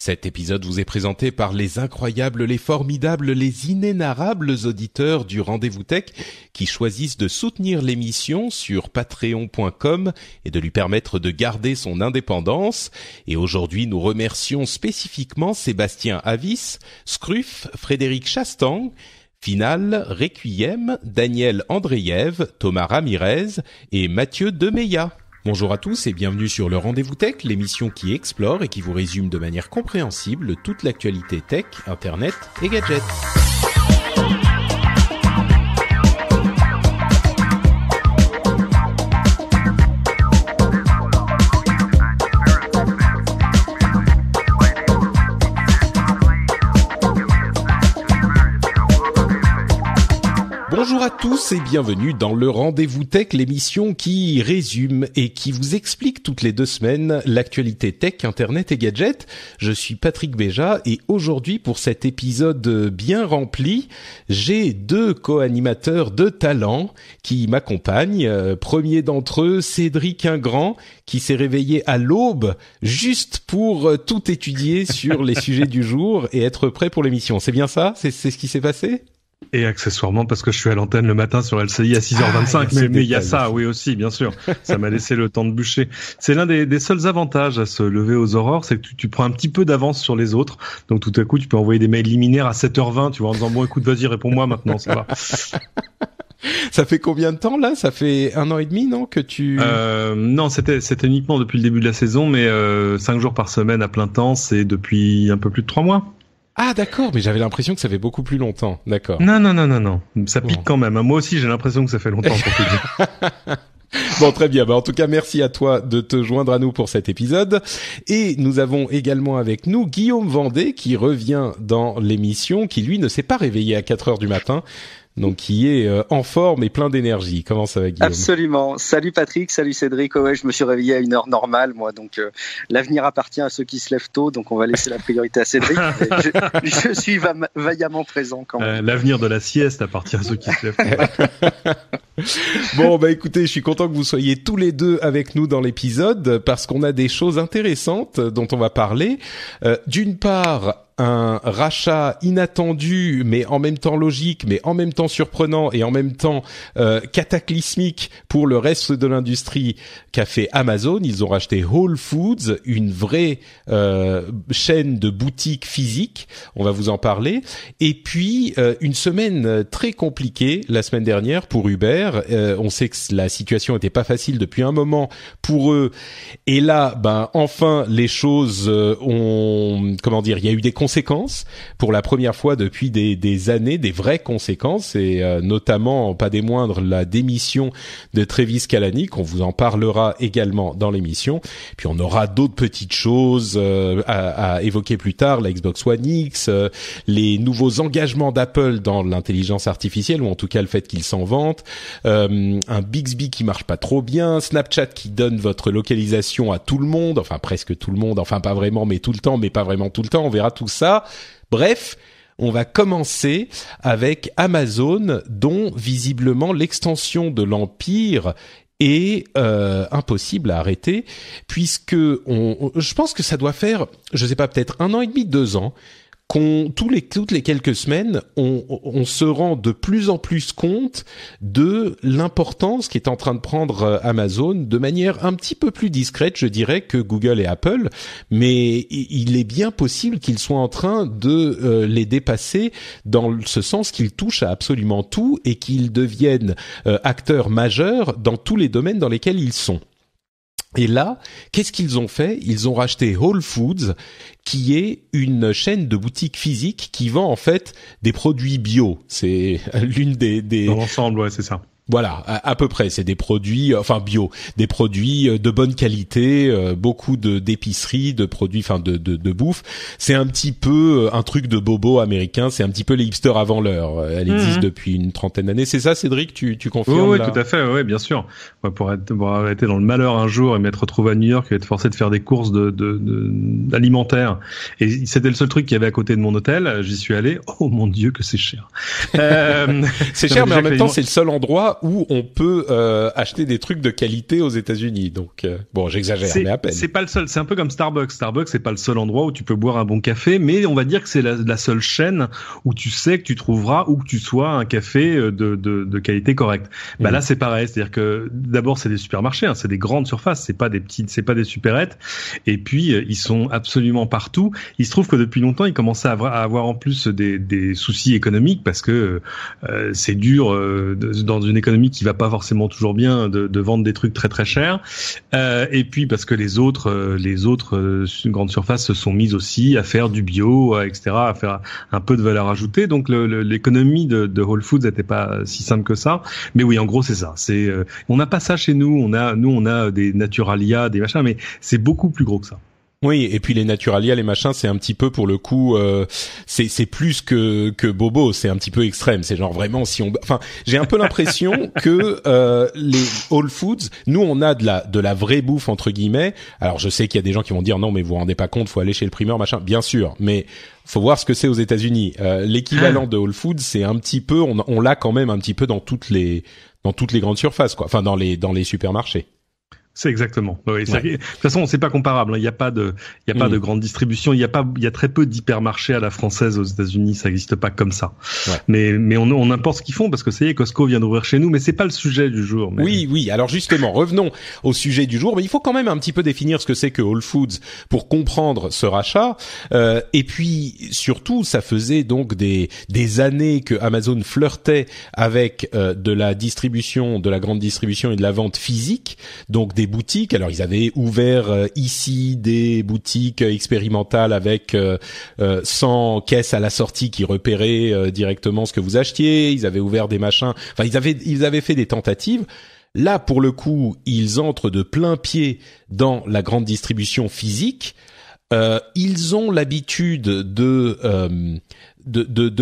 Cet épisode vous est présenté par les incroyables, les formidables, les inénarrables auditeurs du Rendez-vous Tech qui choisissent de soutenir l'émission sur patreon.com et de lui permettre de garder son indépendance. Et aujourd'hui, nous remercions spécifiquement Sébastien Avis, Scruff, Frédéric Chastang, Final, Requiem, Daniel Andreev, Thomas Ramirez et Mathieu Demeya. Bonjour à tous et bienvenue sur le Rendez-vous Tech, l'émission qui explore et qui vous résume de manière compréhensible toute l'actualité tech, internet et gadgets. Bonjour à tous et bienvenue dans le Rendez-vous Tech, l'émission qui résume et qui vous explique toutes les 2 semaines l'actualité tech, internet et gadgets. Je suis Patrick Béja et aujourd'hui pour cet épisode bien rempli, j'ai 2 co-animateurs de talent qui m'accompagnent. Premier d'entre eux, Cédric Ingrand, qui s'est réveillé à l'aube juste pour tout étudier sur les sujets du jour et être prêt pour l'émission. C'est bien ça ? C'est ce qui s'est passé ? Et accessoirement parce que je suis à l'antenne le matin sur LCI à 6h25, mais il y a ça, oui aussi, bien sûr. Ça m'a laissé le temps de bûcher. C'est l'un des seuls avantages à se lever aux aurores, c'est que tu prends un petit peu d'avance sur les autres. Donc tout à coup, tu peux envoyer des mails liminaires à 7h20, tu vois, en disant bon écoute, vas-y, réponds-moi maintenant, ça va. Ça fait combien de temps là ? Ça fait 1 an et demi, non, que tu... Non, c'était uniquement depuis le début de la saison, mais 5 jours par semaine à plein temps, c'est depuis un peu plus de 3 mois. Ah d'accord, mais j'avais l'impression que ça fait beaucoup plus longtemps. D'accord. Non. Ça pique quand même. Moi aussi, j'ai l'impression que ça fait longtemps pour te dire. Bon, très bien. En tout cas, merci à toi de te joindre à nous pour cet épisode. Et nous avons également avec nous Guillaume Vendée qui revient dans l'émission, qui lui ne s'est pas réveillé à 4 heures du matin. Donc qui est en forme et plein d'énergie. Comment ça va, Guillaume ? Absolument. Salut Patrick, salut Cédric. Ouais, je me suis réveillé à une heure normale, moi. Donc l'avenir appartient à ceux qui se lèvent tôt. Donc on va laisser la priorité à Cédric. Je suis vaillamment présent quand même. L'avenir de la sieste appartient à ceux qui se lèvent tôt. Bon, écoutez, je suis content que vous soyez tous les deux avec nous dans l'épisode parce qu'on a des choses intéressantes dont on va parler. D'une part, un rachat inattendu, mais en même temps logique, mais en même temps surprenant et en même temps cataclysmique pour le reste de l'industrie qu'a fait Amazon. Ils ont racheté Whole Foods, une vraie chaîne de boutiques physiques. On va vous en parler. Et puis, une semaine très compliquée la semaine dernière pour Uber. On sait que la situation était pas facile depuis un moment pour eux. Et là, enfin, les choses ont... Comment dire ? Il y a eu des conséquences pour la première fois depuis des années, des vraies conséquences et notamment, pas des moindres, la démission de Travis Kalanick. On vous en parlera également dans l'émission. Puis on aura d'autres petites choses à évoquer plus tard, la Xbox One X, les nouveaux engagements d'Apple dans l'intelligence artificielle ou en tout cas le fait qu'ils s'en vantent, un Bixby qui marche pas trop bien, Snapchat qui donne votre localisation à tout le monde, enfin presque tout le monde, enfin pas vraiment mais tout le temps, mais pas vraiment tout le temps, on verra tout ça. Bref, on va commencer avec Amazon, dont visiblement l'extension de l'empire est impossible à arrêter, puisque je pense que ça doit faire, je sais pas, peut-être 1 an et demi, 2 ans, toutes les quelques semaines, on se rend de plus en plus compte de l'importance qu'est en train de prendre Amazon de manière un petit peu plus discrète, je dirais, que Google et Apple, mais il est bien possible qu'ils soient en train de les dépasser dans ce sens qu'ils touchent à absolument tout et qu'ils deviennent acteurs majeurs dans tous les domaines dans lesquels ils sont. Et là, qu'est-ce qu'ils ont fait ? Ils ont racheté Whole Foods, qui est une chaîne de boutiques physiques qui vend en fait des produits bio. C'est l'une des... Dans l'ensemble, ouais, c'est ça. Voilà, à peu près, c'est des produits, enfin bio, des produits de bonne qualité, beaucoup d'épicerie, de produits, enfin de bouffe. C'est un petit peu un truc de bobo américain. C'est un petit peu les hipsters avant l'heure. Elle existe depuis une trentaine d'années. C'est ça, Cédric, tu confirmes? Oui, tout à fait. Oui, bien sûr. Ouais, pour arrêter dans le malheur un jour et m'être retrouvé à New York et être forcé de faire des courses alimentaires. Et c'était le seul truc qu'il y avait à côté de mon hôtel. J'y suis allé. Oh mon Dieu, que c'est cher. C'est cher, mais en même temps, c'est le seul endroit où on peut acheter des trucs de qualité aux États-Unis. Donc bon, j'exagère, mais à peine. C'est pas le seul. C'est un peu comme Starbucks. Starbucks, c'est pas le seul endroit où tu peux boire un bon café, mais on va dire que c'est la seule chaîne où tu sais que tu trouveras où que tu sois un café de qualité correcte. Bah là, c'est pareil. C'est-à-dire que d'abord, c'est des supermarchés, hein, c'est des grandes surfaces, c'est pas des supérettes. Et puis ils sont absolument partout. Il se trouve que depuis longtemps, ils commençaient à avoir en plus des soucis économiques parce que c'est dur dans une économie qui va pas forcément toujours bien de vendre des trucs très très chers. Et puis parce que les autres grandes surfaces se sont mises aussi à faire du bio, etc., à faire un peu de valeur ajoutée. Donc l'économie de Whole Foods n'était pas si simple que ça. Mais oui, en gros, c'est ça. On n'a pas ça chez nous. On a des Naturalia, des machins, mais c'est beaucoup plus gros que ça. Oui, et puis les Naturalia, les machins, c'est un petit peu pour le coup, c'est plus que bobo, c'est un petit peu extrême. C'est genre vraiment j'ai un peu l'impression que les Whole Foods, nous on a de la vraie bouffe entre guillemets. Alors je sais qu'il y a des gens qui vont dire non, mais vous vous rendez pas compte, faut aller chez le primeur, machin. Bien sûr, mais faut voir ce que c'est aux États-Unis. L'équivalent de Whole Foods, c'est un petit peu, on l'a quand même un petit peu dans toutes les grandes surfaces, quoi. Enfin dans les supermarchés. C'est exactement. Oui, ouais. De toute façon, c'est pas comparable. Il n'y a pas de grande distribution. Il y a très peu d'hypermarchés à la française aux États-Unis. Ça n'existe pas comme ça. Ouais. Mais on importe ce qu'ils font parce que ça y est, Costco vient d'ouvrir chez nous. Mais c'est pas le sujet du jour. Mais... Oui. Alors justement, revenons au sujet du jour. Mais il faut quand même un petit peu définir ce que c'est que Whole Foods pour comprendre ce rachat. Et puis surtout, ça faisait donc des années que Amazon flirtait avec de la distribution, de la grande distribution et de la vente physique. Donc des boutiques. Alors ils avaient ouvert ici des boutiques expérimentales avec 100 caisses à la sortie qui repéraient directement ce que vous achetiez. Ils avaient ouvert des machins. Enfin ils avaient fait des tentatives. Là pour le coup ils entrent de plein pied dans la grande distribution physique. Ils ont l'habitude de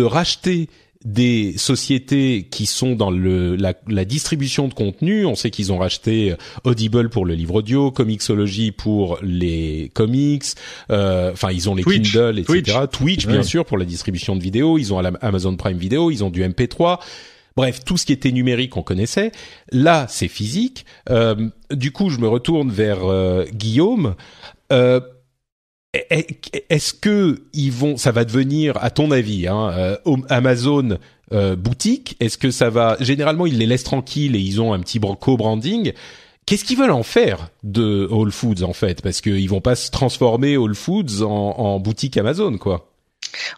racheter des sociétés qui sont dans la distribution de contenu. On sait qu'ils ont racheté Audible pour le livre audio, Comixology pour les comics, ils ont les Twitch, Kindle, etc. Twitch bien sûr pour la distribution de vidéos, ils ont Amazon Prime Video, ils ont du MP3. Bref, tout ce qui était numérique, on connaissait. Là, c'est physique. Du coup, je me retourne vers Guillaume. Est-ce que ça va devenir, à ton avis, Amazon boutique? Est-ce que ça va? Généralement, ils les laissent tranquilles et ils ont un petit co-branding. Qu'est-ce qu'ils veulent en faire de Whole Foods en fait? Parce qu'ils vont pas se transformer Whole Foods en boutique Amazon, quoi.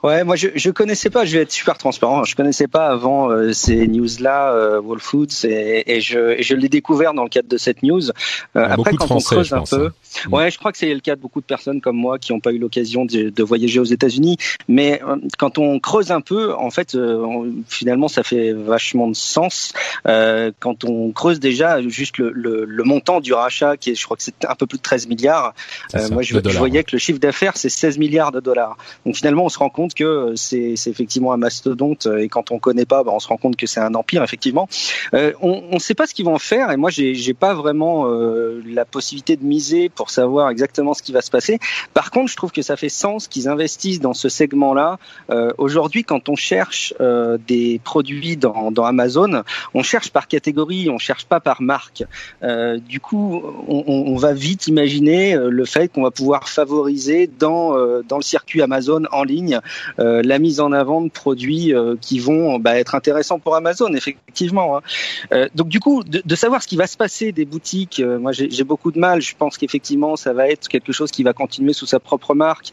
Ouais, moi je connaissais pas, je vais être super transparent, je connaissais pas avant ces news-là, Whole Foods, et je l'ai découvert dans le cadre de cette news. Après, quand Français, on creuse un peu, ouais, je crois que c'est le cas de beaucoup de personnes comme moi qui n'ont pas eu l'occasion de voyager aux États-Unis. Mais quand on creuse un peu, en fait, finalement, ça fait vachement de sens. Quand on creuse déjà juste le montant du rachat, qui est, je crois que c'est un peu plus de 13 milliards. Moi, je voyais que le chiffre d'affaires, c'est 16 milliards de dollars. Donc finalement, on se rend compte que c'est effectivement un mastodonte, et quand on connaît pas, on se rend compte que c'est un empire effectivement. On sait pas ce qu'ils vont faire, et moi j'ai pas vraiment la possibilité de miser pour savoir exactement ce qui va se passer. Par contre, je trouve que ça fait sens qu'ils investissent dans ce segment-là. Aujourd'hui, quand on cherche des produits dans Amazon, on cherche par catégorie, on cherche pas par marque. Du coup, on va vite imaginer le fait qu'on va pouvoir favoriser dans le circuit Amazon en ligne la mise en avant de produits qui vont être intéressants pour Amazon, effectivement. Donc du coup, de savoir ce qui va se passer des boutiques, moi j'ai beaucoup de mal. Je pense qu'effectivement, ça va être quelque chose qui va continuer sous sa propre marque,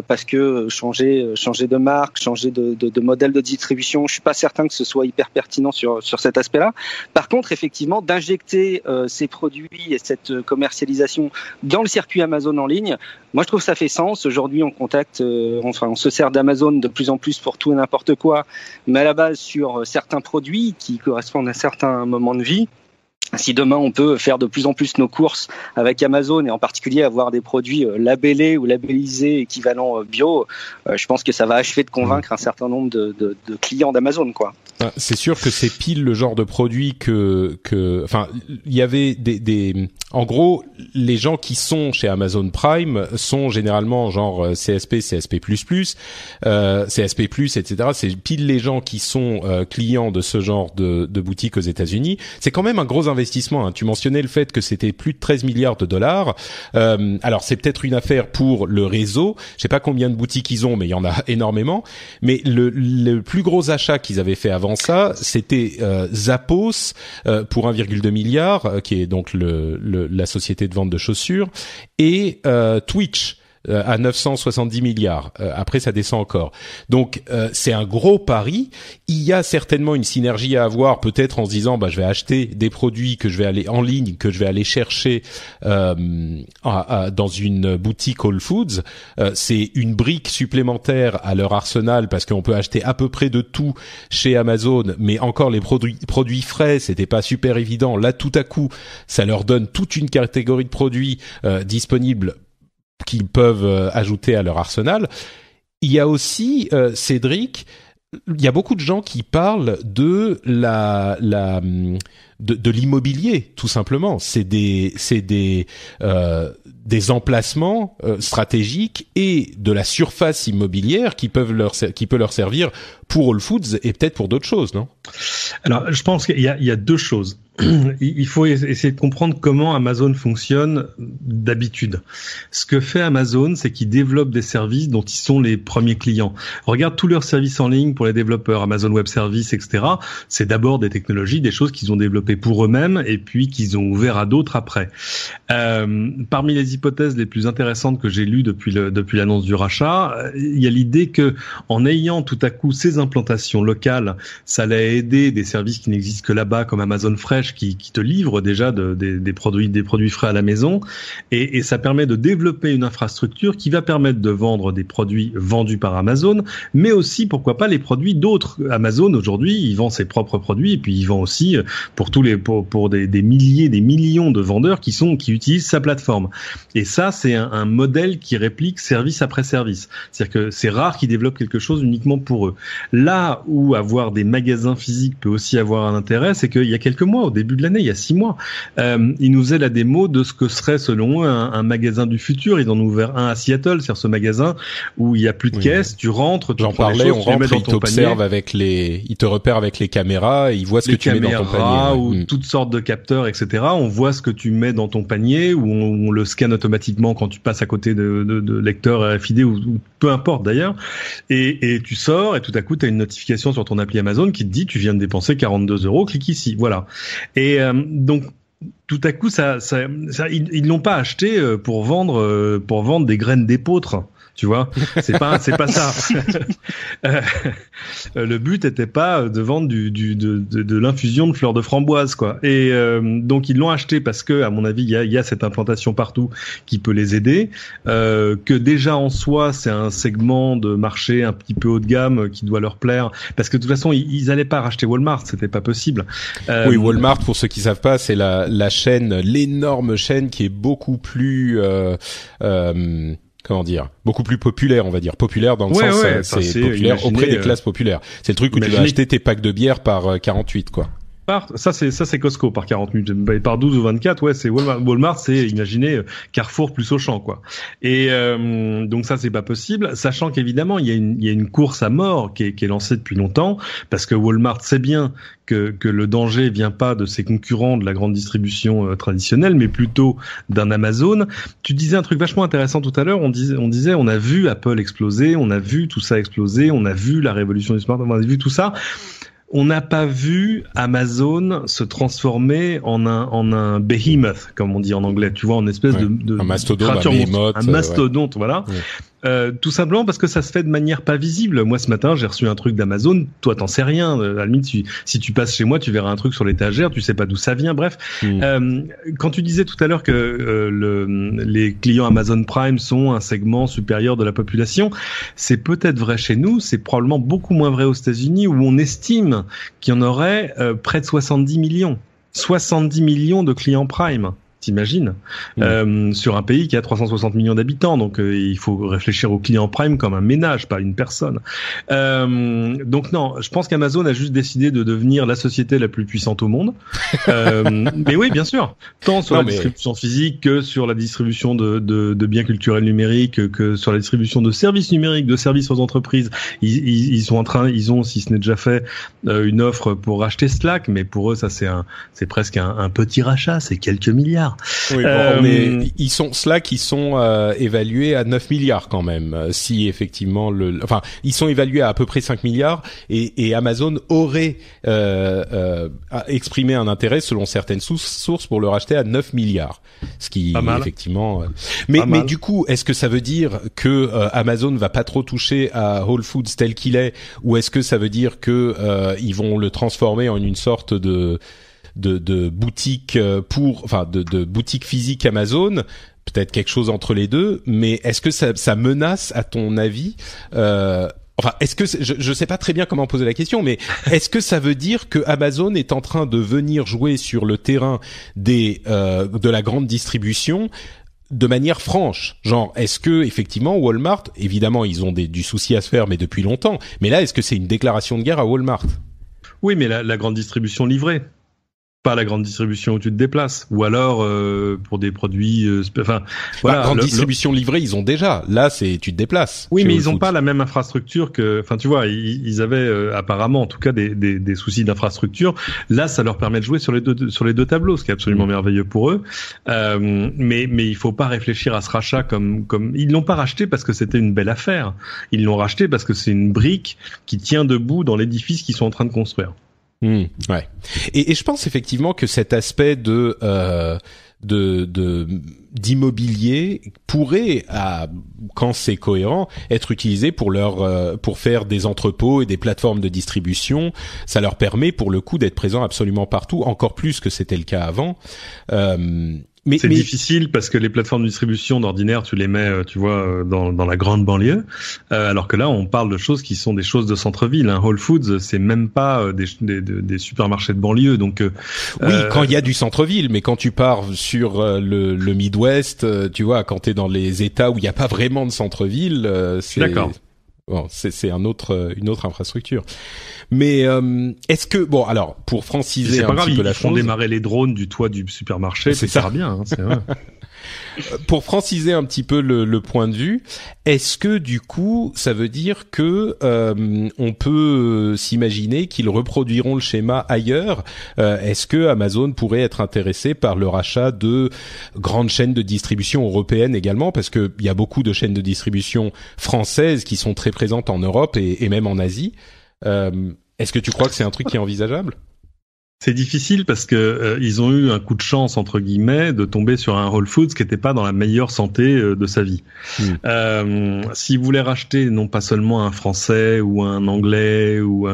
parce que changer de marque, changer de modèle de distribution, je suis pas certain que ce soit hyper pertinent sur cet aspect-là. Par contre, effectivement, d'injecter ces produits et cette commercialisation dans le circuit Amazon en ligne, moi je trouve que ça fait sens. Aujourd'hui, on se sert d'Amazon de plus en plus pour tout et n'importe quoi, mais à la base sur certains produits qui correspondent à certains moments de vie. Si demain on peut faire de plus en plus nos courses avec Amazon, et en particulier avoir des produits labellés ou labellisés équivalents bio, je pense que ça va achever de convaincre un certain nombre de clients d'Amazon, quoi. C'est sûr que c'est pile le genre de produit enfin, il y avait en gros, les gens qui sont chez Amazon Prime sont généralement genre CSP, CSP++, CSP+, etc. C'est pile les gens qui sont clients de ce genre de boutique aux États-Unis. C'est quand même un gros investissement, hein. Tu mentionnais le fait que c'était plus de 13 milliards de dollars. Alors c'est peut-être une affaire pour le réseau. Je sais pas combien de boutiques ils ont, mais il y en a énormément. Mais le plus gros achat qu'ils avaient fait avant ça, c'était Zappos pour 1,2 milliard, qui est donc la société de vente de chaussures, et Twitch à 970 milliards. Après, ça descend encore. Donc, c'est un gros pari. Il y a certainement une synergie à avoir, peut-être en se disant, je vais acheter des produits que je vais aller en ligne, que je vais aller chercher dans une boutique Whole Foods. C'est une brique supplémentaire à leur arsenal parce qu'on peut acheter à peu près de tout chez Amazon, mais encore les produits frais, c'était pas super évident. Là, tout à coup, ça leur donne toute une catégorie de produits disponibles qu'ils peuvent ajouter à leur arsenal. Il y a aussi, Cédric, il y a beaucoup de gens qui parlent de de l'immobilier, tout simplement. C'est des emplacements stratégiques et de la surface immobilière qui peut leur servir pour Whole Foods et peut-être pour d'autres choses, non? Alors, je pense qu'il y a deux choses. Il faut essayer de comprendre comment Amazon fonctionne d'habitude. Ce que fait Amazon, c'est qu'ils développent des services dont ils sont les premiers clients. Regarde tous leurs services en ligne pour les développeurs, Amazon Web Services, etc. C'est d'abord des technologies, des choses qu'ils ont développées pour eux-mêmes et puis qu'ils ont ouvert à d'autres après. Parmi les hypothèses les plus intéressantes que j'ai lues depuis l'annonce du rachat, il y a l'idée que en ayant tout à coup ces implantations locales, ça allait aider des services qui n'existent que là-bas, comme Amazon Fresh, qui te livre déjà des produits frais à la maison, et ça permet de développer une infrastructure qui va permettre de vendre des produits vendus par Amazon, mais aussi pourquoi pas les produits d'autres. Amazon aujourd'hui, il vend ses propres produits et puis il vend aussi pour des milliers, des millions de vendeurs qui utilisent sa plateforme. Et ça, c'est un modèle qui réplique service après service. C'est-à-dire que c'est rare qu'ils développent quelque chose uniquement pour eux. Là où avoir des magasins physiques peut aussi avoir un intérêt, c'est qu'il y a quelques mois, au début de l'année, il y a 6 mois, ils nous faisaient la démo de ce que serait selon eux un magasin du futur. Ils en ont ouvert un à Seattle, c'est-à-dire ce magasin où il y a plus de caisse, tu rentres, tu prends les choses, tu les mets dans ton panier. Il te repère avec les caméras, et il voit ce que tu mets dans ton panier. Ou toutes sortes de capteurs, etc. On voit ce que tu mets dans ton panier, ou on le scanne automatiquement quand tu passes à côté de lecteurs RFID ou peu importe d'ailleurs. Et tu sors et tout à coup tu as une notification sur ton appli Amazon qui te dit tu viens de dépenser 42 €, clique ici. Voilà. Et donc tout à coup ils l'ont pas acheté pour vendre des graines d'épeautre. Tu vois, c'est pas ça. Le but était pas de vendre de l'infusion de fleurs de framboise, quoi. Et donc ils l'ont acheté parce que, à mon avis, il y a cette implantation partout qui peut les aider. Que déjà en soi, c'est un segment de marché un petit peu haut de gamme qui doit leur plaire, parce que de toute façon, ils allaient pas racheter Walmart, c'était pas possible. Oui, Walmart, pour ceux qui savent pas, c'est la chaîne, l'énorme chaîne qui est beaucoup plus comment dire, beaucoup plus populaire, on va dire. Populaire dans le sens, c'est populaire auprès des classes populaires. C'est le truc où tu vas acheter tes packs de bière par 48, quoi. Ça c'est Costco par 40 minutes, par 12 ou 24, ouais, c'est Walmart, c'est, imaginez, Carrefour plus Auchan, quoi. Et donc ça c'est pas possible, sachant qu'évidemment il y a une course à mort qui est lancée depuis longtemps, parce que Walmart sait bien que le danger vient pas de ses concurrents de la grande distribution traditionnelle, mais plutôt d'un Amazon. Tu disais un truc vachement intéressant tout à l'heure, on disait on a vu Apple exploser, on a vu tout ça exploser, on a vu la révolution du smartphone, on a vu tout ça. On n'a pas vu Amazon se transformer en un behemoth, comme on dit en anglais, tu vois, en espèce de un mastodonte, un mastodonte, voilà. Ouais. Tout simplement parce que ça se fait de manière pas visible. Moi, ce matin, j'ai reçu un truc d'Amazon. Toi, t'en sais rien. À la limite, si tu passes chez moi, tu verras un truc sur l'étagère. Tu sais pas d'où ça vient. Bref, quand tu disais tout à l'heure que les clients Amazon Prime sont un segment supérieur de la population, c'est peut-être vrai chez nous. C'est probablement beaucoup moins vrai aux États-Unis, où on estime qu'il y en aurait près de 70 millions. 70 millions de clients Prime. T'imagines, sur un pays qui a 360 millions d'habitants, donc il faut réfléchir au client Prime comme un ménage, pas une personne. Donc non, je pense qu'Amazon a juste décidé de devenir la société la plus puissante au monde. Mais oui, bien sûr, tant sur la distribution physique que sur la distribution de biens culturels numériques, que sur la distribution de services numériques, de services aux entreprises. Ils ont, si ce n'est déjà fait, une offre pour racheter Slack, mais pour eux, ça c'est presque un petit rachat, c'est quelques milliards. Oui, Slack, ils sont évalués à 9 milliards quand même. Si effectivement ils sont évalués à peu près 5 milliards et Amazon aurait exprimé un intérêt selon certaines sources pour le racheter à 9 milliards. Ce qui effectivement mais du coup, est-ce que ça veut dire que Amazon va pas trop toucher à Whole Foods tel qu'il est, ou est-ce que ça veut dire que ils vont le transformer en une sorte de boutique de boutique physique Amazon, peut-être quelque chose entre les deux, mais est-ce que ça menace, à ton avis, est-ce que je sais pas très bien comment poser la question, mais est-ce que ça veut dire que Amazon est en train de venir jouer sur le terrain de la grande distribution de manière franche? Genre, est-ce que effectivement Walmart, évidemment ils ont du souci à se faire, mais depuis longtemps, mais là est-ce que c'est une déclaration de guerre à Walmart? Oui, mais la grande distribution livrée, pas la grande distribution où tu te déplaces, ou alors pour des produits voilà, grande distribution livrée, ils ont déjà. Là, tu te déplaces. Oui, mais ils ont pas la même infrastructure que tu vois, ils avaient apparemment en tout cas des soucis d'infrastructure. Là, ça leur permet de jouer sur les deux tableaux, ce qui est absolument merveilleux pour eux. Mais il faut pas réfléchir à ce rachat comme ils l'ont pas racheté parce que c'était une belle affaire. Ils l'ont racheté parce que c'est une brique qui tient debout dans l'édifice qu'ils sont en train de construire. Ouais. Et je pense effectivement que cet aspect d'immobilier pourrait, quand c'est cohérent, être utilisé pour faire des entrepôts et des plateformes de distribution. Ça leur permet pour le coup d'être présents absolument partout, encore plus que c'était le cas avant. Mais difficile parce que les plateformes de distribution d'ordinaire, tu les mets, tu vois, dans la grande banlieue, alors que là, on parle de choses qui sont des choses de centre-ville. Hein. Whole Foods, c'est même pas des supermarchés de banlieue. Donc oui, quand il y a du centre-ville, mais quand tu pars sur le Midwest, tu vois, quand t'es dans les États où il n'y a pas vraiment de centre-ville, c'est d'accord. Bon, c'est une autre infrastructure. Mais est-ce que alors pour franciser un petit peu la chose, ils font démarrer les drones du toit du supermarché, c'est ça bien, hein, c'est vrai. Pour franciser un petit peu le point de vue, est-ce que du coup ça veut dire que on peut s'imaginer qu'ils reproduiront le schéma ailleurs? Est-ce que Amazon pourrait être intéressé par le rachat de grandes chaînes de distribution européennes également, parce que il y a beaucoup de chaînes de distribution françaises qui sont très présentes en Europe et même en Asie. Est-ce que tu crois que c'est un truc qui est envisageable? C'est difficile parce que ils ont eu un coup de chance entre guillemets de tomber sur un Whole Foods qui était pas dans la meilleure santé de sa vie. S'ils voulaient racheter non pas seulement un Français ou un Anglais ou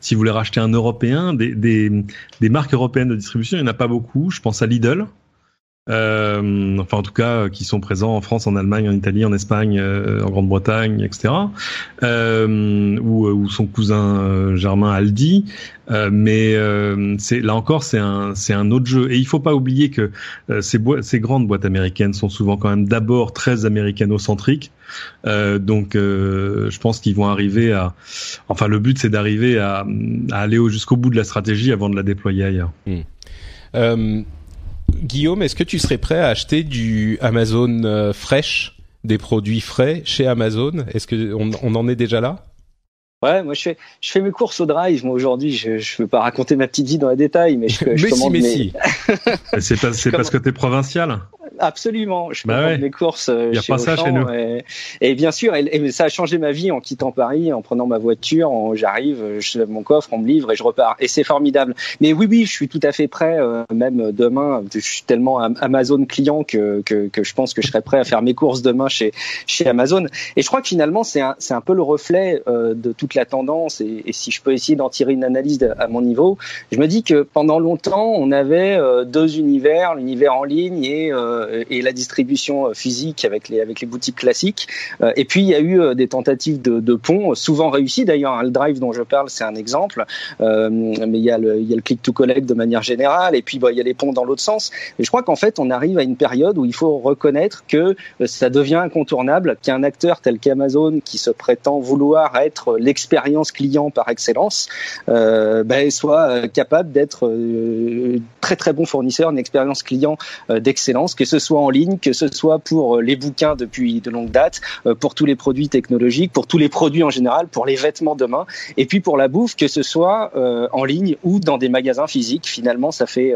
s'ils voulaient racheter un Européen, des marques européennes de distribution, il y en a pas beaucoup. Je pense à Lidl. En tout cas qui sont présents en France, en Allemagne, en Italie, en Espagne, en Grande-Bretagne, etc. Ou son cousin germain Aldi. Mais là encore c'est un autre jeu. Et il faut pas oublier que ces grandes boîtes américaines sont souvent quand même d'abord très américano-centriques. Donc je pense qu'ils vont arriver le but c'est d'arriver à aller jusqu'au bout de la stratégie avant de la déployer ailleurs. Guillaume, est-ce que tu serais prêt à acheter du Amazon Fresh, des produits frais chez Amazon? Est-ce que on en est déjà là? Ouais, moi je fais mes courses au drive. Moi aujourd'hui, je veux pas raconter ma petite vie dans les détails, mais je commande si. C'est parce que t'es provincial. Absolument, je commande mes courses chez Auchan, chez nous. Et bien sûr, et ça a changé ma vie en quittant Paris, en prenant ma voiture, j'arrive, je lève mon coffre, on me livre et je repars. Et c'est formidable. Mais oui, je suis tout à fait prêt, même demain, je suis tellement Amazon client que je pense que je serai prêt à faire mes courses demain chez Amazon. Et je crois que finalement, c'est un peu le reflet de toute la tendance. Et si je peux essayer d'en tirer une analyse à mon niveau, je me dis que pendant longtemps, on avait deux univers, l'univers en ligne et et la distribution physique avec les boutiques classiques. Et puis il y a eu des tentatives de pont, souvent réussies d'ailleurs. Le Drive dont je parle, c'est un exemple. Mais il y a le click to collect de manière générale. Et puis il y a les ponts dans l'autre sens. Et je crois qu'en fait, on arrive à une période où il faut reconnaître que ça devient incontournable qu'un acteur tel qu'Amazon, qui se prétend vouloir être l'expérience client par excellence, soit capable d'être très très bon fournisseur, une expérience client d'excellence, que ce soit en ligne, que ce soit pour les bouquins depuis de longue date, pour tous les produits technologiques, pour tous les produits en général, pour les vêtements demain, et puis pour la bouffe, que ce soit en ligne ou dans des magasins physiques. Finalement, ça fait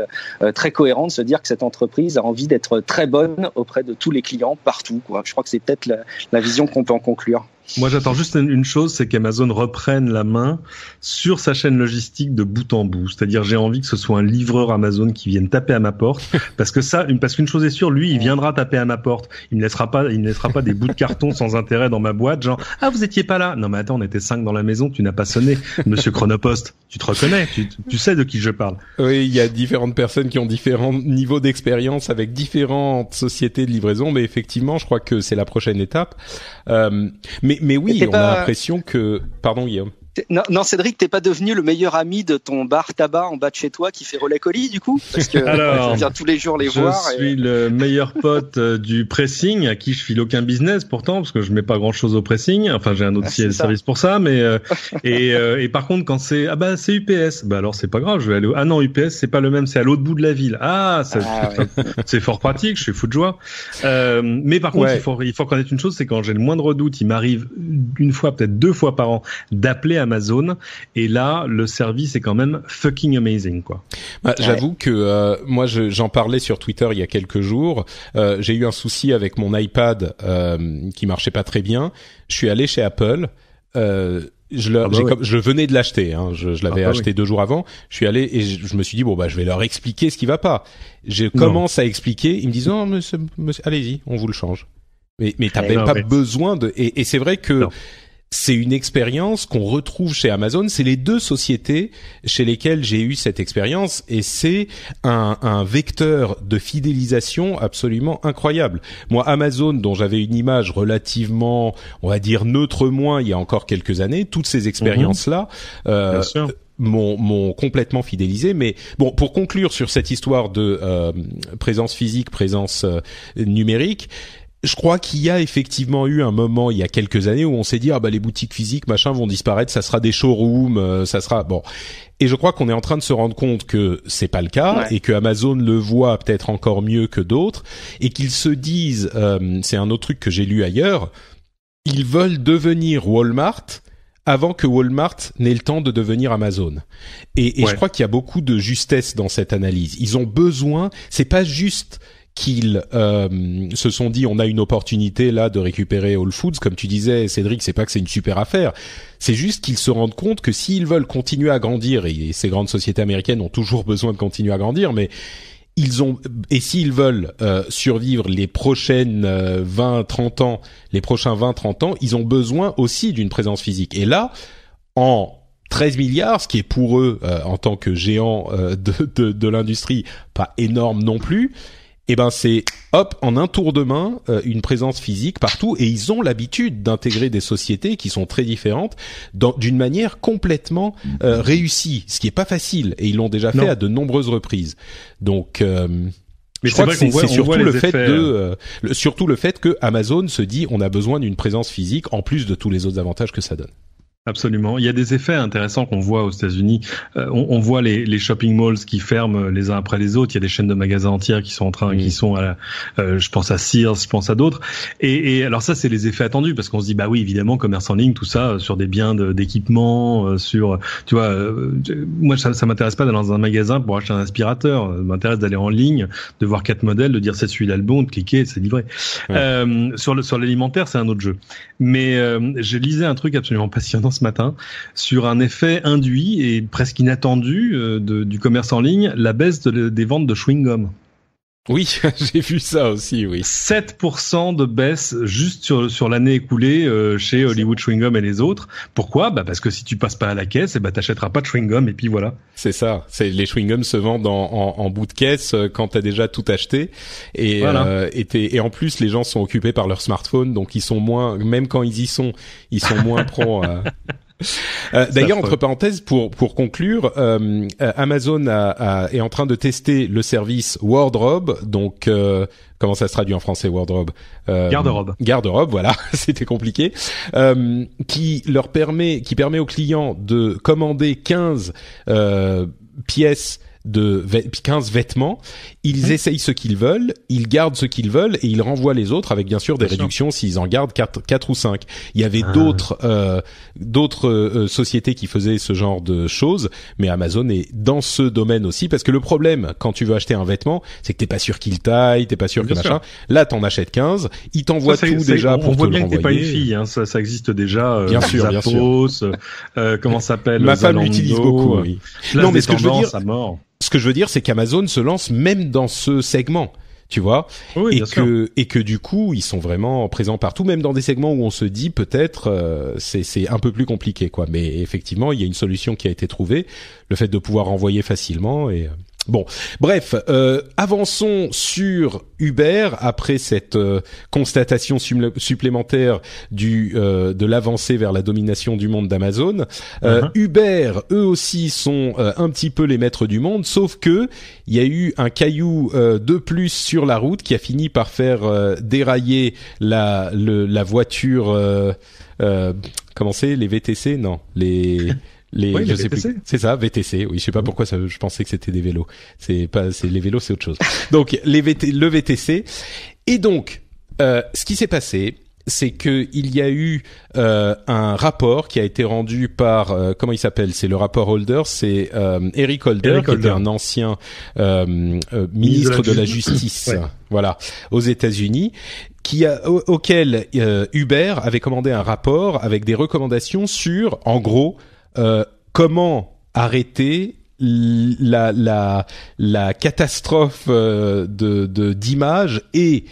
très cohérent de se dire que cette entreprise a envie d'être très bonne auprès de tous les clients partout, quoi. Je crois que c'est peut-être la vision qu'on peut en conclure. Moi, j'attends juste une chose, c'est qu'Amazon reprenne la main sur sa chaîne logistique de bout en bout. C'est-à-dire, j'ai envie que ce soit un livreur Amazon qui vienne taper à ma porte, parce qu'une chose est sûre, lui, il viendra taper à ma porte. Il ne laissera pas des bouts de carton sans intérêt dans ma boîte, genre, ah, vous étiez pas là. Non, mais attends, on était 5 dans la maison, tu n'as pas sonné. Monsieur Chronopost, tu te reconnais, tu sais de qui je parle. Oui, il y a différentes personnes qui ont différents niveaux d'expérience avec différentes sociétés de livraison, mais effectivement, je crois que c'est la prochaine étape. Mais oui, on a l'impression que... Pardon, Guillaume. Non, Cédric, t'es pas devenu le meilleur ami de ton bar tabac en bas de chez toi qui fait relais colis, du coup? Parce que alors, je viens tous les jours les voir. Je suis le meilleur pote du pressing, à qui je file aucun business pourtant, parce que je mets pas grand chose au pressing. Enfin, j'ai un autre service pour ça, mais et par contre, quand c'est c'est UPS, alors c'est pas grave, je vais aller non, UPS c'est pas le même, c'est à l'autre bout de la ville. C'est fort pratique, je suis fou de joie. Mais par contre, il faut connaître une chose, c'est quand j'ai le moindre doute, il m'arrive une fois, peut-être 2 fois par an, d'appeler Amazon, et là le service est quand même fucking amazing, quoi. J'avoue que moi j'en parlais sur Twitter il y a quelques jours. J'ai eu un souci avec mon iPad qui marchait pas très bien. Je suis allé chez Apple. Je venais de l'acheter, hein. Je l'avais acheté 2 jours avant. Je suis allé et je me suis dit je vais leur expliquer ce qui va pas. Je commence à expliquer. Ils me disent non, monsieur, allez-y, on vous le change. Mais t'as même pas besoin de. Et c'est vrai que. Non. C'est une expérience qu'on retrouve chez Amazon. C'est les 2 sociétés chez lesquelles j'ai eu cette expérience, et c'est un vecteur de fidélisation absolument incroyable. Moi, Amazon, dont j'avais une image relativement, on va dire, neutre moins il y a encore quelques années, toutes ces expériences-là, m'ont complètement fidélisé. Mais bon, pour conclure sur cette histoire de présence physique, présence numérique, je crois qu'il y a effectivement eu un moment il y a quelques années où on s'est dit les boutiques physiques vont disparaître, ça sera des showrooms, ça sera bon. Et je crois qu'on est en train de se rendre compte que c'est pas le cas, et que Amazon le voit peut-être encore mieux que d'autres, et qu'ils se disent c'est un autre truc que j'ai lu ailleurs, ils veulent devenir Walmart avant que Walmart n'ait le temps de devenir Amazon. Et je crois qu'il y a beaucoup de justesse dans cette analyse. Ils ont besoin, c'est pas juste qu'ils se sont dit on a une opportunité là de récupérer Whole Foods, comme tu disais Cédric, c'est pas que c'est une super affaire, c'est juste qu'ils se rendent compte que s'ils veulent continuer à grandir, et ces grandes sociétés américaines ont toujours besoin de continuer à grandir, mais s'ils veulent survivre les prochaines 20-30 ans, les prochains 20-30 ans, ils ont besoin aussi d'une présence physique. Et là, en 13 milliards, ce qui est pour eux en tant que géants de l'industrie pas énorme non plus, c'est en un tour de main une présence physique partout, et ils ont l'habitude d'intégrer des sociétés qui sont très différentes d'une manière complètement réussie, ce qui est pas facile, et ils l'ont déjà fait à de nombreuses reprises. Donc mais je crois que c'est surtout le fait surtout le fait que Amazon se dit on a besoin d'une présence physique en plus de tous les autres avantages que ça donne. Absolument. Il y a des effets intéressants qu'on voit aux États-Unis. On voit les shopping malls qui ferment les uns après les autres. Il y a des chaînes de magasins entières qui sont qui sont à je pense à Sears, je pense à d'autres. Et alors ça, c'est les effets attendus, parce qu'on se dit oui, évidemment, commerce en ligne, tout ça, sur des biens d'équipement, sur, tu vois, moi ça m'intéresse pas d'aller dans un magasin pour acheter un aspirateur. Ça m'intéresse d'aller en ligne, de voir 4 modèles, de dire c'est celui-là le bon, de cliquer, c'est livré. Sur l'alimentaire, c'est un autre jeu. Mais je lisais un truc absolument passionnant ce matin sur un effet induit et presque inattendu du commerce en ligne, la baisse des ventes de chewing-gum. Oui, j'ai vu ça aussi, oui. 7% de baisse juste sur l'année écoulée chez Hollywood Chewing Gum et les autres. Pourquoi ? Parce que si tu passes pas à la caisse, t'achèteras pas de chewing gum et puis voilà. C'est ça. Les chewing gums se vendent en bout de caisse quand t'as déjà tout acheté et voilà. Et en plus les gens sont occupés par leur smartphone, donc ils sont moins, même quand ils y sont, ils sont moins prompts à... D'ailleurs, entre parenthèses, pour conclure, Amazon est en train de tester le service Wardrobe, donc comment ça se traduit en français Wardrobe? Garde-robe, voilà, c'était compliqué. Qui permet aux clients de commander 15 pièces de 15 vêtements, ils essayent ce qu'ils veulent, ils gardent ce qu'ils veulent et ils renvoient les autres avec bien sûr des réductions s'ils en gardent 4 ou 5. Il y avait d'autres sociétés qui faisaient ce genre de choses, mais Amazon est dans ce domaine aussi parce que le problème quand tu veux acheter un vêtement, c'est que t'es pas sûr qu'il taille, t'es pas sûr que machin. Là, t'en achètes 15, ils t'envoient tout déjà pour te le renvoyer. On voit bien que t'es pas une fille, hein, ça existe déjà. Bien sûr. Comment ça s'appelle? Ma femme l'utilise beaucoup. Oui. Non, mais ce que je veux dire, à mort. Ce que je veux dire, c'est qu'Amazon se lance même dans ce segment, tu vois, oui, et que du coup, ils sont vraiment présents partout, même dans des segments où on se dit peut-être c'est un peu plus compliqué, quoi. Mais effectivement, il y a une solution qui a été trouvée, le fait de pouvoir envoyer facilement et bon, bref, avançons sur Uber après cette constatation supplémentaire de l'avancée vers la domination du monde d'Amazon. Uber, eux aussi, sont un petit peu les maîtres du monde, sauf que il y a eu un caillou de plus sur la route qui a fini par faire dérailler la voiture. Comment c'est, les VTC? Non, les je sais VTC. Plus. C'est ça, VTC. Oui, je sais pas pourquoi je pensais que c'était des vélos. C'est les vélos, c'est autre chose. Donc le VTC. Et donc, ce qui s'est passé, c'est que il y a eu un rapport qui a été rendu par comment il s'appelle ? C'est le rapport Holder. C'est Eric Holder, qui était un ancien ministre de la Justice. Ouais. Voilà, aux États-Unis, auquel Uber avait commandé un rapport avec des recommandations sur, en gros, comment arrêter la catastrophe d'image et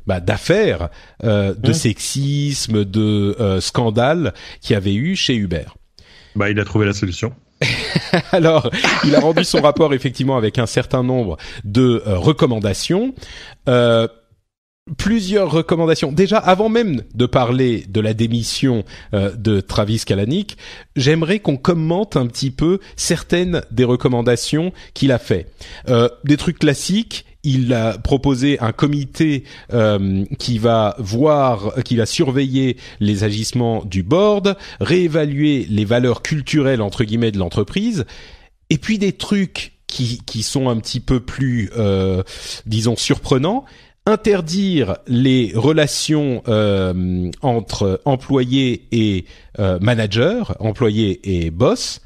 d'affaires de sexisme, de scandale qu'il y avait eu chez Uber. Il a trouvé la solution. Alors, il a rendu son rapport effectivement avec un certain nombre de recommandations. Plusieurs recommandations. Déjà, avant même de parler de la démission de Travis Kalanick, j'aimerais qu'on commente un petit peu certaines des recommandations qu'il a fait. Des trucs classiques. Il a proposé un comité qui va surveiller les agissements du board, réévaluer les valeurs culturelles entre guillemets de l'entreprise, et puis des trucs qui sont un petit peu plus, disons, surprenants. Interdire les relations entre employés et managers, employés et boss,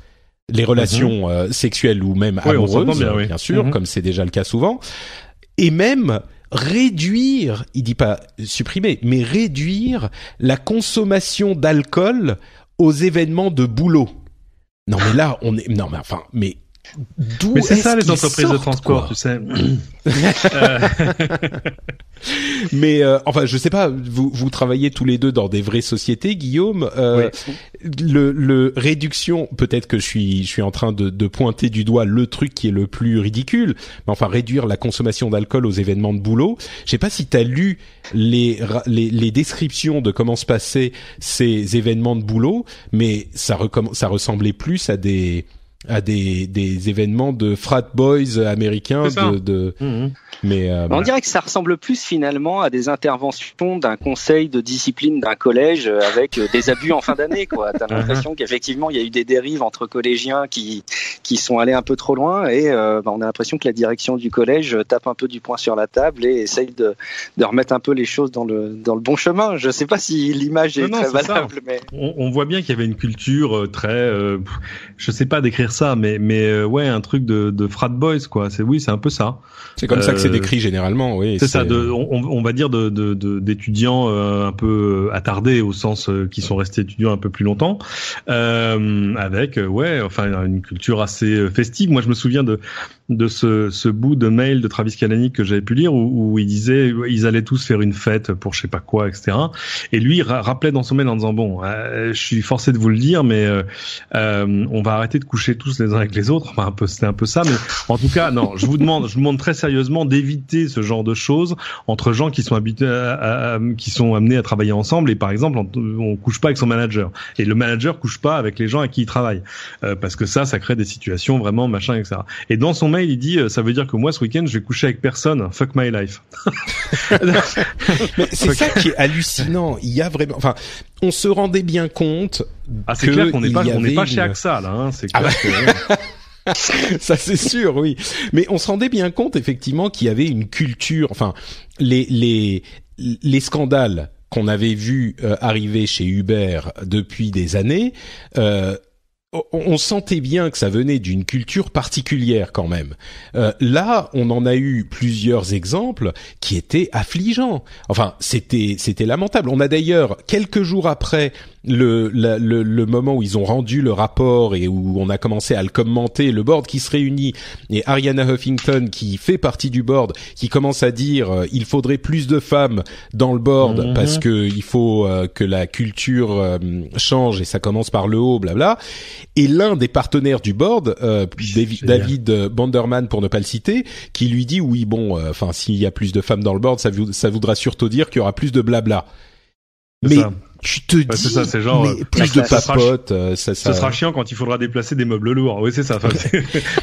les relations sexuelles ou même amoureuses, bien sûr, comme c'est déjà le cas souvent, et même réduire, il dit pas supprimer, mais réduire la consommation d'alcool aux événements de boulot. Non mais là, mais c'est ça les entreprises de transport, tu sais. Mais enfin, je sais pas. Vous travaillez tous les deux dans des vraies sociétés, Guillaume. Oui. Le réduction, peut-être que je suis en train de pointer du doigt le truc qui est le plus ridicule. Mais enfin, réduire la consommation d'alcool aux événements de boulot. Je sais pas si t'as lu les descriptions de comment se passaient ces événements de boulot, mais ça ressemblait plus à des événements de frat boys américains mais on dirait que ça ressemble plus finalement à des interventions d'un conseil de discipline d'un collège avec des abus en fin d'année, quoi. T'as l'impression qu'effectivement il y a eu des dérives entre collégiens qui sont allés un peu trop loin et on a l'impression que la direction du collège tape un peu du poing sur la table et essaye de remettre un peu les choses dans le bon chemin. Je sais pas si l'image est très valable, mais on voit bien qu'il y avait une culture très je sais pas décrire dire ça, mais ouais, un truc de frat boys, quoi. C'est un peu ça. C'est comme ça que c'est décrit généralement, oui. C'est ça, on va dire d'étudiants un peu attardés au sens qui sont restés étudiants un peu plus longtemps, avec une culture assez festive. Moi, je me souviens de ce bout de mail de Travis Kalanick que j'avais pu lire où il disait ils allaient tous faire une fête pour je sais pas quoi, etc. Et lui il rappelait dans son mail en disant je suis forcé de vous le dire, mais on va arrêter de coucher tous les uns avec les autres. Enfin, c'était un peu ça, mais en tout cas non, je vous demande très sérieusement d'éviter ce genre de choses entre gens qui sont habitués qui sont amenés à travailler ensemble. Et par exemple, on couche pas avec son manager et le manager couche pas avec les gens avec qui il travaille, parce que ça crée des situations vraiment machin, etc. Et dans son mail il dit ça veut dire que moi ce week-end je vais coucher avec personne, fuck my life. Mais c'est ça qui est hallucinant. Il y a vraiment, enfin, on se rendait bien compte. C'est clair qu'on n'est pas chez AXA là. Hein, c'est clair. Ça c'est sûr, oui. Mais on se rendait bien compte effectivement qu'il y avait une culture. Enfin, les scandales qu'on avait vus arriver chez Uber depuis des années. On sentait bien que ça venait d'une culture particulière quand même. Là, on en a eu plusieurs exemples qui étaient affligeants. Enfin, c'était lamentable. On a d'ailleurs quelques jours après le moment où ils ont rendu le rapport et où on a commencé à le commenter, le board qui se réunit et Arianna Huffington qui fait partie du board qui commence à dire il faudrait plus de femmes dans le board parce que il faut que la culture change et ça commence par le haut, blabla. Et l'un des partenaires du board, David Bonderman pour ne pas le citer, qui lui dit oui enfin s'il y a plus de femmes dans le board, ça voudra surtout dire qu'il y aura plus de blabla. Mais ça. Tu te dis, ça, c'est genre, mais plus de papotes, ça. Ce sera chiant quand il faudra déplacer des meubles lourds. Oui, c'est ça. Enfin,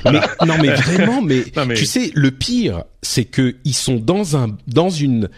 mais, non, mais vraiment, mais tu sais, le pire, c'est que ils sont dans une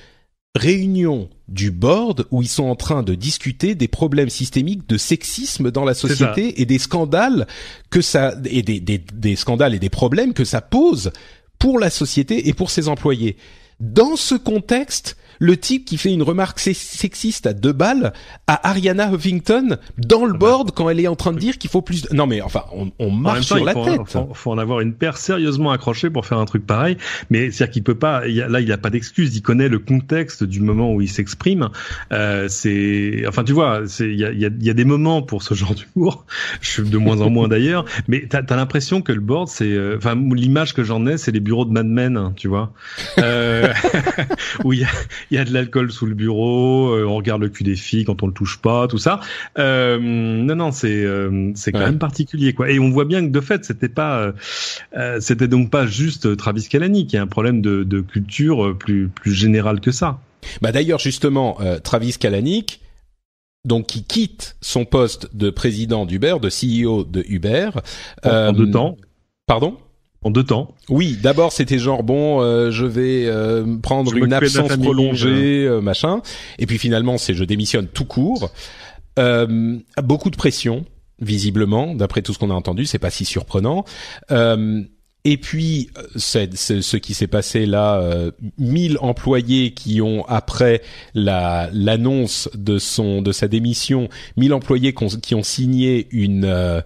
réunion du board où ils sont en train de discuter des problèmes systémiques de sexisme dans la société et des scandales que ça, et des scandales et des problèmes que ça pose pour la société et pour ses employés. Dans ce contexte, le type qui fait une remarque sexiste à 2 balles à Arianna Huffington dans le board quand elle est en train de dire qu'il faut plus de... Non mais enfin, on marche sur la tête. Faut en avoir une paire sérieusement accrochée pour faire un truc pareil. Mais c'est-à-dire qu'il peut pas... il a pas d'excuse. Il connaît le contexte du moment où il s'exprime. Enfin, tu vois, il y a des moments pour ce genre d'humour. Je suis de moins en moins d'ailleurs. Mais t'as l'impression que le board, c'est... Enfin, l'image que j'en ai, c'est les bureaux de Mad Men, tu vois. Où il y a de l'alcool sous le bureau, on regarde le cul des filles quand on le touche pas, tout ça. Non, c'est quand même particulier, quoi. Et on voit bien que de fait, c'était donc pas juste Travis Kalanick. Il y a un problème de culture plus général que ça. Bah d'ailleurs, justement, Travis Kalanick, donc qui quitte son poste de président d'Uber, de CEO de Uber, en 2 temps. Pardon? En 2 temps. Oui, d'abord c'était genre je vais prendre une absence prolongée, machin. Et puis finalement c'est je démissionne tout court. Beaucoup de pression, visiblement, d'après tout ce qu'on a entendu, c'est pas si surprenant. Et puis c'est ce qui s'est passé là, 1000 employés qui ont après l'annonce de sa démission, 1000 employés qui ont signé une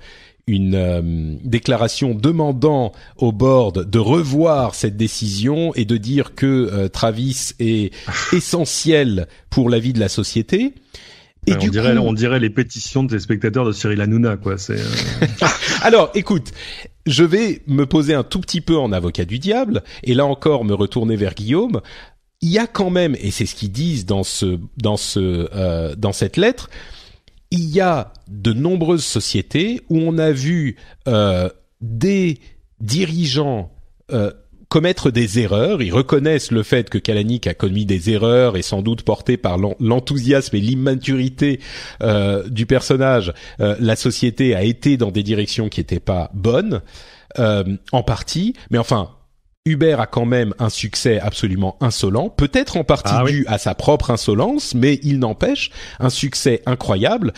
déclaration demandant au board de revoir cette décision et de dire que Travis est essentiel pour la vie de la société. Et on dirait les pétitions des spectateurs de Cyril Hanouna, quoi. C'est Alors, écoute, je vais me poser un tout petit peu en avocat du diable et là encore me retourner vers Guillaume. Il y a quand même, et c'est ce qu'ils disent dans cette lettre, il y a de nombreuses sociétés où on a vu des dirigeants commettre des erreurs. Ils reconnaissent le fait que Kalanick a commis des erreurs et sans doute porté par l'enthousiasme et l'immaturité du personnage, la société a été dans des directions qui n'étaient pas bonnes, en partie. Mais enfin, Uber a quand même un succès absolument insolent, peut-être en partie dû à sa propre insolence, mais il n'empêche un succès incroyable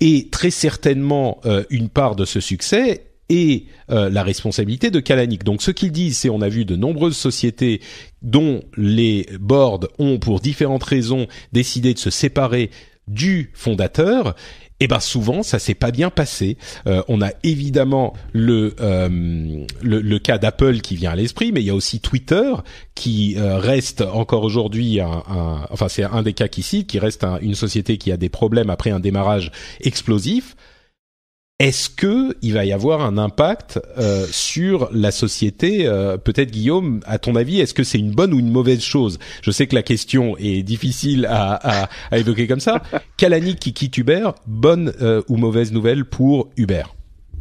et très certainement une part de ce succès est la responsabilité de Kalanick. Donc ce qu'ils disent, c'est on a vu de nombreuses sociétés dont les boards ont pour différentes raisons décidé de se séparer du fondateur. Eh ben souvent ça s'est pas bien passé. On a évidemment le cas d'Apple qui vient à l'esprit, mais il y a aussi Twitter qui reste encore aujourd'hui enfin c'est un des cas qui cite, qui reste une société qui a des problèmes après un démarrage explosif. Est-ce que il va y avoir un impact sur la société? Peut-être Guillaume, à ton avis, est-ce que c'est une bonne ou une mauvaise chose? Je sais que la question est difficile à évoquer comme ça. Kalanick qui quitte Uber, bonne ou mauvaise nouvelle pour Uber?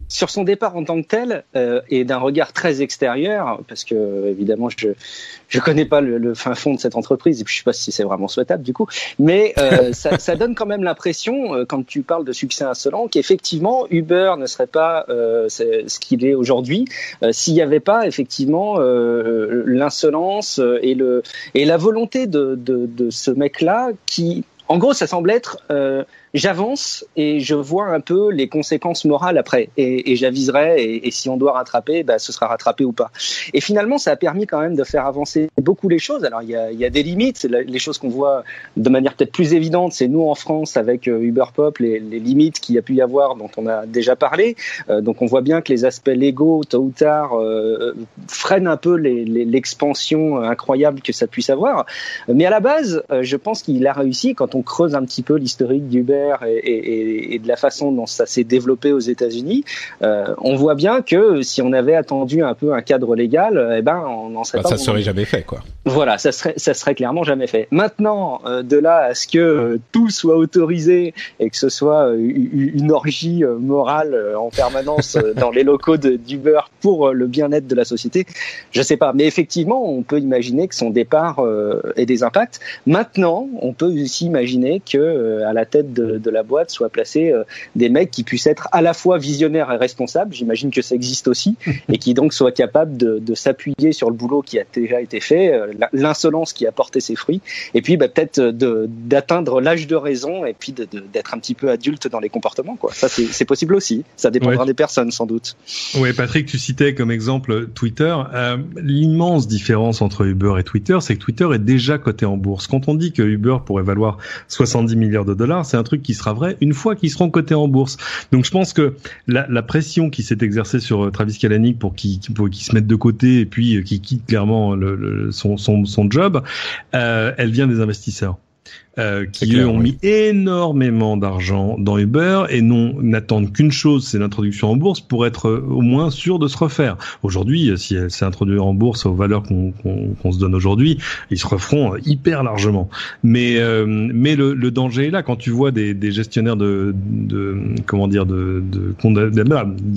Sur son départ en tant que tel, et d'un regard très extérieur, parce que évidemment je connais pas le fin fond de cette entreprise, et puis je sais pas si c'est vraiment souhaitable du coup, mais ça donne quand même l'impression, quand tu parles de succès insolent, qu'effectivement Uber ne serait pas ce qu'il est aujourd'hui s'il n'y avait pas effectivement l'insolence et la volonté de ce mec-là qui, en gros, ça semble être j'avance et je vois un peu les conséquences morales après et j'aviserai et si on doit rattraper, ce sera rattrapé ou pas. Et finalement, ça a permis quand même de faire avancer beaucoup les choses. Alors il y a des limites, c'est les choses qu'on voit de manière peut-être plus évidente, c'est nous en France avec Uber Pop, les limites qu'il y a pu y avoir dont on a déjà parlé. Donc on voit bien que les aspects légaux tôt ou tard freinent un peu l'expansion incroyable que ça puisse avoir. Mais à la base, je pense qu'il a réussi. Quand on creuse un petit peu l'historique d'Uber et de la façon dont ça s'est développé aux États-Unis, on voit bien que si on avait attendu un peu un cadre légal, on n'en serait pas. Ça serait jamais fait, quoi. Voilà, ça serait clairement jamais fait. Maintenant, de là à ce que tout soit autorisé et que ce soit une orgie morale en permanence dans les locaux d'Uber pour le bien-être de la société, je sais pas. Mais effectivement, on peut imaginer que son départ ait des impacts. Maintenant, on peut aussi imaginer que à la tête de la boîte soient placés des mecs qui puissent être à la fois visionnaires et responsables. J'imagine que ça existe aussi et qui donc soient capables de s'appuyer sur le boulot qui a déjà été fait, l'insolence qui a porté ses fruits, et puis peut-être d'atteindre l'âge de raison et puis d'être un petit peu adulte dans les comportements, quoi. Ça c'est possible aussi. Ça dépendra des personnes sans doute. Ouais, Patrick, tu citais comme exemple Twitter. L'immense différence entre Uber et Twitter, c'est que Twitter est déjà coté en bourse. Quand on dit que Uber pourrait valoir 70 milliards de dollars, c'est un truc qui sera vrai une fois qu'ils seront cotés en bourse. Donc je pense que la pression qui s'est exercée sur Travis Kalanick pour qu'il se mette de côté et puis qu'il quitte clairement son job, elle vient des investisseurs. Qui eux ont mis énormément d'argent dans Uber et n'attendent qu'une chose, c'est l'introduction en bourse pour être au moins sûr de se refaire. Aujourd'hui, si elle s'est introduite en bourse aux valeurs qu'on se donne aujourd'hui, ils se referont hyper largement. Mais le danger est là quand tu vois des gestionnaires des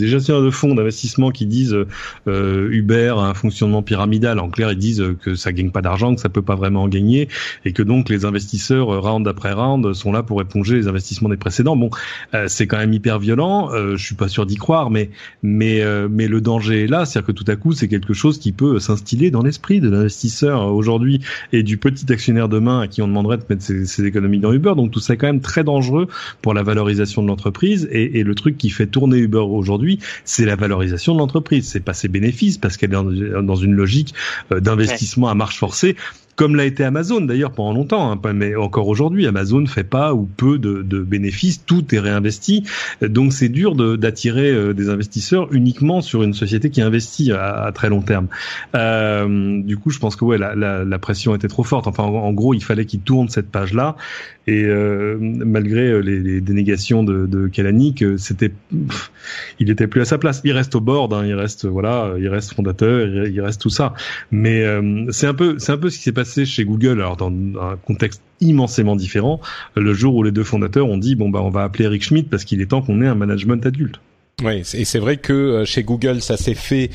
gestionnaires de fonds d'investissement qui disent Uber a un fonctionnement pyramidal. En clair, ils disent que ça gagne pas d'argent, que ça peut pas vraiment en gagner et que donc les investisseurs round après round sont là pour éponger les investissements des précédents. Bon, c'est quand même hyper violent. Je suis pas sûr d'y croire, mais le danger est là, c'est-à-dire que tout à coup, c'est quelque chose qui peut s'instiller dans l'esprit de l'investisseur aujourd'hui et du petit actionnaire demain à qui on demanderait de mettre ses économies dans Uber. Donc tout ça est quand même très dangereux pour la valorisation de l'entreprise. Et le truc qui fait tourner Uber aujourd'hui, c'est la valorisation de l'entreprise. C'est pas ses bénéfices parce qu'elle est dans une logique d'investissement à marche forcée. Comme l'a été Amazon d'ailleurs pendant longtemps, hein, mais encore aujourd'hui, Amazon fait pas ou peu de bénéfices, tout est réinvesti, donc c'est dur d'attirer des investisseurs uniquement sur une société qui investit à très long terme. Du coup, je pense que la pression était trop forte. Enfin, en gros, il fallait qu'il tourne cette page-là, et malgré les dénégations de Kalanick, il était plus à sa place. Il reste au board, hein, il reste fondateur, il reste tout ça, mais c'est un peu ce qui s'est passé chez Google, alors dans un contexte immensément différent, le jour où les deux fondateurs ont dit on va appeler Eric Schmidt parce qu'il est temps qu'on ait un management adulte. Oui, et c'est vrai que chez Google, ça s'est fait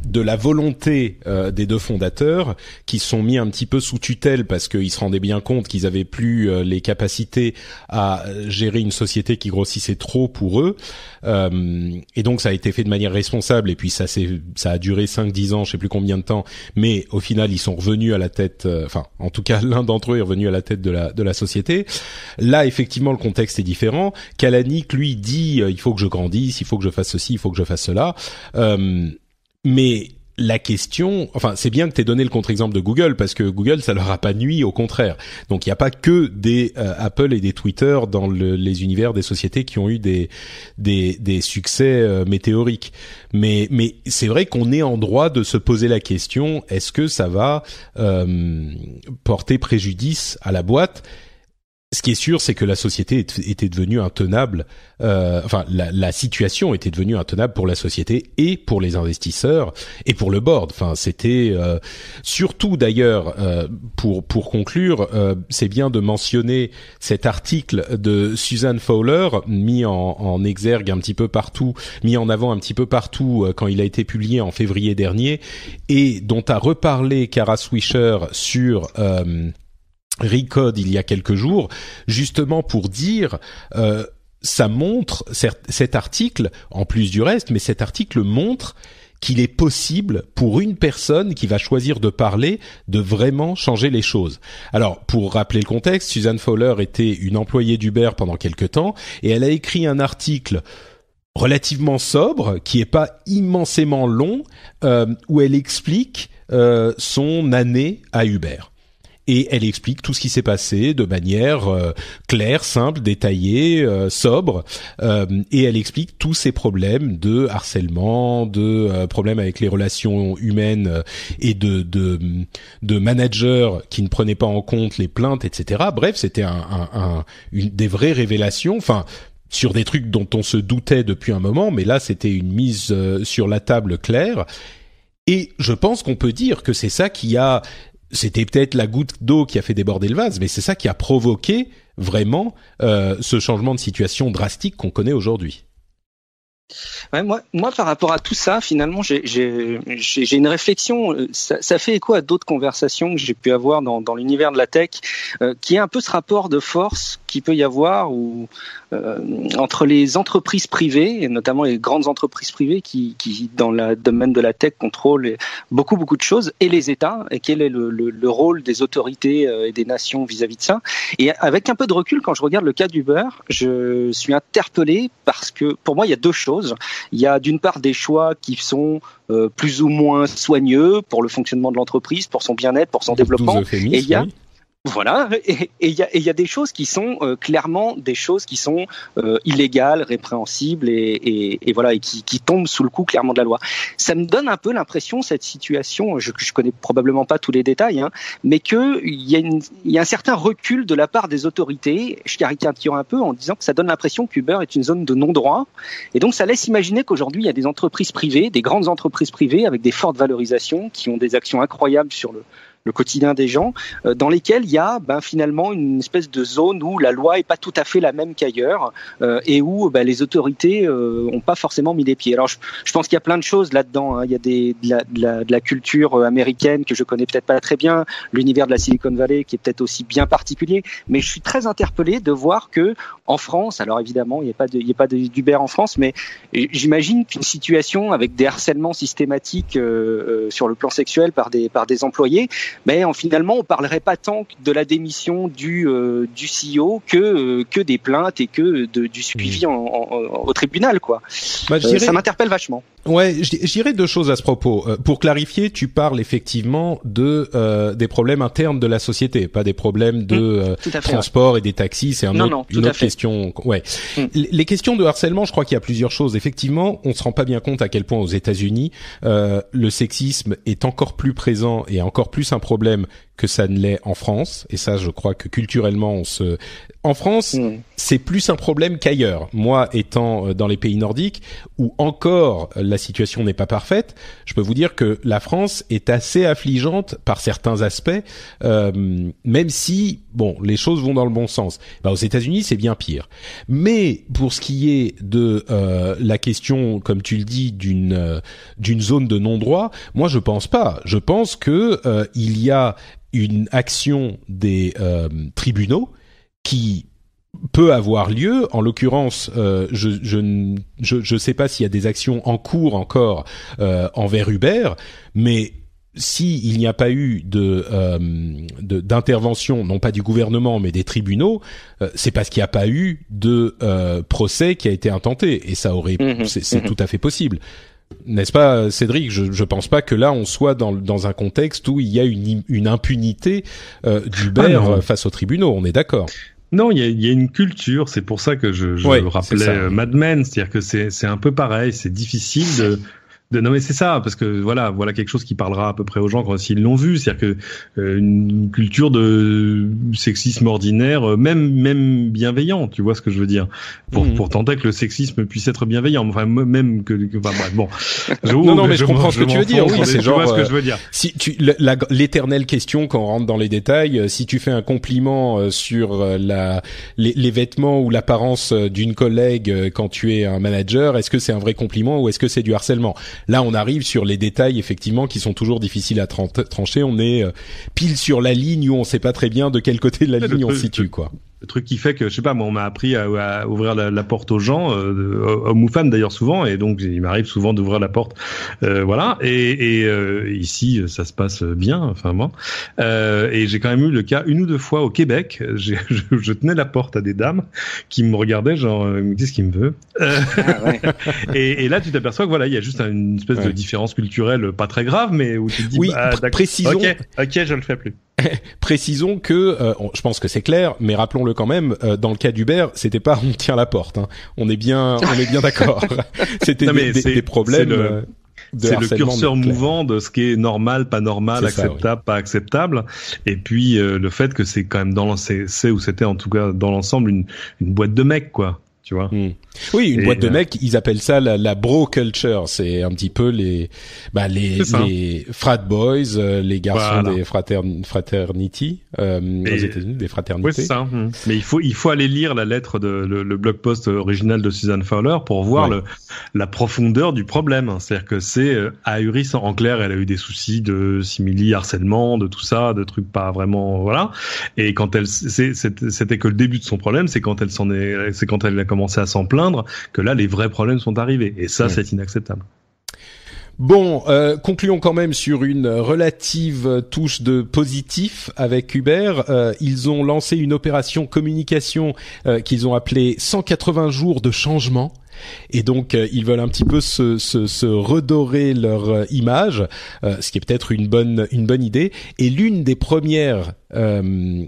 de la volonté des deux fondateurs qui sont mis un petit peu sous tutelle parce qu'ils se rendaient bien compte qu'ils avaient plus les capacités à gérer une société qui grossissait trop pour eux. Et donc ça a été fait de manière responsable et puis ça a duré 5-10 ans, je sais plus combien de temps, mais au final ils sont revenus à la tête, en tout cas l'un d'entre eux est revenu à la tête de la société. Là effectivement le contexte est différent. Kalanick lui dit il faut que je grandisse, il faut que je fasse ceci, il faut que je fasse cela. Mais la question, enfin, c'est bien que t'aies donné le contre-exemple de Google, parce que Google, ça leur a pas nui, au contraire. Donc, il n'y a pas que des Apple et des Twitter dans les univers des sociétés qui ont eu des succès météoriques. Mais c'est vrai qu'on est en droit de se poser la question, est-ce que ça va porter préjudice à la boîte ? Ce qui est sûr, c'est que la société était devenue intenable. La situation était devenue intenable pour la société et pour les investisseurs et pour le board. Enfin, c'était surtout d'ailleurs pour conclure, c'est bien de mentionner cet article de Susan Fowler mis en exergue un petit peu partout, mis en avant un petit peu partout quand il a été publié en février dernier et dont a reparlé Kara Swisher sur Recode il y a quelques jours, justement pour dire ça montre cet article, en plus du reste, mais cet article montre qu'il est possible pour une personne qui va choisir de parler de vraiment changer les choses. Alors, pour rappeler le contexte, Susan Fowler était une employée d'Uber pendant quelque temps et elle a écrit un article relativement sobre, qui est pas immensément long, où elle explique son année à Uber. Et elle explique tout ce qui s'est passé de manière claire, simple, détaillée, sobre. Et elle explique tous ces problèmes de harcèlement, de problèmes avec les relations humaines et de managers qui ne prenaient pas en compte les plaintes, etc. Bref, c'était une des vraies révélations. Enfin, sur des trucs dont on se doutait depuis un moment, mais là, c'était une mise sur la table claire. Et je pense qu'on peut dire que c'est ça qui a... C'était peut-être la goutte d'eau qui a fait déborder le vase, mais c'est ça qui a provoqué vraiment ce changement de situation drastique qu'on connaît aujourd'hui. Ouais, moi, par rapport à tout ça, finalement, j'ai une réflexion. Ça fait écho à d'autres conversations que j'ai pu avoir dans l'univers de la tech, qui est un peu ce rapport de force qu'il peut y avoir entre les entreprises privées, et notamment les grandes entreprises privées qui dans le domaine de la tech, contrôlent beaucoup de choses, et les États, et quel est le rôle des autorités et des nations vis-à-vis de ça. Et avec un peu de recul, quand je regarde le cas d'Uber, je suis interpellé parce que, pour moi, il y a deux choses. Il y a d'une part des choix qui sont plus ou moins soigneux pour le fonctionnement de l'entreprise, pour son bien-être, pour son développement. Et il y a Voilà, et il y a des choses qui sont clairement des choses qui sont illégales, répréhensibles et voilà, et qui tombent sous le coup clairement de la loi. Ça me donne un peu l'impression, cette situation, je connais probablement pas tous les détails, hein, mais que il y a un certain recul de la part des autorités. Je caricature un peu en disant que ça donne l'impression qu'Uber est une zone de non-droit, et donc ça laisse imaginer qu'aujourd'hui il y a des entreprises privées, des grandes entreprises privées avec des fortes valorisations, qui ont des actions incroyables sur le quotidien des gens, dans lesquels il y a finalement une espèce de zone où la loi est pas tout à fait la même qu'ailleurs, et où les autorités ont pas forcément mis les pieds. Alors je pense qu'il y a plein de choses là-dedans, hein. Il y a de la culture américaine que je connais peut-être pas très bien, l'univers de la Silicon Valley qui est peut-être aussi bien particulier, mais je suis très interpellé de voir que en France, alors évidemment il y a pas d'Uber en France, mais j'imagine qu'une situation avec des harcèlements systématiques sur le plan sexuel par des employés, mais finalement on parlerait pas tant de la démission du CEO que des plaintes et que du suivi au tribunal, quoi. Ça m'interpelle vachement. Ouais, je dirais deux choses à ce propos. Pour clarifier, tu parles effectivement des problèmes internes de la société, pas des problèmes de transport et des taxis. C'est une autre question. Ouais. Les questions de harcèlement, je crois qu'il y a plusieurs choses. Effectivement, on se rend pas bien compte à quel point aux États-Unis le sexisme est encore plus présent et encore plus un problème que ça ne l'est en France. Et ça, je crois que culturellement, en France, c'est plus un problème qu'ailleurs. Moi, étant dans les pays nordiques, où encore la situation n'est pas parfaite, je peux vous dire que la France est assez affligeante par certains aspects, même si, les choses vont dans le bon sens. Aux États-Unis, c'est bien pire. Mais pour ce qui est de la question, comme tu le dis, d'une zone de non-droit, moi, je pense pas. Je pense que il y a une action des tribunaux qui peut avoir lieu. En l'occurrence, je sais pas s'il y a des actions en cours encore envers Uber, mais il n'y a pas eu d'intervention, non pas du gouvernement, mais des tribunaux, c'est parce qu'il n'y a pas eu de procès qui a été intenté, et ça aurait, c'est tout à fait possible. N'est-ce pas, Cédric? Je pense pas que là on soit dans un contexte où il y a une impunité d'Uber face aux tribunaux. On est d'accord? Non, il y a une culture. C'est pour ça que je rappelais Mad Men, c'est-à-dire que c'est un peu pareil. C'est difficile non mais c'est ça, parce que voilà quelque chose qui parlera à peu près aux gens quand ils l'ont vu, c'est-à-dire que une culture de sexisme ordinaire, même bienveillant, tu vois ce que je veux dire, pour tenter que le sexisme puisse être bienveillant, enfin même que enfin bref, bon. Non mais je comprends ce que tu veux dire. Oui, c'est genre tu vois ce que je veux dire. Si l'éternelle question quand on rentre dans les détails, si tu fais un compliment sur les vêtements ou l'apparence d'une collègue quand tu es un manager, est-ce que c'est un vrai compliment ou est-ce que c'est du harcèlement? Là, on arrive sur les détails, effectivement, qui sont toujours difficiles à trancher. On est pile sur la ligne où on sait pas très bien de quel côté de la ligne on se situe, quoi. Le truc qui fait que, je sais pas, moi, on m'a appris à ouvrir la porte aux gens, hommes ou femmes d'ailleurs souvent, et donc il m'arrive souvent d'ouvrir la porte, voilà. Et ici, ça se passe bien, enfin bon. Et j'ai quand même eu le cas une ou deux fois au Québec. Je tenais la porte à des dames qui me regardaient, genre, qu'est-ce qu'il me veut et là, tu t'aperçois que voilà, il y a juste une espèce de différence culturelle, pas très grave, mais où tu te dis, précisons. Ok, je le fais plus. Précisons que, je pense que c'est clair, mais rappelons-le quand même, dans le cas d'Uber, c'était pas on tient la porte, hein. On est bien d'accord. C'était des problèmes. C'est le curseur mouvant de ce qui est normal, pas normal, acceptable, pas acceptable. Et puis le fait que c'est quand même c'était en tout cas dans l'ensemble une boîte de mecs, quoi. Tu vois. Oui, une boîte de mecs, ils appellent ça la bro culture. C'est un petit peu les frat boys, les garçons des fraternity aux États-Unis, des fraternités. Oui, c'est ça. Mais il faut aller lire la lettre le blog post original de Susan Fowler pour voir la profondeur du problème. C'est-à-dire que c'est ahurissant. En clair, elle a eu des soucis de simili harcèlement, de tout ça, de trucs pas vraiment voilà. Et quand c'était que le début de son problème, c'est quand elle a commencé à s'en plaindre que là les vrais problèmes sont arrivés et ça c'est inacceptable. Bon, concluons quand même sur une relative touche de positif avec Uber. Ils ont lancé une opération communication qu'ils ont appelée 180 jours de changement. Et donc ils veulent un petit peu se redorer leur image, ce qui est peut-être une bonne idée. Et l'une des premières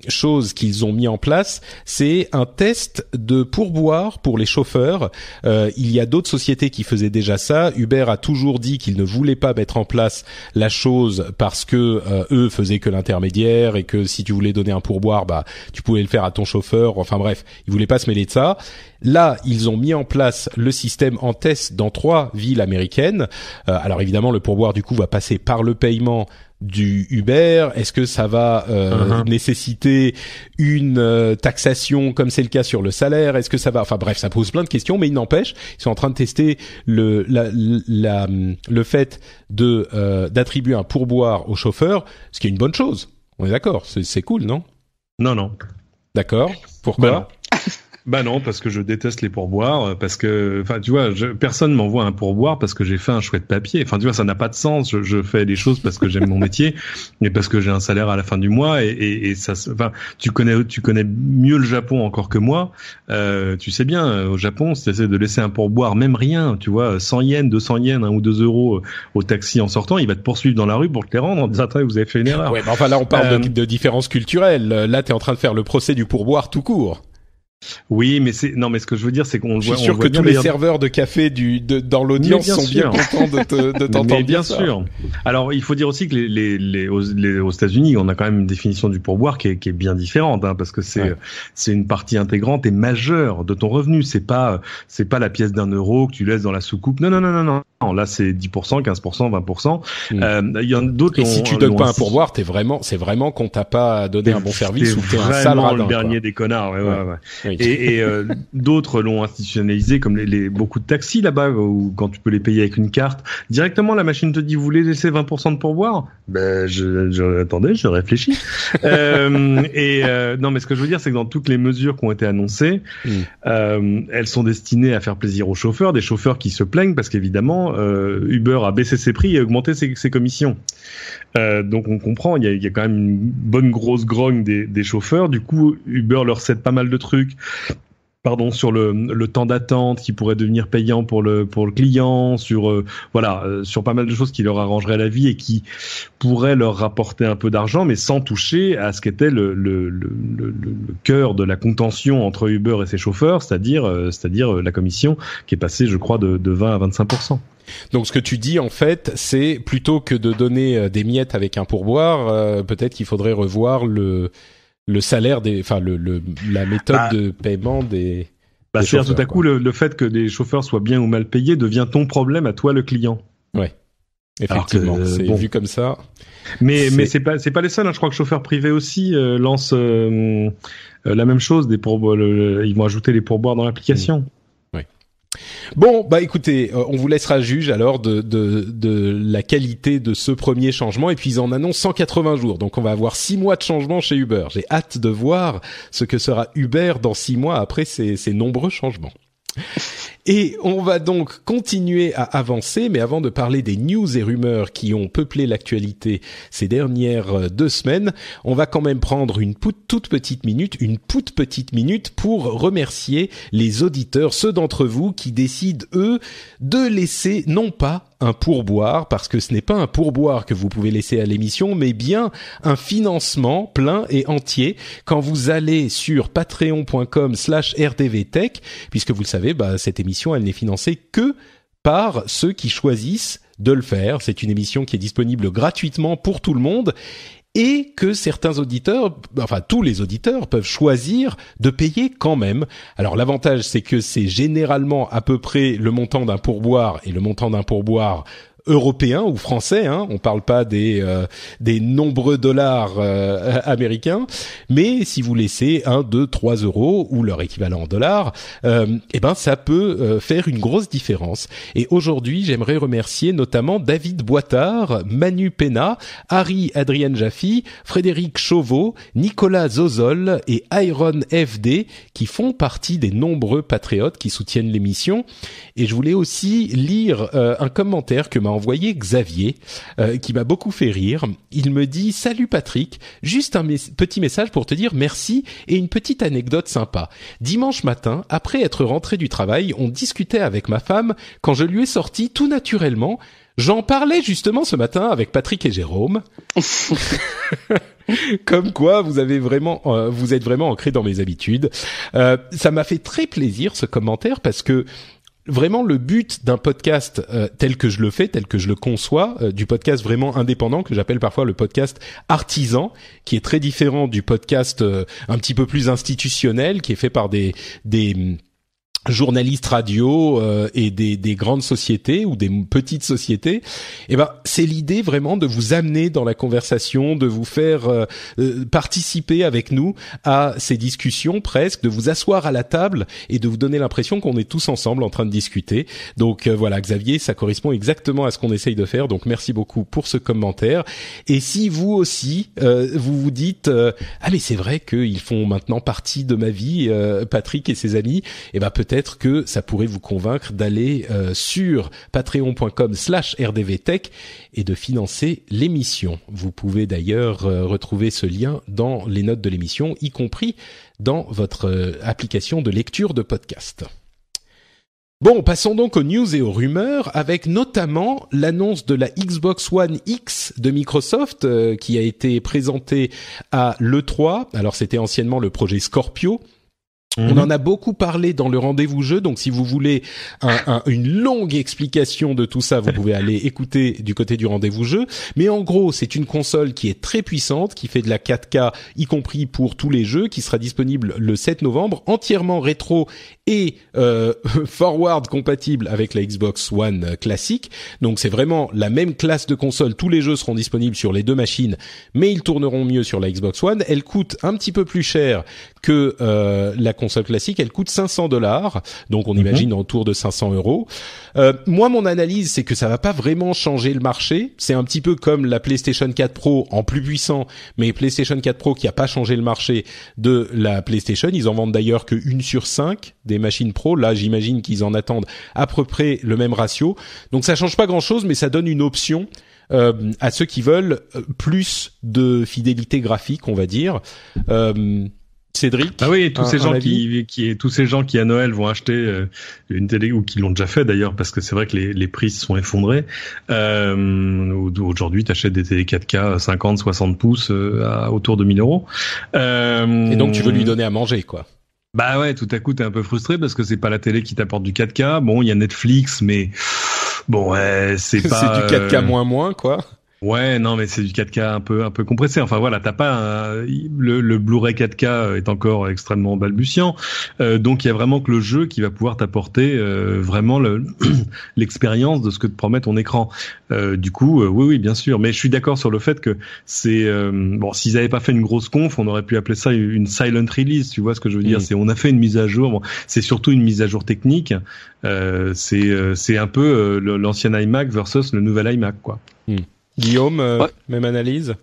choses qu'ils ont mis en place, c'est un test de pourboire pour les chauffeurs. Il y a d'autres sociétés qui faisaient déjà ça. Uber a toujours dit qu'il ne voulait pas mettre en place la chose parce que eux faisaient que l'intermédiaire et que si tu voulais donner un pourboire, bah tu pouvais le faire à ton chauffeur. Enfin bref, ils voulaient pas se mêler de ça. Là, ils ont mis en place le système en test dans 3 villes américaines. Alors évidemment, le pourboire du coup va passer par le paiement du Uber. Est-ce que ça va nécessiter une taxation comme c'est le cas sur le salaire? Est-ce que ça va... Enfin bref, ça pose plein de questions, mais il n'empêche, ils sont en train de tester le fait d'attribuer un pourboire aux chauffeurs, ce qui est une bonne chose. On est d'accord, c'est cool, non? Non. D'accord. Pourquoi? Bah non, parce que je déteste les pourboires, parce que, enfin, tu vois, personne m'envoie un pourboire parce que j'ai fait un chouette papier. Enfin, tu vois, ça n'a pas de sens. Je fais des choses parce que j'aime mon métier, mais parce que j'ai un salaire à la fin du mois et ça, enfin, tu connais mieux le Japon encore que moi. Tu sais bien, au Japon, si tu essaies de laisser un pourboire, même rien, tu vois, 100 yens, 200 yens, 1 ou 2 euros au taxi en sortant, il va te poursuivre dans la rue pour te les rendre en disant, attends, vous avez fait une erreur. Ouais, mais enfin, là, on parle de différences culturelles. Là, t'es en train de faire le procès du pourboire tout court. Oui, mais mais ce que je veux dire, c'est qu'on je suis sûr que tous les serveurs de café dans l'audience sont bien contents de t'entendre bien sûr. Alors, il faut dire aussi que aux États-Unis, on a quand même une définition du pourboire qui est bien différente, hein, parce que c'est une partie intégrante et majeure de ton revenu. C'est pas la pièce d'1 euro que tu laisses dans la soucoupe. Non. Là, c'est 10%, 15%, 20%. Il y en a d'autres. Et si tu donnes pas un pourboire, c'est vraiment qu'on t'a pas donné un bon service ou que t'es un sale radin. Le dernier des connards. Ouais. Oui. Et d'autres l'ont institutionnalisé, comme beaucoup de taxis là-bas, où quand tu peux les payer avec une carte, directement la machine te dit, vous voulez laisser 20% de pourboire? Ben, attendez, je réfléchis. Non, mais ce que je veux dire, c'est que dans toutes les mesures qui ont été annoncées, elles sont destinées à faire plaisir aux chauffeurs, des chauffeurs qui se plaignent parce qu'évidemment, Uber a baissé ses prix et augmenté ses commissions. Donc on comprend, il y a quand même une bonne grosse grogne des chauffeurs. Du coup, Uber leur cède pas mal de trucs sur le temps d'attente qui pourrait devenir payant pour le client, sur sur pas mal de choses qui leur arrangeraient la vie et qui pourraient leur rapporter un peu d'argent, mais sans toucher à ce qu'était le cœur de la contention entre Uber et ses chauffeurs, c'est-à-dire la commission qui est passée, je crois, de 20 à 25%. Donc ce que tu dis en fait, c'est plutôt que de donner des miettes avec un pourboire, peut-être qu'il faudrait revoir le salaire la méthode de paiement des c'est-à-dire tout à coup le fait que des chauffeurs soient bien ou mal payés devient ton problème à toi le client. Ouais. Effectivement, vu comme ça. Mais c'est pas les seuls, hein. Je crois que chauffeurs privés aussi lancent la même chose, ils vont ajouter les pourboires dans l'application. Bon, écoutez, on vous laissera juge alors de la qualité de ce premier changement, et puis ils en annoncent 180 jours, donc on va avoir 6 mois de changement chez Uber. J'ai hâte de voir ce que sera Uber dans 6 mois après ces nombreux changements. Et on va donc continuer à avancer, mais avant de parler des news et rumeurs qui ont peuplé l'actualité ces dernières 2 semaines, on va quand même prendre une toute petite minute pour remercier les auditeurs, ceux d'entre vous qui décident, eux, de laisser non pas un pourboire, parce que ce n'est pas un pourboire que vous pouvez laisser à l'émission, mais bien un financement plein et entier quand vous allez sur patreon.com/rdvtech, puisque vous le savez, cette émission, elle n'est financée que par ceux qui choisissent de le faire. C'est une émission qui est disponible gratuitement pour tout le monde, et que certains auditeurs, tous les auditeurs peuvent choisir de payer quand même. Alors l'avantage, c'est que c'est généralement à peu près le montant d'un pourboire, et le montant d'un pourboire européen ou français, hein, on parle pas des nombreux dollars américains, mais si vous laissez 1, 2, 3 euros ou leur équivalent en dollars, ça peut faire une grosse différence. Et aujourd'hui, j'aimerais remercier notamment David Boitard, Manu Pena, Harry Adrien Jaffi, Frédéric Chauveau, Nicolas Zozol et Iron FD qui font partie des nombreux patriotes qui soutiennent l'émission. Et je voulais aussi lire un commentaire que m'a envoyé Xavier, qui m'a beaucoup fait rire. Il me dit: salut Patrick, juste un petit message pour te dire merci et une petite anecdote sympa. Dimanche matin, après être rentré du travail, on discutait avec ma femme quand je lui ai sorti tout naturellement: j'en parlais justement ce matin avec Patrick et Jérôme. Comme quoi, vous êtes vraiment ancré dans mes habitudes. Ça m'a fait très plaisir ce commentaire, parce que vraiment, le but d'un podcast tel que je le fais, tel que je le conçois, du podcast vraiment indépendant que j'appelle parfois le podcast artisan, qui est très différent du podcast un petit peu plus institutionnel, qui est fait par des journalistes radio et des grandes sociétés ou des petites sociétés. C'est l'idée vraiment de vous amener dans la conversation, de vous faire participer avec nous à ces discussions, presque de vous asseoir à la table et de vous donner l'impression qu'on est tous ensemble en train de discuter. Donc voilà, Xavier, ça correspond exactement à ce qu'on essaye de faire, donc merci beaucoup pour ce commentaire. Et si vous aussi vous vous dites ah mais c'est vrai qu'ils font maintenant partie de ma vie, Patrick et ses amis, peut-être que ça pourrait vous convaincre d'aller sur patreon.com/rdvtech et de financer l'émission. Vous pouvez d'ailleurs retrouver ce lien dans les notes de l'émission, y compris dans votre application de lecture de podcast. Bon, passons donc aux news et aux rumeurs, avec notamment l'annonce de la Xbox One X de Microsoft qui a été présentée à l'E3. Alors c'était anciennement le projet Scorpio. On en a beaucoup parlé dans le rendez-vous jeu, donc si vous voulez une longue explication de tout ça, vous pouvez aller écouter du côté du rendez-vous jeu. Mais en gros, c'est une console qui est très puissante, qui fait de la 4K, y compris pour tous les jeux, qui sera disponible le 7 novembre, entièrement rétro et forward compatible avec la Xbox One classique. Donc c'est vraiment la même classe de console, tous les jeux seront disponibles sur les deux machines, mais ils tourneront mieux sur la Xbox One. Elle coûte un petit peu plus cher que la console classique, elle coûte $500, donc on imagine autour de 500 €. Moi, mon analyse, c'est que ça va pas vraiment changer le marché. C'est un petit peu comme la PlayStation 4 Pro en plus puissant, mais PlayStation 4 Pro qui a pas changé le marché de la PlayStation. Ils en vendent d'ailleurs que 1 sur 5 des machines Pro. Là, j'imagine qu'ils en attendent à peu près le même ratio. Donc ça change pas grand-chose, mais ça donne une option à ceux qui veulent plus de fidélité graphique, on va dire. Cédric? Ah oui, tous ces gens qui à Noël vont acheter une télé, ou qui l'ont déjà fait d'ailleurs, parce que c'est vrai que les prix se sont effondrés. Aujourd'hui, t'achètes des télé 4K 50, 60 pouces à autour de 1 000 €. Et donc tu veux lui donner à manger, quoi. Bah ouais, tout à coup t'es un peu frustré parce que c'est pas la télé qui t'apporte du 4K. Bon, il y a Netflix, mais bon, ouais, c'est pas. C'est du 4K moins, quoi. Ouais, non, mais c'est du 4K un peu compressé. Enfin voilà, t'as pas le Blu-ray 4K est encore extrêmement balbutiant. Donc il y a vraiment que le jeu qui va pouvoir t'apporter vraiment l'expérience de ce que te promet ton écran. Du coup, oui, bien sûr. Mais je suis d'accord sur le fait que c'est bon. S'ils avaient pas fait une grosse conf, on aurait pu appeler ça une silent release. Tu vois ce que je veux dire? C'est on a fait une mise à jour. Bon, c'est surtout une mise à jour technique. C'est un peu l'ancien iMac versus le nouvel iMac, quoi. Guillaume, même analyse?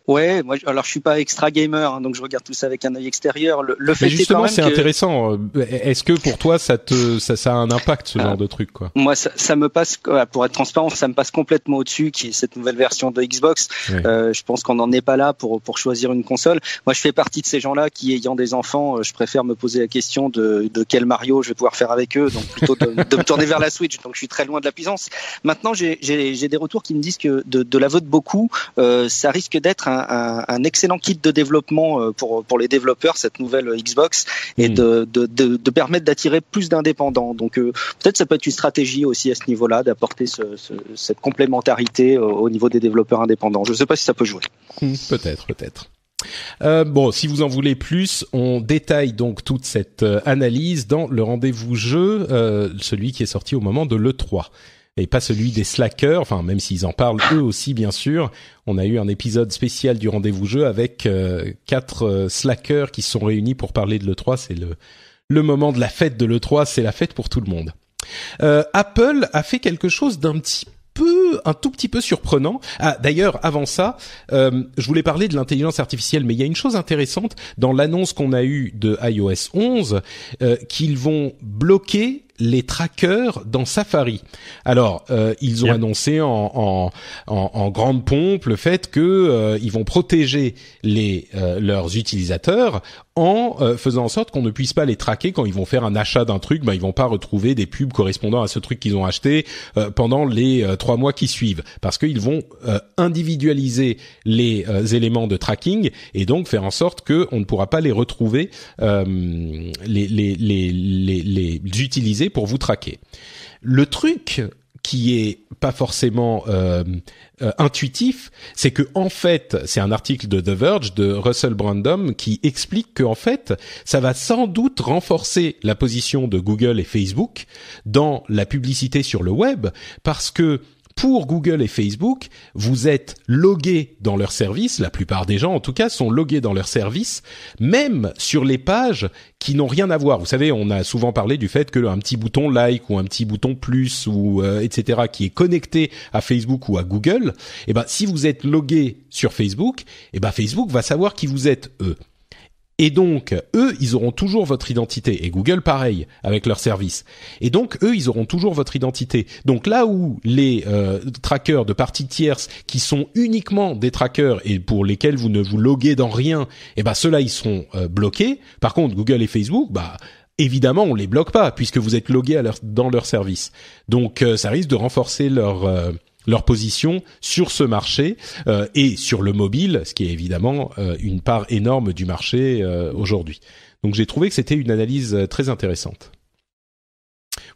Ouais, moi, alors je suis pas extra gamer, hein, donc je regarde tout ça avec un œil extérieur. Le fait, mais justement, c'est quand même intéressant. Est-ce que pour toi, ça a un impact, ce genre de truc, quoi? Moi, ça me passe, pour être transparent, ça me passe complètement au-dessus, qui est cette nouvelle version de Xbox. Oui. Je pense qu'on n'en est pas là pour choisir une console. Moi, je fais partie de ces gens-là qui, ayant des enfants, je préfère me poser la question de quel Mario je vais pouvoir faire avec eux, donc plutôt de me tourner vers la Switch. Donc, je suis très loin de la puissance. Maintenant, j'ai des retours qui me disent que de l'aveu de beaucoup, ça risque d'être un excellent kit de développement pour les développeurs, cette nouvelle Xbox, et de permettre d'attirer plus d'indépendants. Donc peut-être ça peut être une stratégie aussi à ce niveau-là, d'apporter cette complémentarité au niveau des développeurs indépendants. Je ne sais pas si ça peut jouer. Peut-être. Bon, si vous en voulez plus, on détaille donc toute cette analyse dans le rendez-vous jeu, celui qui est sorti au moment de l'E3. Et pas celui des slackers, enfin même s'ils en parlent eux aussi bien sûr. On a eu un épisode spécial du rendez-vous jeu avec 4 slackers qui se sont réunis pour parler de l'E3. C'est le moment de la fête de l'E3, c'est la fête pour tout le monde. Apple a fait quelque chose un tout petit peu surprenant. Ah, d'ailleurs, avant ça, je voulais parler de l'intelligence artificielle, mais il y a une chose intéressante dans l'annonce qu'on a eue de iOS 11, qu'ils vont bloquer les trackers dans Safari. Alors, ils ont annoncé en grande pompe le fait que ils vont protéger leurs utilisateurs en faisant en sorte qu'on ne puisse pas les traquer quand ils vont faire un achat d'un truc. Ils vont pas retrouver des pubs correspondant à ce truc qu'ils ont acheté pendant les 3 mois qui suivent, parce qu'ils vont individualiser les éléments de tracking et donc faire en sorte que on ne pourra pas les retrouver, les utiliser pour vous traquer. Le truc qui est pas forcément intuitif, c'est que en fait, c'est un article de The Verge de Russell Brandom qui explique que en fait, ça va sans doute renforcer la position de Google et Facebook dans la publicité sur le web, parce que pour Google et Facebook, vous êtes logué dans leur service, la plupart des gens en tout cas sont logués dans leur service, même sur les pages qui n'ont rien à voir. Vous savez, on a souvent parlé du fait que un petit bouton like ou un petit bouton plus ou etc. qui est connecté à Facebook ou à Google, si vous êtes logué sur Facebook, Facebook va savoir qui vous êtes eux. Et donc, eux, ils auront toujours votre identité. Et Google, pareil, avec leur service. Et donc, eux, ils auront toujours votre identité. Donc là où les trackers de parties tierces, qui sont uniquement des trackers et pour lesquels vous ne vous loguez dans rien, ceux-là, ils seront bloqués. Par contre, Google et Facebook, évidemment, on les bloque pas, puisque vous êtes logué dans leur service. Donc, ça risque de renforcer leur position sur ce marché et sur le mobile, ce qui est évidemment une part énorme du marché aujourd'hui. Donc j'ai trouvé que c'était une analyse très intéressante.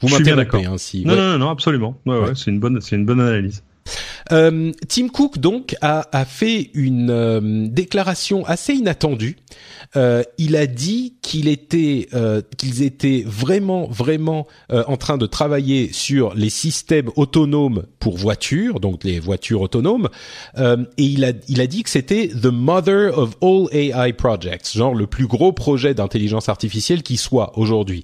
Vous m'interrompez si non, absolument. Ouais, c'est une bonne analyse. Tim Cook donc a fait une déclaration assez inattendue. Il a dit qu'ils étaient vraiment en train de travailler sur les systèmes autonomes pour voitures, donc les voitures autonomes, et il a dit que c'était the mother of all AI projects, genre le plus gros projet d'intelligence artificielle qui soit aujourd'hui.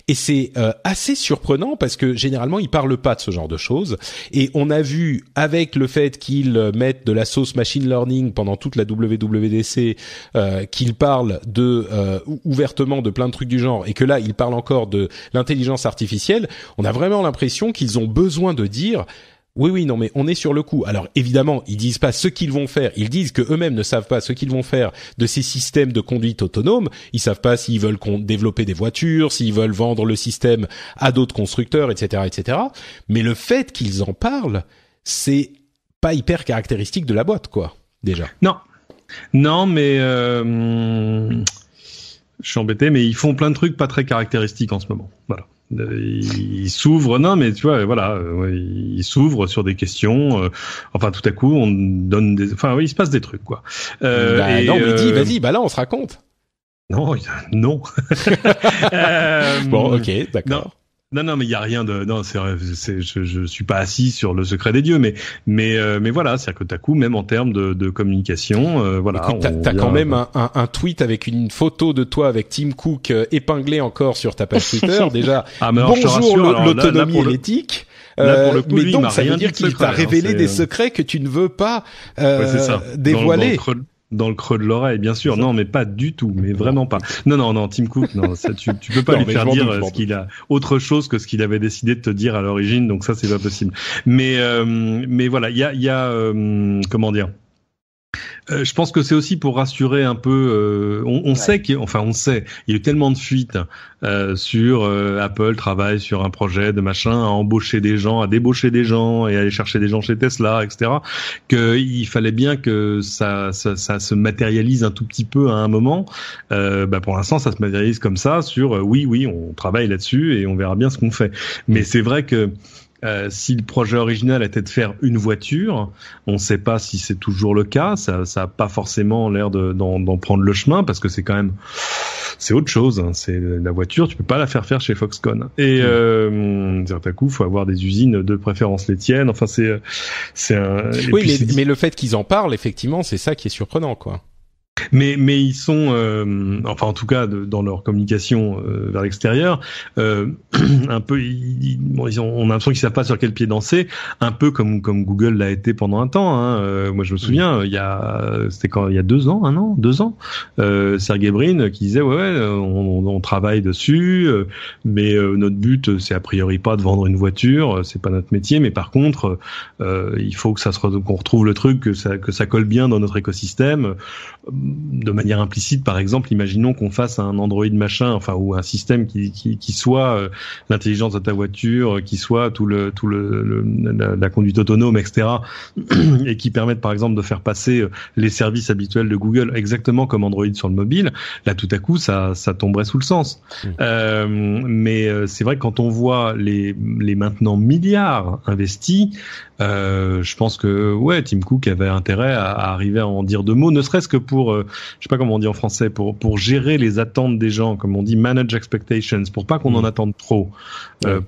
Et c'est assez surprenant parce que généralement il parle pas de ce genre de choses, et on a vu avec le fait qu'ils mettent de la sauce machine learning pendant toute la WWDC, qu'ils parlent ouvertement de plein de trucs du genre, et que là ils parlent encore de l'intelligence artificielle, on a vraiment l'impression qu'ils ont besoin de dire Oui, non, mais on est sur le coup. Alors évidemment, ils disent pas ce qu'ils vont faire. Ils disent que eux-mêmes ne savent pas ce qu'ils vont faire de ces systèmes de conduite autonome. Ils savent pas s'ils veulent développer des voitures, s'ils veulent vendre le système à d'autres constructeurs, etc., etc. Mais le fait qu'ils en parlent, c'est pas hyper caractéristique de la boîte, quoi. Déjà. Non, mais je suis embêté, mais ils font plein de trucs pas très caractéristiques en ce moment. Voilà. Ils s'ouvrent, non, mais tu vois, voilà, ils s'ouvrent sur des questions. Enfin, tout à coup, on donne des, enfin, oui, il se passe des trucs, quoi. Non, mais dis, vas-y, là, on se raconte. Non. Bon, ok, d'accord. Non, mais il y a rien de. Non, je suis pas assis sur le secret des dieux, mais voilà, c'est-à-dire que tout à coup, même en termes de communication, voilà. Écoute, t'as quand même un tweet avec une photo de toi avec Tim Cook épinglé encore sur ta page Twitter. Déjà, bonjour l'autonomie et l'éthique. Là, pour le coup, mais lui, donc, il m'a ça rien veut dire dit de qu'il t'a révélé des secrets que tu ne veux pas dévoiler. Dans le creux de l'oreille, bien sûr. Non, mais pas du tout, mais vraiment pas. Non, Tim Cook, non, ça, tu peux pas lui faire dire ce qu'il a, autre chose que ce qu'il avait décidé de te dire à l'origine, donc ça, c'est pas possible. Mais voilà, il y a comment dire? Je pense que c'est aussi pour rassurer un peu. On sait il y a eu tellement de fuites sur Apple travaille sur un projet de machin, à embaucher des gens, à débaucher des gens et aller chercher des gens chez Tesla, etc. Qu'il fallait bien que ça se matérialise un tout petit peu à un moment. Pour l'instant, ça se matérialise comme ça sur oui, on travaille là-dessus et on verra bien ce qu'on fait. Mais c'est vrai que si le projet original était de faire une voiture, on ne sait pas si c'est toujours le cas. Ça a pas forcément l'air d'en prendre le chemin parce que c'est quand même, c'est autre chose. Hein. C'est la voiture, tu peux pas la faire chez Foxconn. Et d'un coup, faut avoir des usines de préférence les tiennes. Enfin, c'est un. Oui, mais le fait qu'ils en parlent, effectivement, c'est ça qui est surprenant, quoi. Mais ils sont, enfin en tout cas dans leur communication vers l'extérieur, un peu, on a l'impression qu'ils savent pas sur quel pied danser, un peu comme Google l'a été pendant un temps. Hein. Moi je me souviens, il y a 2 ans, Sergey Brin qui disait on travaille dessus, mais notre but c'est a priori pas de vendre une voiture, c'est pas notre métier, mais par contre il faut que qu'on retrouve le truc, que ça colle bien dans notre écosystème. De manière implicite, par exemple, imaginons qu'on fasse un Android machin, enfin ou un système qui soit l'intelligence de ta voiture, qui soit la conduite autonome, etc., et qui permette par exemple de faire passer les services habituels de Google exactement comme Android sur le mobile. Là, tout à coup, ça tomberait sous le sens. Mais c'est vrai que quand on voit les maintenant milliards investis, je pense que Tim Cook avait intérêt à arriver à en dire 2 mots, ne serait-ce que pour, je sais pas comment on dit en français, pour gérer les attentes des gens, comme on dit manage expectations, pour pas qu'on en attende trop,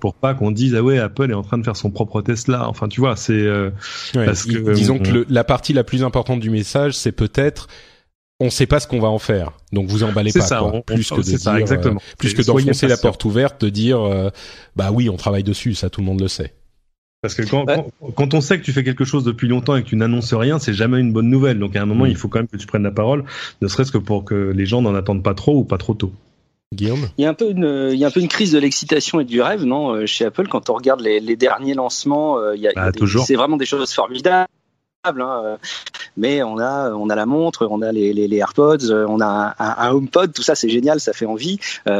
pour pas qu'on dise Apple est en train de faire son propre Tesla. Enfin, tu vois, c'est parce que disons que la partie la plus importante du message, c'est peut-être on sait pas ce qu'on va en faire, donc vous emballez pas, ça, quoi. Plus que de dire, ça, exactement. Plus que d'enfoncer la porte ouverte, de dire oui, on travaille dessus, ça tout le monde le sait. Parce que quand on sait que tu fais quelque chose depuis longtemps et que tu n'annonces rien, c'est jamais une bonne nouvelle. Donc à un moment, il faut quand même que tu prennes la parole, ne serait-ce que pour que les gens n'en attendent pas trop ou pas trop tôt. Guillaume ? Il y a un peu une crise de l'excitation et du rêve, non, chez Apple, quand on regarde les derniers lancements, c'est vraiment des choses formidables. Mais on a la montre, on a les AirPods, on a un HomePod, tout ça c'est génial, ça fait envie,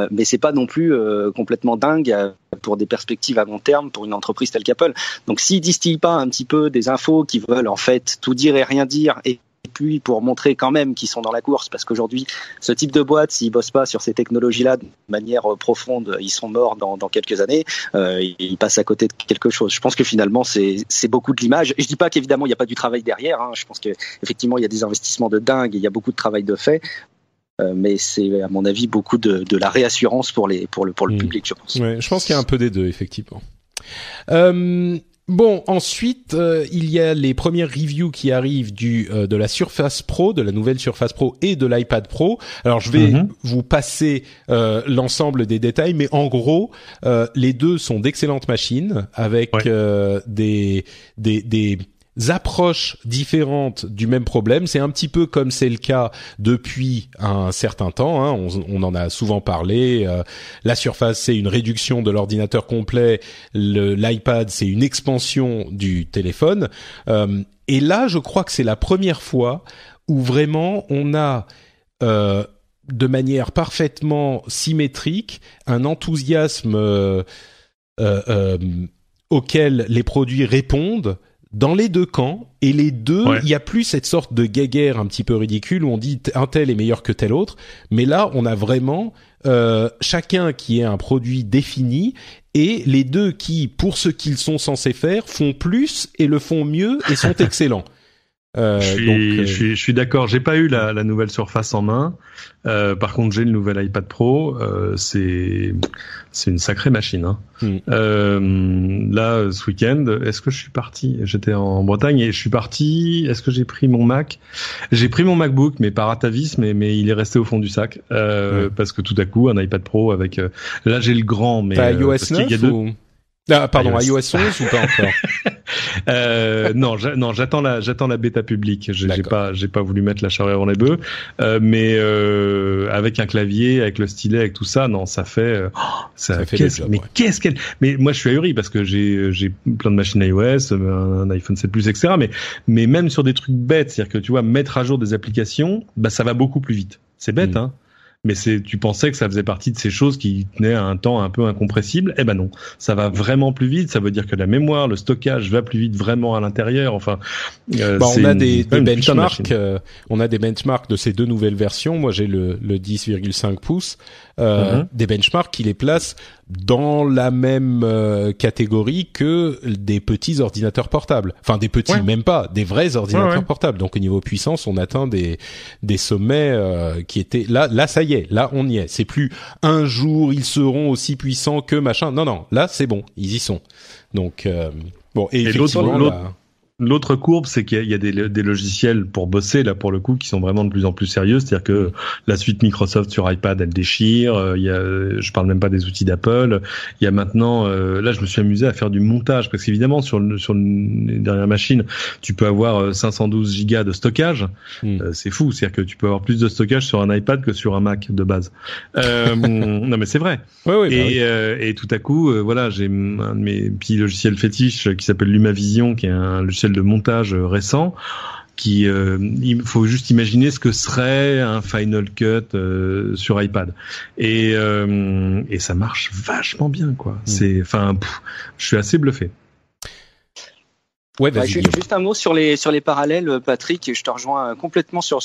mais c'est pas non plus complètement dingue pour des perspectives à long terme pour une entreprise telle qu'Apple. Donc s'ils distillent pas un petit peu des infos qui veulent en fait tout dire et rien dire, et puis pour montrer quand même qu'ils sont dans la course, parce qu'aujourd'hui ce type de boîte, s'ils bossent pas sur ces technologies-là de manière profonde, ils sont morts dans quelques années, ils passent à côté de quelque chose. Je pense que finalement c'est beaucoup de l'image. Je dis pas qu'évidemment il n'y a pas du travail derrière, hein. Je pense qu'effectivement il y a des investissements de dingue et il y a beaucoup de travail de fait, mais c'est à mon avis beaucoup de la réassurance pour le public, je pense. Ouais, je pense qu'il y a un peu des deux, effectivement. Bon, ensuite, il y a les premières reviews qui arrivent de la Surface Pro, de la nouvelle Surface Pro et de l'iPad Pro. Alors, je vais vous passer l'ensemble des détails, mais en gros, les deux sont d'excellentes machines avec des approches différentes du même problème. C'est un petit peu comme c'est le cas depuis un certain temps, hein. On en a souvent parlé. La Surface, c'est une réduction de l'ordinateur complet. L'iPad, c'est une expansion du téléphone. Et là, je crois que c'est la première fois où vraiment on a de manière parfaitement symétrique un enthousiasme auquel les produits répondent dans les deux camps, et les deux, il y a plus cette sorte de guéguerre un petit peu ridicule où on dit un tel est meilleur que tel autre, mais là on a vraiment chacun qui est un produit défini, et les deux qui, pour ce qu'ils sont censés faire, font plus et le font mieux et sont excellents. Je suis d'accord. J'ai pas eu la nouvelle Surface en main. Par contre, j'ai le nouvel iPad Pro. C'est une sacrée machine. Hein. Là, ce week-end, est-ce que je suis parti? J'étais en Bretagne et je suis parti. Est-ce que j'ai pris mon Mac? J'ai pris mon MacBook, mais par atavisme, mais il est resté au fond du sac parce que tout à coup, un iPad Pro avec. Là, j'ai le grand, mais. T'as iOS 9 ou... Ah, pardon, iOS 11 ou pas encore? Non, j'attends la bêta publique. J'ai pas voulu mettre la charrue avant les bœufs, mais avec un clavier, avec le stylet, avec tout ça, non, ça fait qu'est-ce qu'elle. Mais moi, je suis ahuri parce que j'ai plein de machines iOS, un iPhone 7 Plus, etc. Mais même sur des trucs bêtes, c'est-à-dire que tu vois, mettre à jour des applications, bah ça va beaucoup plus vite. C'est bête, hein. Mais tu pensais que ça faisait partie de ces choses qui tenaient à un temps un peu incompressible. Eh ben non, ça va vraiment plus vite. Ça veut dire que la mémoire, le stockage va plus vite vraiment à l'intérieur. Enfin, on a des benchmarks. On a des benchmarks de ces deux nouvelles versions. Moi, j'ai le 10,5 pouces. Des benchmarks qui les placent dans la même catégorie que des petits ordinateurs portables. Enfin, des petits, même pas, des vrais ordinateurs portables. Donc, au niveau puissance, on atteint des sommets qui étaient là, ça y est, là, on y est. C'est plus un jour ils seront aussi puissants que machin. Non, là, c'est bon, ils y sont. Donc, bon, et effectivement, l'autre courbe, c'est qu'il y a des logiciels pour bosser, là, pour le coup, qui sont vraiment de plus en plus sérieux. C'est-à-dire que la suite Microsoft sur iPad, elle déchire. Je parle même pas des outils d'Apple. Il y a maintenant, là, je me suis amusé à faire du montage parce qu'évidemment, sur les dernières machines, tu peux avoir 512 gigas de stockage. C'est fou. C'est-à-dire que tu peux avoir plus de stockage sur un iPad que sur un Mac de base. Non, mais c'est vrai. Et tout à coup, voilà, j'ai un de mes petits logiciels fétiches qui s'appelle LumaVision, qui est un logiciel de montage récent il faut juste imaginer ce que serait un Final Cut sur iPad et ça marche vachement bien quoi. Je suis assez bluffé. Ouais, vas-y, juste un mot sur les parallèles, Patrick. Je te rejoins complètement je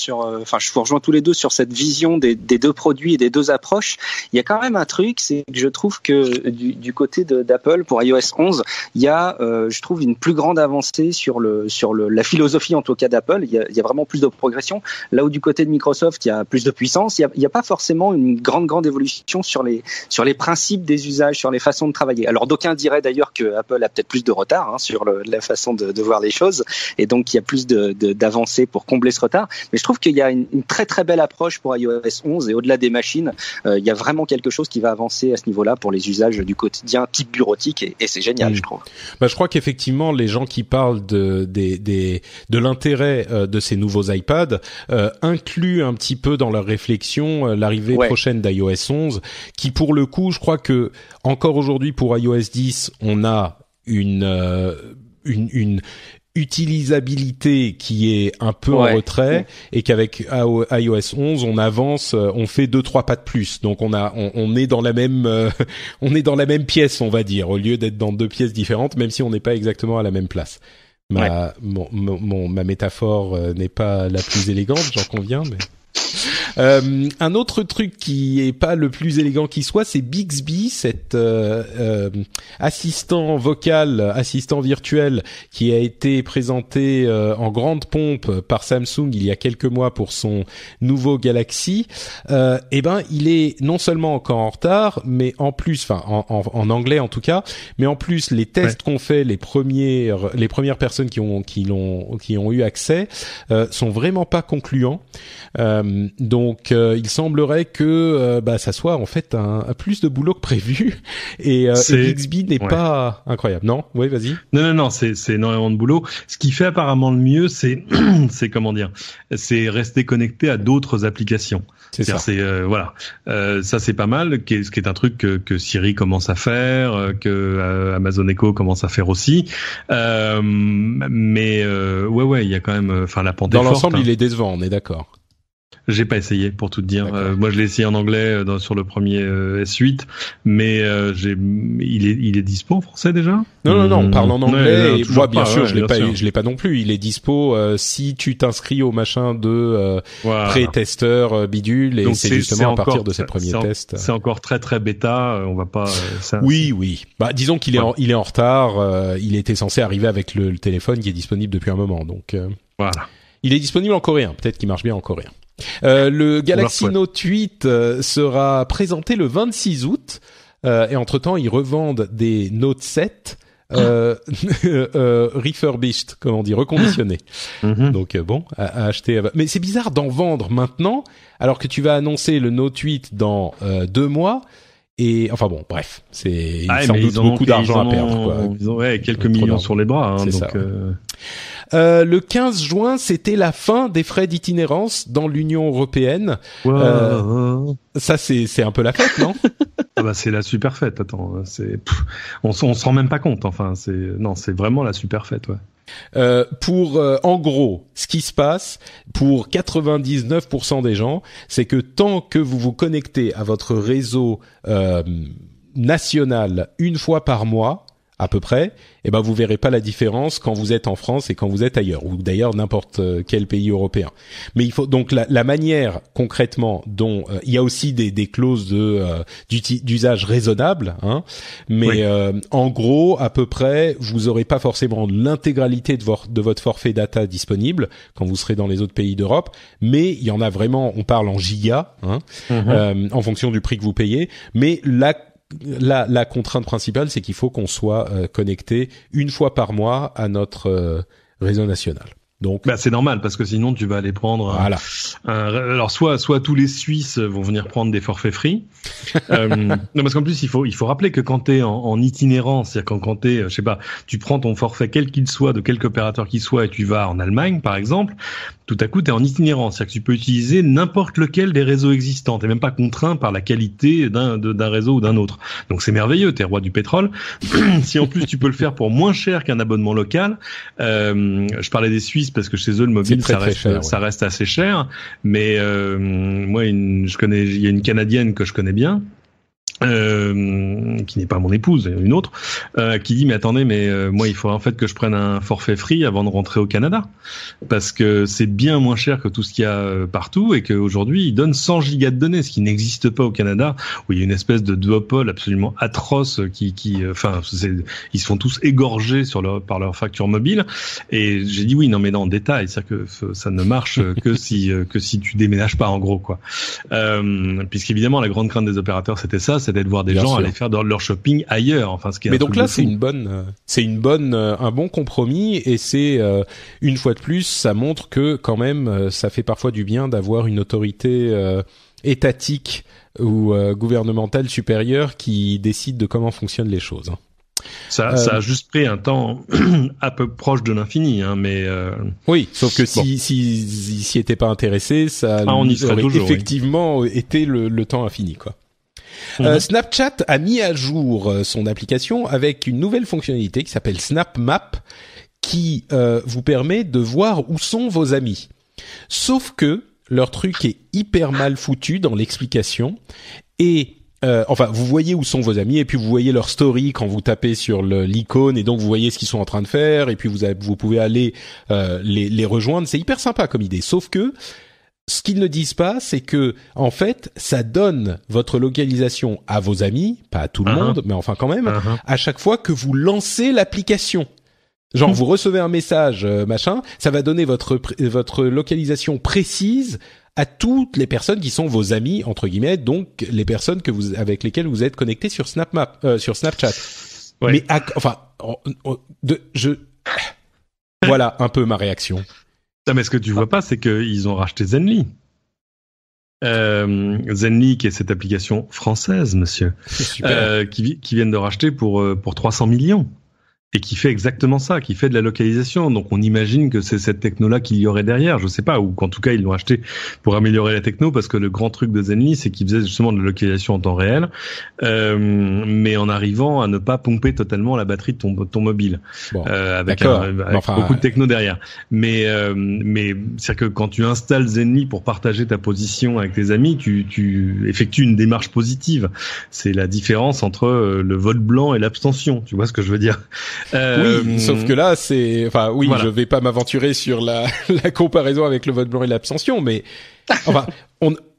vous rejoins tous les deux sur cette vision des deux produits et des deux approches. Il y a quand même un truc, c'est que je trouve que du côté d'Apple pour iOS 11, il y a, je trouve, une plus grande avancée sur la philosophie en tout cas d'Apple. Il y a vraiment plus de progression. Là où du côté de Microsoft, il y a plus de puissance. Il y a pas forcément une grande évolution sur les principes des usages, sur les façons de travailler. Alors d'aucuns diraient d'ailleurs que Apple a peut-être plus de retard sur la façon de voir les choses, et donc il y a plus d'avancées pour combler ce retard. Mais je trouve qu'il y a une très très belle approche pour iOS 11, et au-delà des machines, il y a vraiment quelque chose qui va avancer à ce niveau-là pour les usages du quotidien type bureautique, et c'est génial, je trouve. Je crois qu'effectivement les gens qui parlent de l'intérêt de ces nouveaux iPads incluent un petit peu dans leur réflexion l'arrivée prochaine d'iOS 11, qui pour le coup, je crois que encore aujourd'hui pour iOS 10, on a une utilisabilité qui est un peu en retrait, et qu'avec iOS 11 on avance, on fait 2-3 pas de plus. Donc on est dans la même on est dans la même pièce, on va dire, au lieu d'être dans deux pièces différentes, même si on n'est pas exactement à la même place. Ma métaphore n'est pas la plus élégante, j'en conviens, mais un autre truc qui est pas le plus élégant qui soit, c'est Bixby, cet assistant vocal, assistant virtuel qui a été présenté en grande pompe par Samsung il y a quelques mois pour son nouveau Galaxy. Il est non seulement encore en retard, mais en plus, en anglais en tout cas, mais en plus les tests qu'ont fait les premières personnes qui ont eu accès sont vraiment pas concluants. Donc Donc il semblerait que ça soit en fait un plus de boulot que prévu et Bixby n'est pas incroyable. Non, oui, vas-y. Non, c'est énormément de boulot. Ce qui fait apparemment le mieux, c'est comment dire, c'est rester connecté à d'autres applications. C'est ça. Voilà, ça c'est pas mal. Ce qui est un truc que Siri commence à faire, que Amazon Echo commence à faire aussi. Mais ouais, il y a quand même, enfin la pente est forte. Dans l'ensemble, il est décevant, on est d'accord. J'ai pas essayé pour tout te dire. Moi, je l'ai essayé en anglais sur le premier S8, mais il est dispo en français déjà. Non, on parle en anglais. Ouais, et moi, bien sûr, je l'ai pas non plus. Il est dispo si tu t'inscris au machin de pré-testeur bidule, et donc c'est justement à partir de ces premiers tests. C'est encore très très bêta. On va pas. Oui. Bah, disons qu'il est en retard. Il était censé arriver avec le téléphone qui est disponible depuis un moment. Donc voilà. Il est disponible en coréen. Peut-être qu'il marche bien en coréen. Le Galaxy Note 8 sera présenté le 26 août et entre-temps ils revendent des Note 7 refurbished, comment on dit, reconditionnés. Donc bon, à acheter. Mais c'est bizarre d'en vendre maintenant alors que tu vas annoncer le Note 8 dans 2 mois. Et enfin bon, bref, c'est sans doute beaucoup d'argent à perdre. Quoi. Ils ont quelques millions sur les bras. Hein, donc le 15 juin, c'était la fin des frais d'itinérance dans l'Union européenne. Ça, c'est un peu la fête, non? C'est la super fête. Attends, on se rend même pas compte. Enfin, c'est vraiment la super fête, ouais. En gros, ce qui se passe pour 99% des gens, c'est que tant que vous vous connectez à votre réseau national une fois par mois, à peu près, vous verrez pas la différence quand vous êtes en France et quand vous êtes ailleurs, ou d'ailleurs n'importe quel pays européen. Mais il faut donc la manière concrètement dont il y a aussi des clauses d'usage raisonnable, hein. Mais en gros, à peu près, vous aurez pas forcément l'intégralité de votre forfait data disponible quand vous serez dans les autres pays d'Europe, mais il y en a vraiment. On parle en gigas, hein, en fonction du prix que vous payez. Mais la contrainte principale, c'est qu'il faut qu'on soit connecté une fois par mois à notre réseau national. Donc, c'est normal parce que sinon tu vas aller prendre. Voilà. Alors soit tous les Suisses vont venir prendre des forfaits free. Non, parce qu'en plus il faut rappeler que quand t'es en itinérance, c'est-à-dire quand t'es, je sais pas, tu prends ton forfait quel qu'il soit, de quelque opérateur qu'il soit, et tu vas en Allemagne par exemple. Tout à coup, t'es en itinérance, c'est-à-dire que tu peux utiliser n'importe lequel des réseaux existants. T'es même pas contraint par la qualité d'un réseau ou d'un autre. Donc c'est merveilleux, t'es roi du pétrole. Si en plus tu peux le faire pour moins cher qu'un abonnement local, je parlais des Suisses parce que chez eux le mobile ça reste assez cher. Mais moi, il y a une Canadienne que je connais bien. Qui n'est pas mon épouse, une autre, qui dit mais attendez, moi il faudrait en fait que je prenne un forfait free avant de rentrer au Canada parce que c'est bien moins cher que tout ce qu'il y a partout et qu'aujourd'hui ils donnent 100 gigas de données, ce qui n'existe pas au Canada où il y a une espèce de duopole absolument atroce ils se font tous égorger par leur facture mobile. Et j'ai dit oui, non mais non, en détail, c'est-à-dire que ça ne marche que si tu déménages pas en gros quoi. Puisqu'évidemment la grande crainte des opérateurs c'était de voir des gens aller faire leur shopping ailleurs. Enfin, ce qui est. Mais donc là, c'est un bon compromis, et c'est une fois de plus, ça montre que quand même, ça fait parfois du bien d'avoir une autorité étatique ou gouvernementale supérieure qui décide de comment fonctionnent les choses. Ça a juste pris un temps un peu proche de l'infini, hein, mais oui, sauf que s'y était pas intéressé, ça on y serait aurait toujours, effectivement été le temps infini, quoi. Snapchat a mis à jour son application avec une nouvelle fonctionnalité qui s'appelle Snap Map, qui vous permet de voir où sont vos amis. Sauf que leur truc est hyper mal foutu dans l'explication, et vous voyez où sont vos amis, et puis vous voyez leur story quand vous tapez sur l'icône, et donc vous voyez ce qu'ils sont en train de faire, et puis vous pouvez aller les rejoindre. C'est hyper sympa comme idée, sauf que ce qu'ils ne disent pas, c'est que en fait, ça donne votre localisation à vos amis, pas à tout le monde, mais enfin quand même, à chaque fois que vous lancez l'application. Genre, vous recevez un message, machin, ça va donner votre localisation précise à toutes les personnes qui sont vos amis, entre guillemets, donc les personnes avec lesquelles vous êtes connectés sur sur Snapchat. Ouais. Mais voilà un peu ma réaction. Non, mais ce que tu vois pas, c'est qu'ils ont racheté Zenly. Zenly, qui est cette application française, monsieur, qui viennent de racheter pour 300 millions. Et qui fait exactement ça, qui fait de la localisation. Donc on imagine que c'est cette techno-là qu'il y aurait derrière, je sais pas, ou qu'en tout cas ils l'ont acheté pour améliorer la techno, parce que le grand truc de Zenly, c'est qu'ils faisaient justement de la localisation en temps réel, mais en arrivant à ne pas pomper totalement la batterie de ton mobile, avec beaucoup de techno derrière. Mais c'est que quand tu installes Zenly pour partager ta position avec tes amis, tu effectues une démarche positive. C'est la différence entre le vote blanc et l'abstention. Tu vois ce que je veux dire? Oui, sauf que là, voilà. Je vais pas m'aventurer sur la comparaison avec le vote blanc et l'abstention, mais enfin,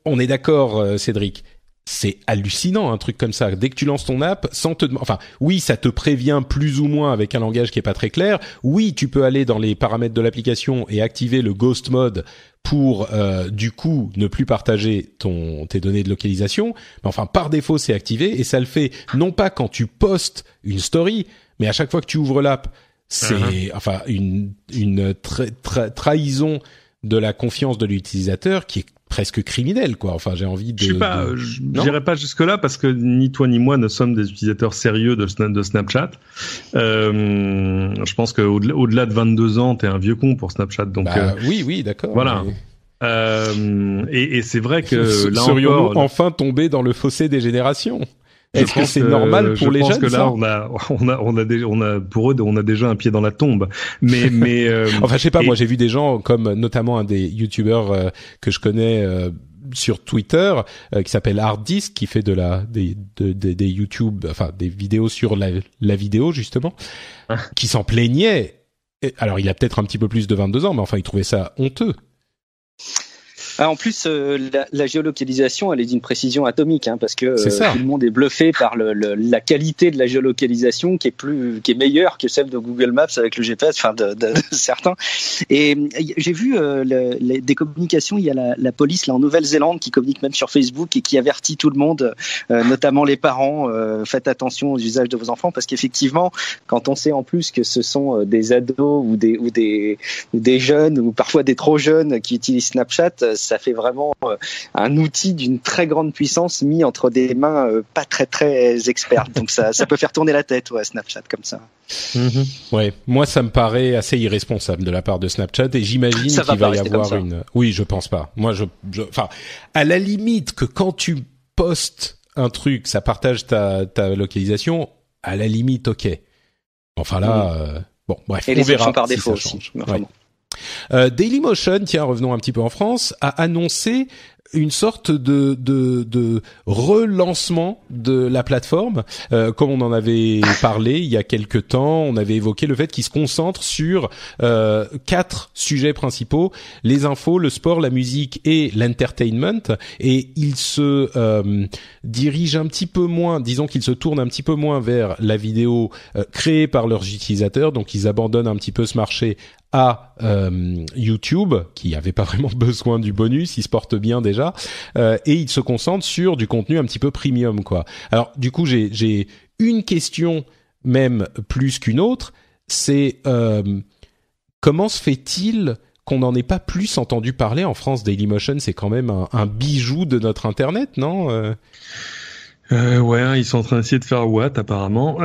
on est d'accord, Cédric. C'est hallucinant un truc comme ça. Dès que tu lances ton app, oui, ça te prévient plus ou moins avec un langage qui est pas très clair. Oui, tu peux aller dans les paramètres de l'application et activer le ghost mode pour du coup ne plus partager tes données de localisation. Mais enfin, par défaut, c'est activé et ça le fait non pas quand tu postes une story, mais à chaque fois que tu ouvres l'app. C'est une trahison de la confiance de l'utilisateur qui est presque criminel, quoi. Enfin, j'ai envie de... Je sais pas, j'irai pas jusque-là parce que ni toi ni moi ne sommes des utilisateurs sérieux de Snapchat. Je pense qu'au-delà de 22 ans, t'es un vieux con pour Snapchat. Donc, oui, d'accord. Voilà. Mais... Et c'est vrai que là serions-nous enfin tombés dans le fossé des générations? Est-ce que c'est normal pour les jeunes? Je pense que là, pour eux, on a déjà un pied dans la tombe. Mais enfin, je sais pas. Moi, j'ai vu des gens comme notamment un des youtubeurs que je connais sur Twitter qui s'appelle Hard Disk, qui fait des YouTube, enfin des vidéos sur la vidéo justement, qui s'en plaignait. Alors, il a peut-être un petit peu plus de 22 ans, mais enfin, il trouvait ça honteux. En plus, la géolocalisation, elle est d'une précision atomique, parce que tout le monde est bluffé par la qualité de la géolocalisation qui est meilleure que celle de Google Maps avec le GPS, enfin de certains. Et j'ai vu des communications. Il y a la police là en Nouvelle-Zélande qui communique même sur Facebook et qui avertit tout le monde, notamment les parents, faites attention aux usages de vos enfants, parce qu'effectivement, quand on sait en plus que ce sont des ados ou des jeunes ou parfois des trop jeunes qui utilisent Snapchat, ça fait vraiment un outil d'une très grande puissance mis entre des mains pas très très expertes. Donc ça peut faire tourner la tête, Snapchat comme ça. Ouais, moi ça me paraît assez irresponsable de la part de Snapchat et j'imagine qu'il va y avoir une. Oui, je pense pas. Moi, enfin, à la limite que quand tu postes un truc, ça partage ta localisation. À la limite, ok. Enfin là, bon, bref, et on verra par si défaut ça change. aussi. Vraiment. Dailymotion, tiens, revenons un petit peu en France, a annoncé une sorte de relancement de la plateforme, comme on en avait parlé il y a quelque temps. On avait évoqué le fait qu'il se concentre sur 4 sujets principaux: les infos, le sport, la musique et l'entertainment. Et il se dirige un petit peu moins, disons qu'il se tourne un petit peu moins vers la vidéo créée par leurs utilisateurs. Donc ils abandonnent un petit peu ce marché à YouTube, qui avait pas vraiment besoin du bonus, il se porte bien déjà, et il se concentre sur du contenu un petit peu premium, quoi. Alors du coup, j'ai une question même plus qu'une autre, c'est comment se fait-il qu'on n'en ait pas plus entendu parler en France? Dailymotion, c'est quand même un bijou de notre internet, non? Ouais, ils sont en train d'essayer de faire Watt apparemment.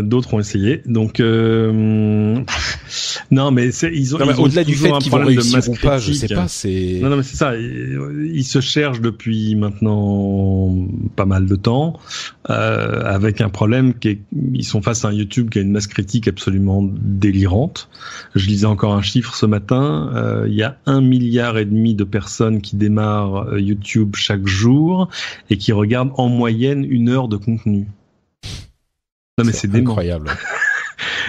D'autres ont essayé. Donc non, mais ils ont au-delà du fait qu'ils vont réussir ou pas, je sais pas. Non, mais c'est ça. Ils se cherchent depuis maintenant pas mal de temps, avec un problème ils sont face à un YouTube qui a une masse critique absolument délirante. Je lisais encore un chiffre ce matin. Il y a 1,5 milliard de personnes qui démarrent YouTube chaque jour et qui regardent en moyenne 1 heure de contenu. Non mais c'est dément. Incroyable.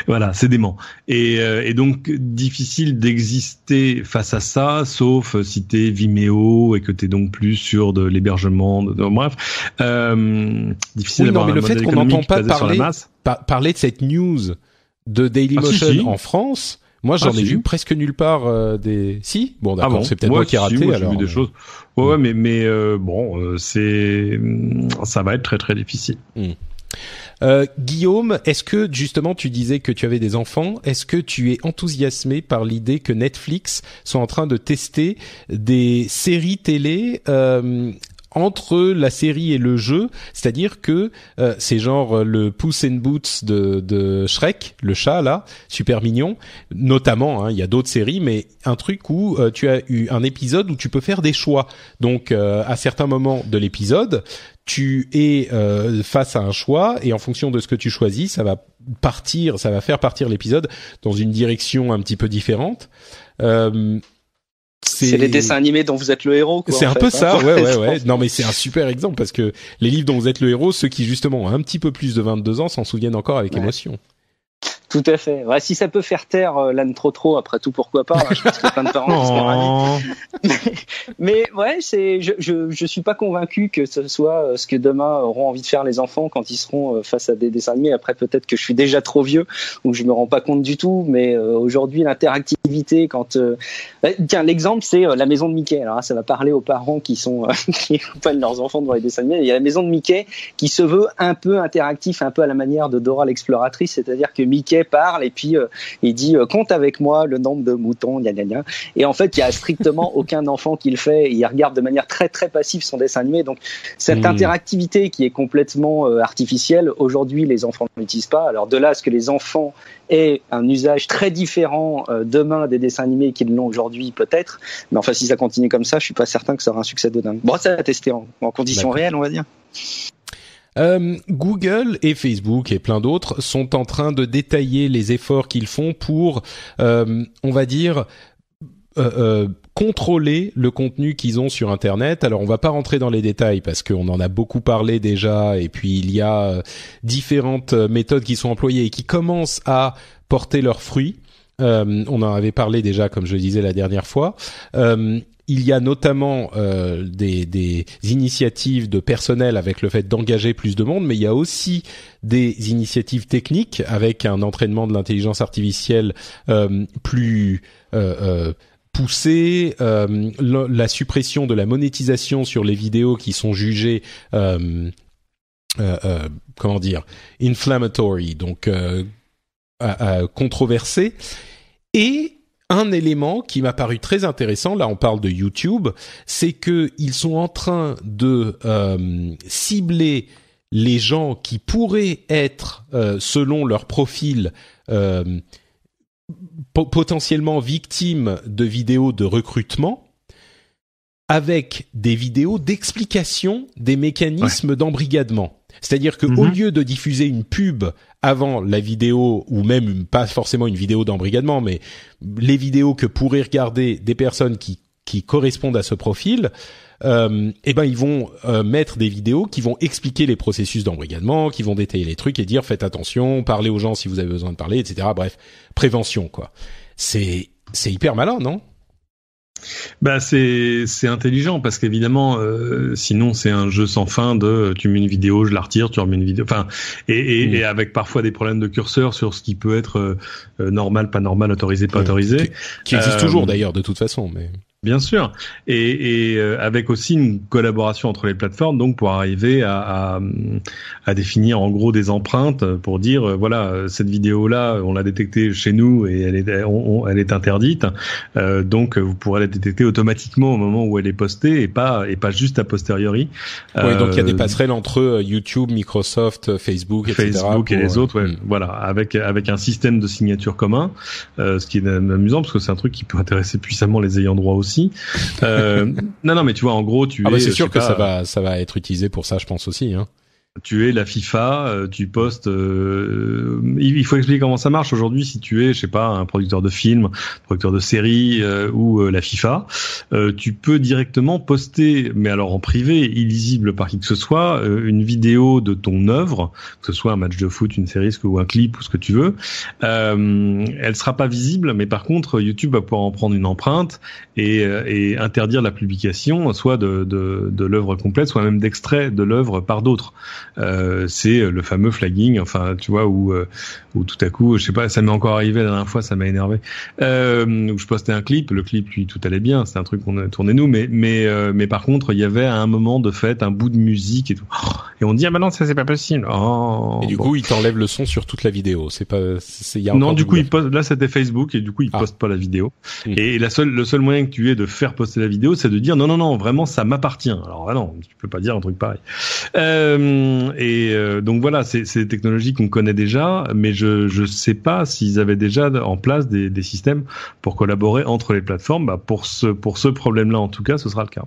Voilà, c'est dément. Et donc difficile d'exister face à ça, sauf si t'es Vimeo et que t'es donc plus sur de l'hébergement. Bref, difficile d'avoir un modèle économique basé sur la masse. Oui, non, mais le fait qu'on n'entend pas parler de cette news de Dailymotion en France. Moi, j'en ai vu presque nulle part des. Si, bon, d'accord, c'est peut-être moi qui ai raté. Moi, alors. J'ai vu des choses. Ouais, mais bon, ça va être très très difficile. Guillaume, est-ce que justement tu disais que tu avais des enfants, est-ce que tu es enthousiasmé par l'idée que Netflix soit en train de tester des séries télé entre la série et le jeu, c'est-à-dire que c'est genre le Puss in Boots de Shrek, le chat là, super mignon, notamment, hein, il y a d'autres séries, mais un truc où tu as eu un épisode où tu peux faire des choix. Donc à certains moments de l'épisode, tu es face à un choix et en fonction de ce que tu choisis, ça va faire partir l'épisode dans une direction un petit peu différente. C'est les dessins animés dont vous êtes le héros, quoi. C'est un peu ça, ouais. Non, mais c'est un super exemple parce que les livres dont vous êtes le héros, ceux qui justement ont un petit peu plus de 22 ans s'en souviennent encore avec émotion. Tout à fait. Ouais, si ça peut faire taire l'âne trop, après tout, pourquoi pas. Je pense qu'il y a plein de parents qui seraient ravis. Mais ouais, je suis pas convaincu que ce soit ce que demain auront envie de faire les enfants quand ils seront face à des dessins animés. Après, peut-être que je suis déjà trop vieux ou que je me rends pas compte du tout. Mais aujourd'hui, l'interactivité, tiens, l'exemple, c'est la maison de Mickey. Alors là, ça va parler aux parents qui accompagnent leurs enfants devant les dessins animés. Il y a la maison de Mickey qui se veut un peu interactif, un peu à la manière de Dora l'exploratrice, c'est-à-dire que Mickey parle et puis il dit compte avec moi le nombre de moutons, gna gna gna. Et en fait il y a strictement aucun enfant qui le fait, il regarde de manière très très passive son dessin animé. Donc cette interactivité qui est complètement artificielle, aujourd'hui les enfants ne l'utilisent pas. Alors de là à ce que les enfants aient un usage très différent demain des dessins animés qu'ils l'ont aujourd'hui, peut-être, mais enfin si ça continue comme ça, je suis pas certain que ça aura un succès de dingue. Bon, ça va tester en conditions réelles, on va dire. Google et Facebook et plein d'autres sont en train de détailler les efforts qu'ils font pour, on va dire, contrôler le contenu qu'ils ont sur Internet. Alors, on va pas rentrer dans les détails parce qu'on en a beaucoup parlé déjà et puis il y a différentes méthodes qui sont employées et qui commencent à porter leurs fruits. On en avait parlé déjà, comme je le disais la dernière fois. Il y a notamment des initiatives de personnel avec le fait d'engager plus de monde, mais il y a aussi des initiatives techniques avec un entraînement de l'intelligence artificielle plus poussé, la suppression de la monétisation sur les vidéos qui sont jugées comment dire, inflammatory, donc controversées. Et un élément qui m'a paru très intéressant, là on parle de YouTube, c'est que ils sont en train de cibler les gens qui pourraient être, selon leur profil, potentiellement victimes de vidéos de recrutement, avec des vidéos d'explication des mécanismes d'embrigadement. C'est-à-dire que au lieu de diffuser une pub avant la vidéo, ou même pas forcément une vidéo d'embrigadement, mais les vidéos que pourraient regarder des personnes qui correspondent à ce profil, ils vont mettre des vidéos qui vont expliquer les processus d'embrigadement, qui vont détailler les trucs et dire faites attention, parlez aux gens si vous avez besoin de parler, etc. Bref, prévention quoi. C'est hyper malin, non ? Bah c'est intelligent parce qu'évidemment sinon c'est un jeu sans fin de tu mets une vidéo, je la retire, tu remets une vidéo, enfin et avec parfois des problèmes de curseur sur ce qui peut être normal, pas normal, autorisé, pas autorisé, qui existe toujours d'ailleurs de toute façon, mais bien sûr, et avec aussi une collaboration entre les plateformes, donc pour arriver à définir en gros des empreintes pour dire voilà, cette vidéo là on l'a détectée chez nous et elle est interdite, donc vous pourrez la détecter automatiquement au moment où elle est postée et pas juste a posteriori. Oui, donc il y a des passerelles entre YouTube, Microsoft, Facebook, etc. Facebook et les autres, voilà, avec un système de signature commun, ce qui est amusant parce que c'est un truc qui peut intéresser puissamment les ayants droit aussi. Non, mais tu vois, en gros, c'est sûr que ça va être utilisé pour ça, je pense aussi, hein. Tu es la FIFA, tu postes. Il faut expliquer comment ça marche aujourd'hui. Si tu es, je sais pas, un producteur de films, producteur de séries ou la FIFA, tu peux directement poster, mais alors en privé, illisible par qui que ce soit, une vidéo de ton œuvre, que ce soit un match de foot, une série ou un clip ou ce que tu veux. Elle sera pas visible, mais par contre, YouTube va pouvoir en prendre une empreinte et interdire la publication, soit de l'œuvre complète, soit même d'extraits de l'œuvre par d'autres. c'est le fameux flagging, enfin tu vois où tout à coup, je sais pas, ça m'est encore arrivé la dernière fois, ça m'a énervé, où je postais un clip, le clip lui tout allait bien, c'est un truc qu'on a tourné nous, mais par contre il y avait à un moment de fait un bout de musique et tout, et on dit ah bah non ça c'est pas possible. Et du coup il t'enlève le son sur toute la vidéo, y a non du coup il poste, là c'était Facebook et du coup il poste pas la vidéo, et le seul moyen que tu aies de faire poster la vidéo c'est de dire non vraiment ça m'appartient. Alors non, tu peux pas dire un truc pareil. Donc voilà, c'est des technologies qu'on connaît déjà, mais je sais pas s'ils avaient déjà en place des systèmes pour collaborer entre les plateformes. Bah pour ce problème-là en tout cas, ce sera le cas.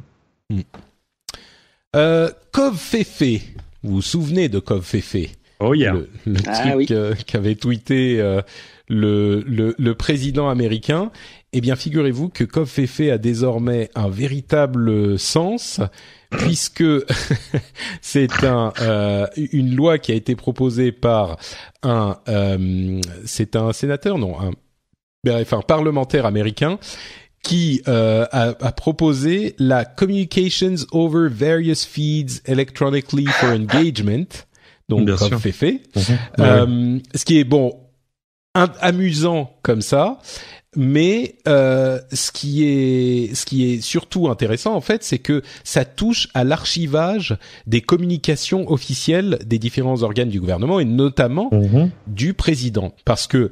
Covfefe, vous vous souvenez de Covfefe? Oh yeah. Le truc qu'avait tweeté le président américain. Eh bien, figurez-vous que Covfefe a désormais un véritable sens, puisque c'est une loi qui a été proposée par c'est un sénateur, non, un parlementaire américain qui a proposé la Communications over Various Feeds Electronically for Engagement, donc Covfefe, ce qui est amusant comme ça. Mais ce qui est surtout intéressant en fait, c'est que ça touche à l'archivage des communications officielles des différents organes du gouvernement et notamment du président, parce que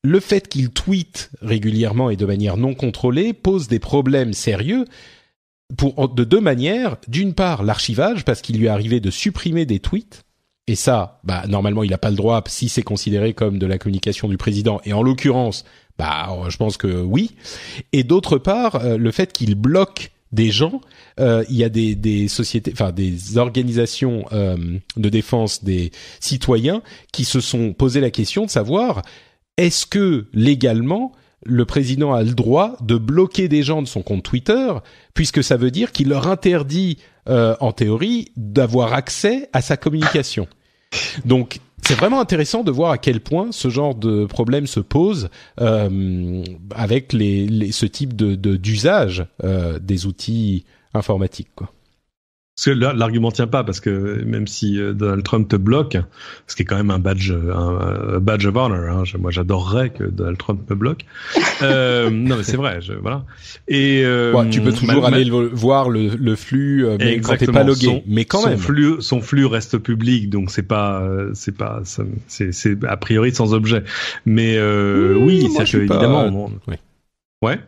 le fait qu'il tweete régulièrement et de manière non contrôlée pose des problèmes sérieux de deux manières. D'une part, l'archivage, parce qu'il lui est arrivé de supprimer des tweets. Et ça, normalement, il n'a pas le droit si c'est considéré comme de la communication du président. Et en l'occurrence, je pense que oui. Et d'autre part, le fait qu'il bloque des gens, il y a des sociétés, enfin des organisations de défense des citoyens qui se sont posé la question de savoir est-ce que légalement le président a le droit de bloquer des gens de son compte Twitter, puisque ça veut dire qu'il leur interdit, en théorie, d'avoir accès à sa communication. Donc, c'est vraiment intéressant de voir à quel point ce genre de problème se pose avec ce type d'usage des outils informatiques, quoi. Parce que l'argument tient pas, parce que même si Donald Trump te bloque, ce qui est quand même un badge of honor, hein, moi j'adorerais que Donald Trump me bloque. Non mais c'est vrai, voilà. Et tu peux toujours aller voir le flux, mais quand t'es pas logué. Mais quand même, son flux reste public, donc c'est a priori sans objet. Mais oui, c'est que évidemment. Ouais.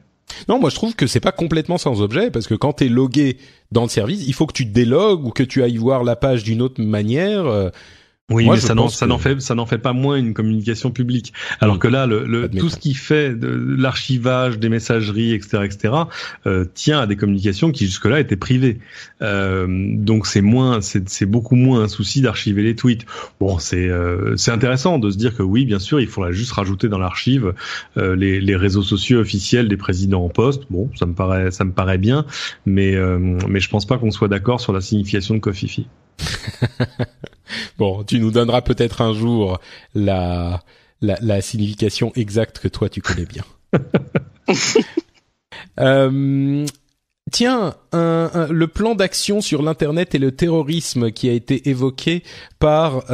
Non, moi je trouve que c'est pas complètement sans objet, parce que quand t'es logué dans le service, il faut que tu te délogues ou que tu ailles voir la page d'une autre manière. Oui, moi, mais ça n'en fait pas moins une communication publique. Alors que là, tout ce qui fait de l'archivage des messageries, etc., tient à des communications qui jusque-là étaient privées. Donc c'est beaucoup moins un souci d'archiver les tweets. Bon, c'est intéressant de se dire que oui, bien sûr, il faudra juste rajouter dans l'archive les réseaux sociaux officiels des présidents en poste. Bon, ça me paraît bien, mais je pense pas qu'on soit d'accord sur la signification de Covfefe. Bon, tu nous donneras peut-être un jour la signification exacte que toi tu connais bien. Tiens, le plan d'action sur l'internet et le terrorisme qui a été évoqué par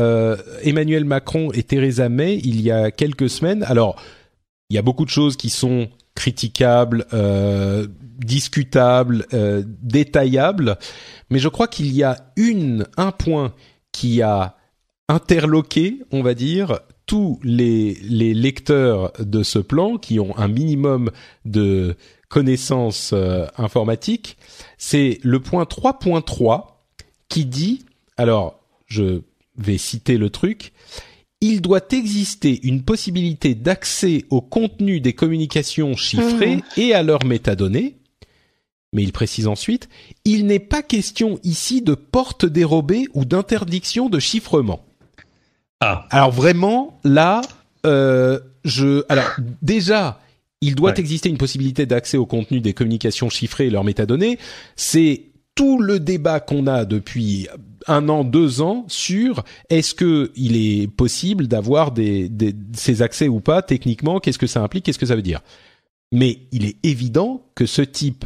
Emmanuel Macron et Theresa May il y a quelques semaines. Alors, il y a beaucoup de choses qui sont critiquables, discutables, détaillables, mais je crois qu'il y a un point qui a interloqué, on va dire, tous les lecteurs de ce plan qui ont un minimum de connaissances informatiques. C'est le point 3.3 qui dit, alors je vais citer le truc, il doit exister une possibilité d'accès au contenu des communications chiffrées et à leurs métadonnées. Mais il précise ensuite, il n'est pas question ici de porte dérobée ou d'interdiction de chiffrement. Ah. Alors vraiment, là, déjà, il doit exister une possibilité d'accès au contenu des communications chiffrées et leurs métadonnées. C'est tout le débat qu'on a depuis 1 an, 2 ans sur est-ce que il est possible d'avoir ces accès ou pas techniquement, qu'est-ce que ça implique, qu'est-ce que ça veut dire. Mais il est évident que ce type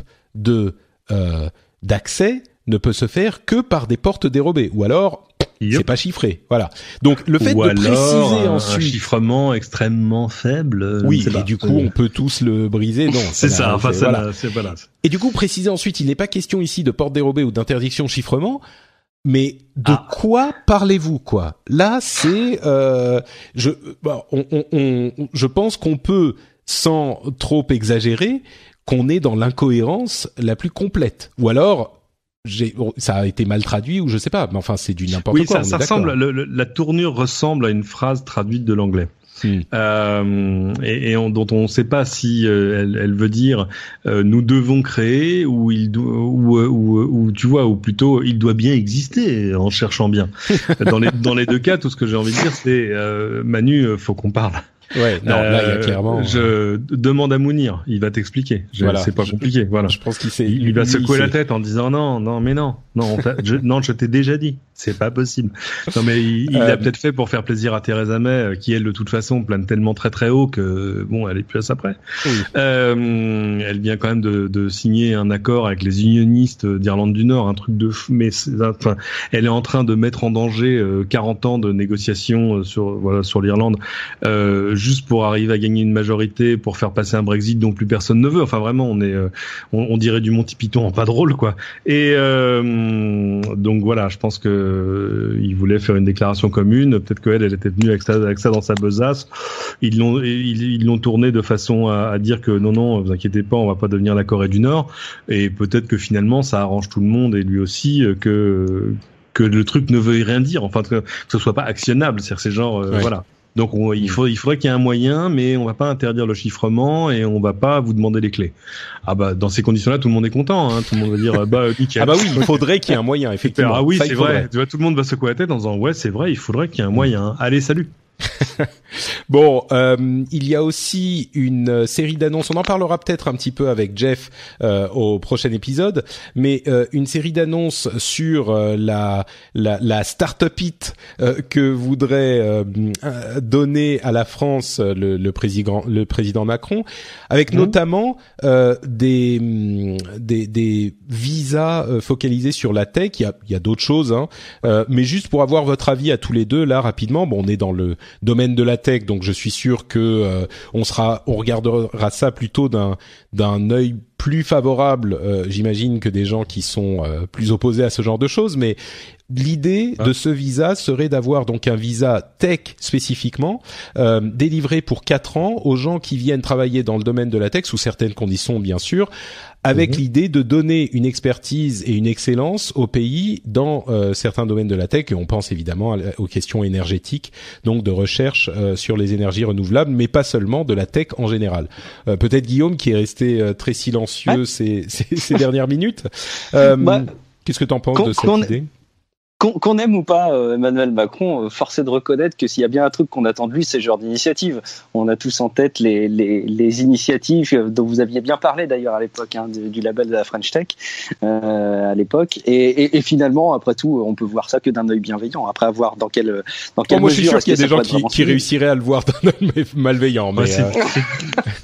d'accès ne peut se faire que par des portes dérobées, ou alors C'est pas chiffré, voilà. Donc le fait de préciser ensuite un chiffrement extrêmement faible. Oui, et du coup on peut tous le briser. Non, c'est ça. Enfin, voilà. C'est voilà. Et du coup préciser ensuite, il n'est pas question ici de porte dérobée ou d'interdiction de chiffrement. Mais de quoi parlez-vous, quoi? Là, c'est je pense qu'on peut, sans trop exagérer, qu'on est dans l'incohérence la plus complète. Ou alors ça a été mal traduit ou je sais pas, mais enfin c'est du n'importe quoi. Oui, ça ressemble. La tournure ressemble à une phrase traduite de l'anglais. Dont on ne sait pas si elle veut dire nous devons créer ou tu vois, ou plutôt il doit bien exister en cherchant bien. Dans les deux cas, tout ce que j'ai envie de dire, c'est Manu, faut qu'on parle. Ouais, non, là il y a clairement. Je demande à Mounir, il va t'expliquer. Voilà, c'est pas compliqué. Voilà. Je pense il va secouer la tête en disant non, je t'ai déjà dit, c'est pas possible. Non mais il l'a peut-être fait pour faire plaisir à Theresa May, qui elle de toute façon plane tellement très très haut que bon, elle est plus à ça près. Oui. Elle vient quand même de signer un accord avec les unionistes d'Irlande du Nord, un truc de fou. Mais enfin, elle est en train de mettre en danger 40 ans de négociations sur l'Irlande. Juste pour arriver à gagner une majorité, pour faire passer un Brexit dont plus personne ne veut. Enfin vraiment, on dirait du Monty Python en pas drôle, quoi. Et donc voilà, je pense que il voulait faire une déclaration commune. Peut-être qu'elle était venue avec ça dans sa besace. Ils l'ont tourné de façon à dire que non, vous inquiétez pas, on va pas devenir la Corée du Nord. Et peut-être que finalement, ça arrange tout le monde et lui aussi que le truc ne veuille rien dire. Enfin, que ce soit pas actionnable. C'est-à-dire, c'est genre, voilà. Donc il faudrait qu'il y ait un moyen, mais on va pas interdire le chiffrement et on va pas vous demander les clés. Ah bah dans ces conditions-là, tout le monde est content, hein. Tout le monde va dire nickel. Ah bah oui, il faudrait qu'il y ait un moyen, effectivement. Ah oui, ça, c'est vrai. Tu vois, tout le monde va secouer la tête en disant ouais, c'est vrai, il faudrait qu'il y ait un moyen. Allez, salut. Bon, il y a aussi une série d'annonces. On en parlera peut-être un petit peu avec Jeff au prochain épisode, mais une série d'annonces sur la start-up it que voudrait donner à la France le président Macron, avec notamment des visas focalisés sur la tech. Il y a d'autres choses, hein, mais juste pour avoir votre avis à tous les deux là rapidement. Bon, on est dans le domaine de la tech, donc je suis sûr que on regardera ça plutôt d'un œil plus favorable, j'imagine, que des gens qui sont plus opposés à ce genre de choses. Mais l'idée de ce visa serait d'avoir donc un visa tech spécifiquement délivré pour 4 ans aux gens qui viennent travailler dans le domaine de la tech sous certaines conditions, bien sûr, avec l'idée de donner une expertise et une excellence au pays dans certains domaines de la tech. Et on pense évidemment aux questions énergétiques, donc de recherche sur les énergies renouvelables, mais pas seulement, de la tech en général. Peut-être Guillaume, qui est resté très silencieux ces dernières minutes. Qu'est-ce que tu en penses de cette idée ? Qu'on aime ou pas Emmanuel Macron, force est de reconnaître que s'il y a bien un truc qu'on attend de lui, c'est ce genre d'initiative. On a tous en tête les initiatives dont vous aviez bien parlé d'ailleurs à l'époque, hein, du label de la French Tech à l'époque. Et finalement, après tout, on peut voir ça que d'un œil bienveillant. Après avoir dans quelle moi, je suis sûr qu'il y a des gens qui réussiraient à le voir d'un œil malveillant. Mais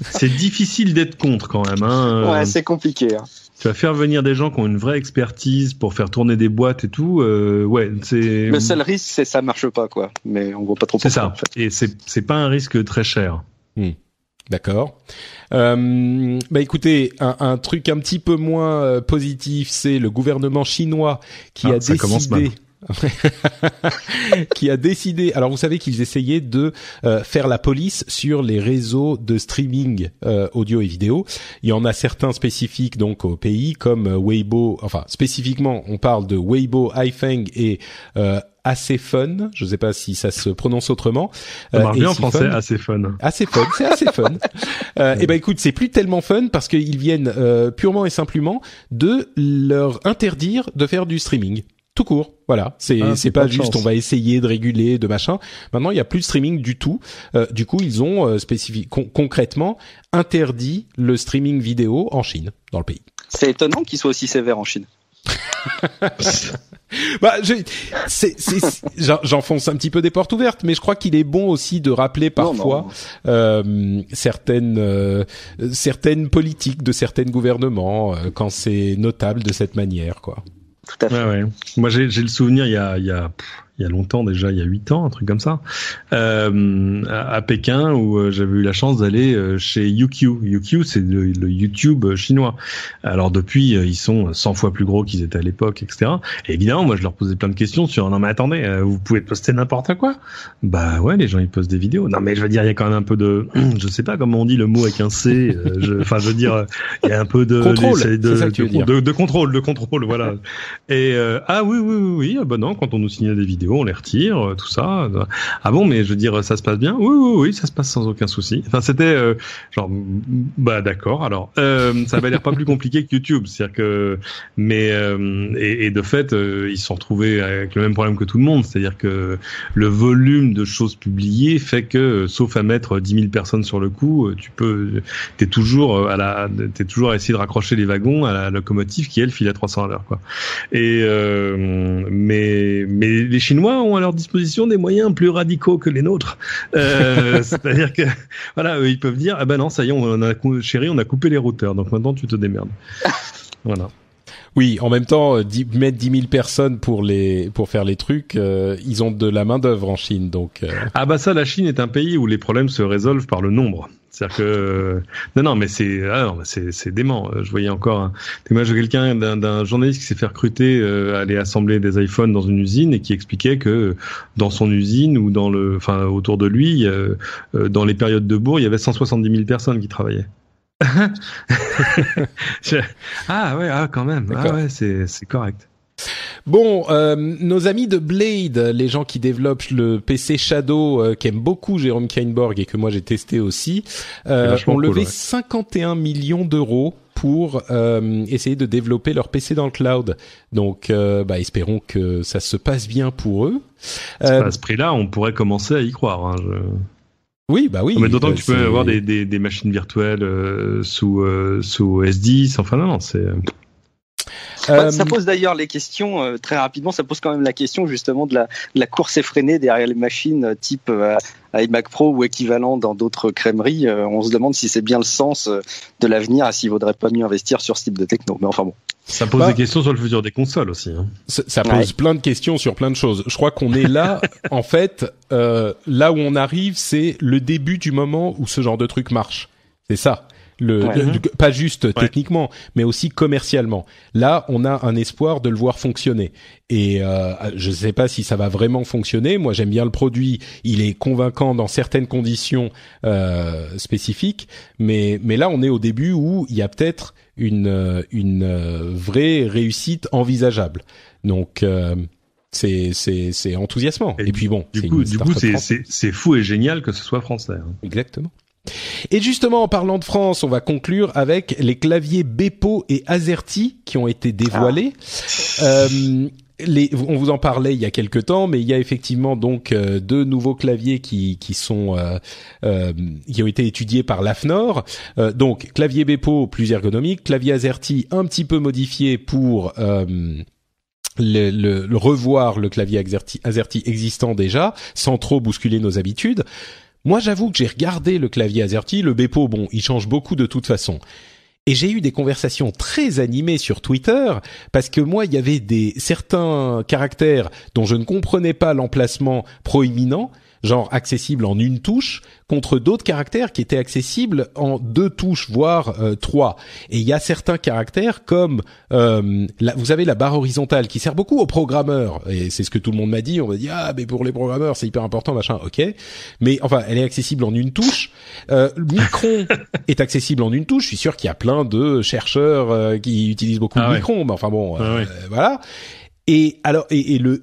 c'est difficile d'être contre quand même. Hein. Ouais, c'est compliqué. Hein. Tu vas faire venir des gens qui ont une vraie expertise pour faire tourner des boîtes et tout. Ouais, c'est. Le seul risque, c'est ça marche pas, quoi. Mais on voit pas trop. C'est ça. En fait. Et c'est pas un risque très cher. D'accord. Écoutez, un truc un petit peu moins positif, c'est le gouvernement chinois qui a décidé. Qui a décidé. Alors vous savez qu'ils essayaient de faire la police sur les réseaux de streaming audio et vidéo. Il y en a certains spécifiques donc au pays comme Weibo. Enfin spécifiquement, on parle de Weibo, iFeng et Assez Fun, je ne sais pas si ça se prononce autrement. Ça marche bien en français, Assez Fun. Assez Fun, c'est assez fun. Et écoute, c'est plus tellement fun parce qu'ils viennent purement et simplement de leur interdire de faire du streaming. Tout court, voilà. C'est pas juste on va essayer de réguler, de machin. Maintenant, il y a plus de streaming du tout. Du coup, ils ont concrètement interdit le streaming vidéo en Chine, dans le pays. C'est étonnant qu'ils soient aussi sévères en Chine. J'enfonce un petit peu des portes ouvertes, mais je crois qu'il est bon aussi de rappeler parfois certaines politiques de certains gouvernements quand c'est notable de cette manière, quoi. Tout à fait. Ouais. Moi, j'ai le souvenir il y il y a longtemps déjà, il y a 8 ans, un truc comme ça, à Pékin, où j'avais eu la chance d'aller chez YouQ. YouQ, c'est le YouTube chinois. Alors depuis, ils sont 100 fois plus gros qu'ils étaient à l'époque, etc. Et évidemment, moi, je leur posais plein de questions sur, non mais attendez, vous pouvez poster n'importe quoi? Bah ouais, les gens ils postent des vidéos. Non mais je veux dire, il y a quand même un peu de, je sais pas comment on dit le mot avec un C. Enfin, je veux dire, il y a un peu de contrôle. C'est ça que tu veux dire. De contrôle, voilà. Et ah oui, ah bah non, quand on nous signale des vidéos, on les retire, tout ça. Ah bon, mais je veux dire, ça se passe bien? Oui, ça se passe sans aucun souci. Enfin, c'était genre, bah d'accord. Alors, ça avait l'air pas plus compliqué que YouTube, c'est-à-dire que, mais et de fait, ils se sont retrouvés avec le même problème que tout le monde, c'est-à-dire que le volume de choses publiées fait que, sauf à mettre 10 000 personnes sur le coup, t'es toujours à essayer de raccrocher les wagons à la locomotive qui elle file à 300 à l'heure, quoi. Et mais les Chinois ont à leur disposition des moyens plus radicaux que les nôtres. C'est-à-dire que voilà, eux, ils peuvent dire ah ben non, ça y est, on a coupé les routeurs, donc maintenant tu te démerdes. Voilà. Oui, en même temps, mettre 10 000 personnes pour faire les trucs, ils ont de la main d'œuvre en Chine, donc. Ah bah ça, la Chine est un pays où les problèmes se résolvent par le nombre. C'est-à-dire que non mais c'est dément. Je voyais encore un témoignage de quelqu'un, d'un journaliste qui s'est fait recruter à aller assembler des iPhones dans une usine et qui expliquait que dans son usine ou autour de lui, dans les périodes de bourre, il y avait 170 000 personnes qui travaillaient. Quand même. D'accord. Ah ouais, c'est correct. Bon, nos amis de Blade, les gens qui développent le PC Shadow, qu'aime beaucoup Jérôme Kainborg et que moi j'ai testé aussi, ont levé 51 millions d'euros pour essayer de développer leur PC dans le cloud. Donc, espérons que ça se passe bien pour eux. À ce prix-là, on pourrait commencer à y croire. Oui, bah oui. Mais d'autant que tu peux avoir des machines virtuelles sous S10. Enfin non, c'est. Ça pose d'ailleurs les questions très rapidement. Ça pose quand même la question justement de la course effrénée derrière les machines type iMac Pro ou équivalent dans d'autres crèmeries. On se demande si c'est bien le sens de l'avenir et s'il vaudrait pas mieux investir sur ce type de techno. Mais enfin bon. Ça pose des questions sur le futur des consoles aussi. Hein. Ça pose plein de questions sur plein de choses. Je crois qu'on est là, en fait, là où on arrive, c'est le début du moment où ce genre de truc marche. C'est ça. Pas juste techniquement, mais aussi commercialement. Là, on a un espoir de le voir fonctionner. Et je ne sais pas si ça va vraiment fonctionner. Moi, j'aime bien le produit. Il est convaincant dans certaines conditions spécifiques. Mais là, on est au début où il y a peut-être une vraie réussite envisageable. Donc c'est enthousiasmant. Et puis bon, du coup, c'est fou et génial que ce soit français. Hein. Exactement. Et justement, en parlant de France, on va conclure avec les claviers Bepo et AZERTY qui ont été dévoilés. On vous en parlait il y a quelque temps, mais il y a effectivement donc deux nouveaux claviers qui ont été étudiés par l'AFNOR. Donc clavier Bepo plus ergonomique, clavier AZERTY un petit peu modifié pour le revoir le clavier AZERTY existant déjà, sans trop bousculer nos habitudes. Moi, j'avoue que j'ai regardé le clavier AZERTY, le Bepo, bon, il change beaucoup de toute façon. Et j'ai eu des conversations très animées sur Twitter parce que moi, il y avait certains caractères dont je ne comprenais pas l'emplacement proéminent, genre accessible en une touche, contre d'autres caractères qui étaient accessibles en 2 touches, voire 3. Et il y a certains caractères comme, vous avez la barre horizontale qui sert beaucoup aux programmeurs, et c'est ce que tout le monde m'a dit, on m'a dit, mais pour les programmeurs, c'est hyper important, machin, ok. Mais enfin, elle est accessible en une touche. Micron est accessible en une touche, je suis sûr qu'il y a plein de chercheurs qui utilisent beaucoup le Micron, mais enfin bon, voilà. Et alors, et le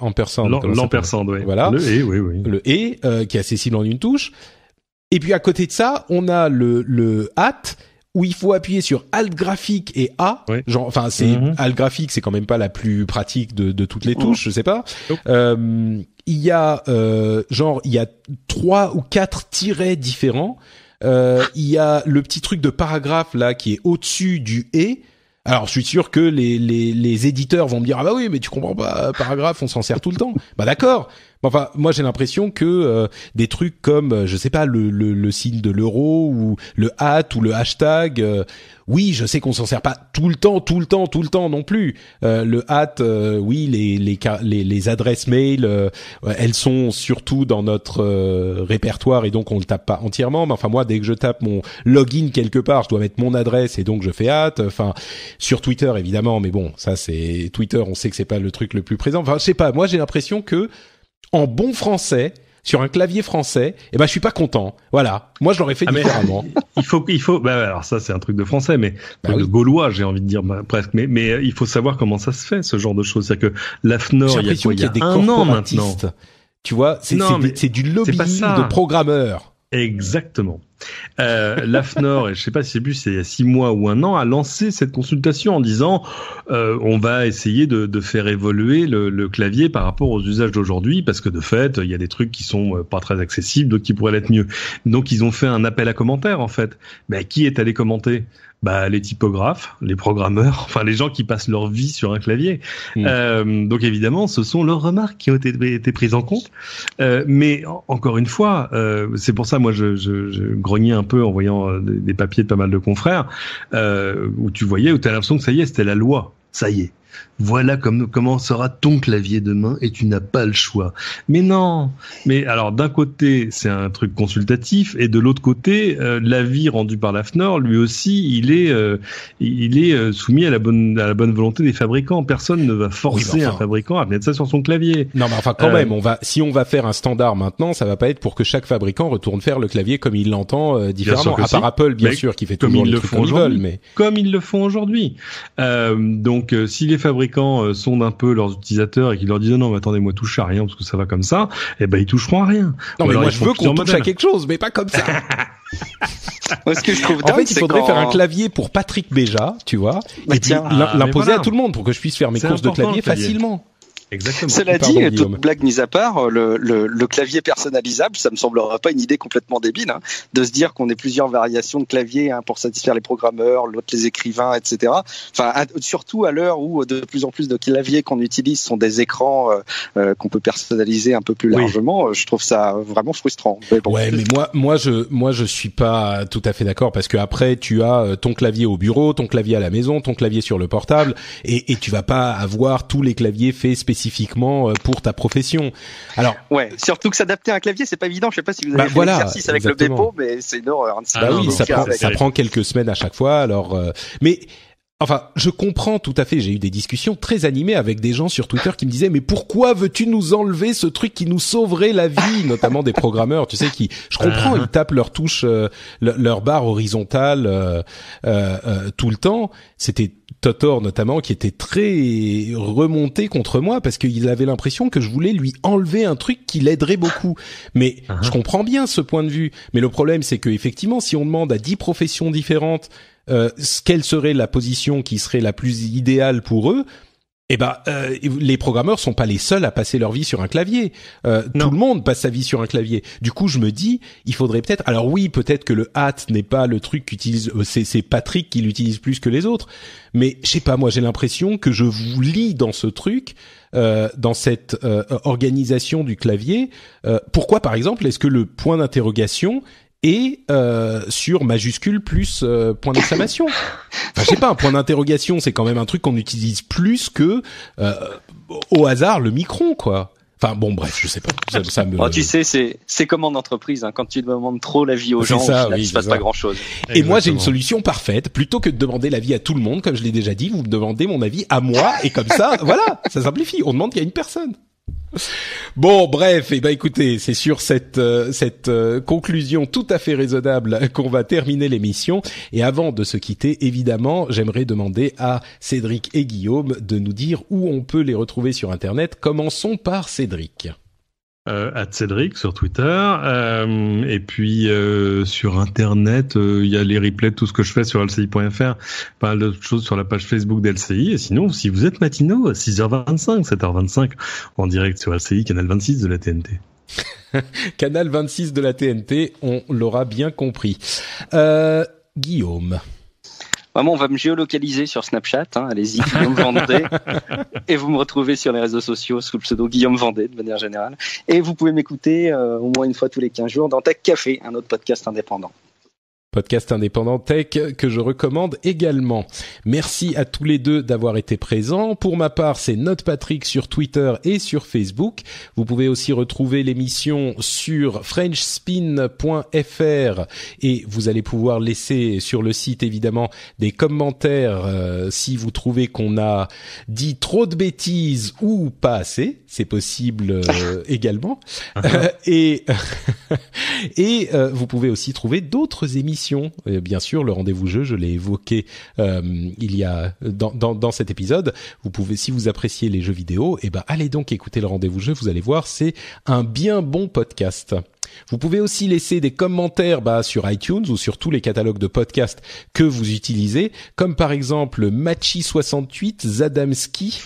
ampersand. L'ampersand, oui. Voilà. Le et, oui. Le et, qui est accessible en une touche. Et puis, à côté de ça, on a le at, où il faut appuyer sur Alt graphique et A. Oui. Genre, enfin, Alt graphique, c'est quand même pas la plus pratique de toutes les touches, je sais pas. Il y a, il y a 3 ou 4 tirets différents. Il y a le petit truc de paragraphe, là, qui est au-dessus du et. Alors, je suis sûr que les éditeurs vont me dire, ah bah oui, mais tu comprends pas, paragraphe, on s'en sert tout le temps. Bah d'accord. Enfin, moi j'ai l'impression que des trucs comme, je sais pas, le signe de l'euro ou le @ ou le hashtag, oui, je sais qu'on s'en sert pas tout le temps non plus. Le @ oui, les adresses mail, elles sont surtout dans notre répertoire et donc on le tape pas entièrement. Mais enfin moi, dès que je tape mon login quelque part, je dois mettre mon adresse et donc je fais @ Enfin, sur Twitter évidemment, mais bon, ça c'est Twitter, on sait que c'est pas le truc le plus présent. Enfin, je sais pas, moi j'ai l'impression que en bon français, sur un clavier français, je suis pas content. Voilà. Moi, je l'aurais fait différemment. Il faut, alors ça, c'est un truc de français, mais de gaulois, j'ai envie de dire, presque. Mais il faut savoir comment ça se fait, ce genre de choses. C'est-à-dire que l'AFNOR, il y a un an maintenant. Tu vois, c'est du lobbying de programmeurs. Exactement. L'AFNOR, et je sais pas si c'est plus, c'est il y a 6 mois ou 1 an, a lancé cette consultation en disant on va essayer de faire évoluer le clavier par rapport aux usages d'aujourd'hui, parce que de fait, il y a des trucs qui sont pas très accessibles, d'autres qui pourraient l'être mieux. Donc ils ont fait un appel à commentaires en fait. Mais qui est allé commenter? Les typographes, les programmeurs, enfin les gens qui passent leur vie sur un clavier. Donc évidemment, ce sont leurs remarques qui ont été prises en compte. Mais encore une fois, c'est pour ça moi je grognais un peu en voyant des papiers de pas mal de confrères où tu voyais, où tu as l'impression que ça y est, c'était la loi. Ça y est. Voilà comment sera ton clavier demain et tu n'as pas le choix. Mais non. Mais alors d'un côté c'est un truc consultatif et de l'autre côté l'avis rendu par l'AFNOR lui aussi il est soumis à la bonne volonté des fabricants. Personne ne va forcer un fabricant à mettre ça sur son clavier. Non mais enfin quand même si on va faire un standard maintenant, ça va pas être pour que chaque fabricant retourne faire le clavier comme il l'entend différemment. À part Apple bien sûr qui fait toujours les trucs comme ils veulent, mais comme ils le font aujourd'hui. Donc si les fabricants sondent un peu leurs utilisateurs et qu'ils leur disent non mais attendez, moi touchez à rien parce que ça va comme ça, ils toucheront à rien. Non mais moi je veux qu'on touche à quelque chose, mais pas comme ça. Ce que je trouve en fait, il faudrait faire un clavier pour Patrick Béja, tu vois, et puis l'imposer à tout le monde pour que je puisse faire mes courses de clavier facilement. Exactement. Cela dit, toute blague mise à part, le clavier personnalisable, ça me semblera pas une idée complètement débile, de se dire qu'on ait plusieurs variations de clavier pour satisfaire les programmeurs, l'autre les écrivains, etc. Enfin, surtout à l'heure où de plus en plus de claviers qu'on utilise sont des écrans qu'on peut personnaliser un peu plus largement. Je trouve ça vraiment frustrant. Mais bon. Ouais, mais moi je suis pas tout à fait d'accord parce que après tu as ton clavier au bureau, ton clavier à la maison, ton clavier sur le portable, et tu vas pas avoir tous les claviers faits spécifiquement pour ta profession. Alors surtout que s'adapter à un clavier, c'est pas évident. Je sais pas si vous avez fait l'exercice avec le Bepo, mais c'est une horreur. Ça prend quelques semaines à chaque fois. Alors, mais enfin, je comprends tout à fait. J'ai eu des discussions très animées avec des gens sur Twitter qui me disaient mais pourquoi veux-tu nous enlever ce truc qui nous sauverait la vie, notamment des programmeurs, tu sais, qui, je comprends, ils tapent leur touche, leur barre horizontale tout le temps. C'était Totor notamment qui était très remonté contre moi parce qu'il avait l'impression que je voulais lui enlever un truc qui l'aiderait beaucoup. Mais je comprends bien ce point de vue. Mais le problème, c'est que effectivement, si on demande à 10 professions différentes quelle serait la position qui serait la plus idéale pour eux, les programmeurs sont pas les seuls à passer leur vie sur un clavier. Tout le monde passe sa vie sur un clavier. Du coup, je me dis, il faudrait peut-être. Alors oui, peut-être que le @ n'est pas le truc qu'utilise. C'est Patrick qui l'utilise plus que les autres. Mais je sais pas, moi j'ai l'impression que je vous lis dans ce truc, dans cette organisation du clavier. Pourquoi, par exemple, est-ce que le point d'interrogation et sur majuscule plus point d'exclamation. Enfin, je sais pas, un point d'interrogation, c'est quand même un truc qu'on utilise plus que au hasard le micron, quoi. Enfin bon, bref, je sais pas. Ça me... tu sais, c'est comme en entreprise. Quand tu demandes trop l'avis aux gens, il ne se passe pas grand-chose. Et moi, j'ai une solution parfaite. Plutôt que de demander l'avis à tout le monde, comme je l'ai déjà dit, vous me demandez mon avis à moi, et comme ça, voilà, ça simplifie. On demande qu'il y a une personne. Bon, bref, écoutez, c'est sur cette conclusion tout à fait raisonnable qu'on va terminer l'émission. Et avant de se quitter, évidemment, j'aimerais demander à Cédric et Guillaume de nous dire où on peut les retrouver sur Internet. Commençons par Cédric. @Cédric sur Twitter, et puis sur Internet, il y a les replays de tout ce que je fais sur lci.fr, pas mal d'autres choses sur la page Facebook d'LCI, et sinon, si vous êtes matinaux, 6h25, 7h25, en direct sur LCI, canal 26 de la TNT. Canal 26 de la TNT, on l'aura bien compris. Guillaume. Vraiment, on va me géolocaliser sur Snapchat. Allez-y, Guillaume Vendée. Et vous me retrouvez sur les réseaux sociaux sous le pseudo Guillaume Vendée, de manière générale. Et vous pouvez m'écouter au moins une fois tous les 15 jours dans Tech Café, un autre podcast indépendant. Podcast indépendant tech que je recommande également. Merci à tous les deux d'avoir été présents. Pour ma part, c'est NotePatrick sur Twitter et sur Facebook. Vous pouvez aussi retrouver l'émission sur frenchspin.fr et vous allez pouvoir laisser sur le site évidemment des commentaires si vous trouvez qu'on a dit trop de bêtises ou pas assez. C'est possible également. Et vous pouvez aussi trouver d'autres émissions. Bien sûr, le rendez-vous jeu, je l'ai évoqué il y a dans cet épisode. Vous pouvez, si vous appréciez les jeux vidéo, allez donc écouter le rendez-vous jeu. Vous allez voir, c'est un bien bon podcast. Vous pouvez aussi laisser des commentaires sur iTunes ou sur tous les catalogues de podcasts que vous utilisez, comme par exemple Machi68, Zadamski,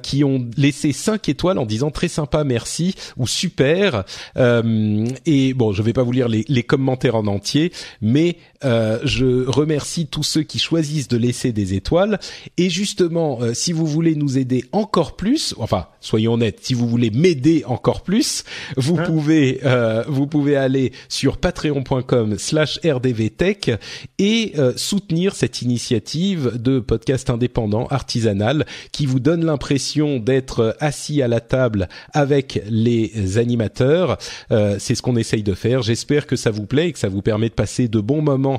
qui ont laissé 5 étoiles en disant très sympa, merci ou super. Et bon, je vais pas vous lire les commentaires en entier, mais je remercie tous ceux qui choisissent de laisser des étoiles. Et justement, si vous voulez nous aider encore plus, enfin, soyons honnêtes, si vous voulez m'aider encore plus, vous pouvez aller sur patreon.com/rdvtech et soutenir cette initiative de podcast indépendant artisanal qui vous donne l'impression d'être assis à la table avec les animateurs. C'est ce qu'on essaye de faire. J'espère que ça vous plaît et que ça vous permet de passer de bons moments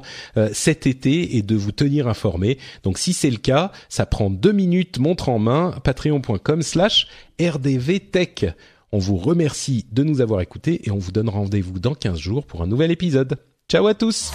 cet été et de vous tenir informé. Donc si c'est le cas, ça prend 2 minutes, montre en main, patreon.com/rdvtech. On vous remercie de nous avoir écoutés et on vous donne rendez-vous dans 15 jours pour un nouvel épisode. Ciao à tous!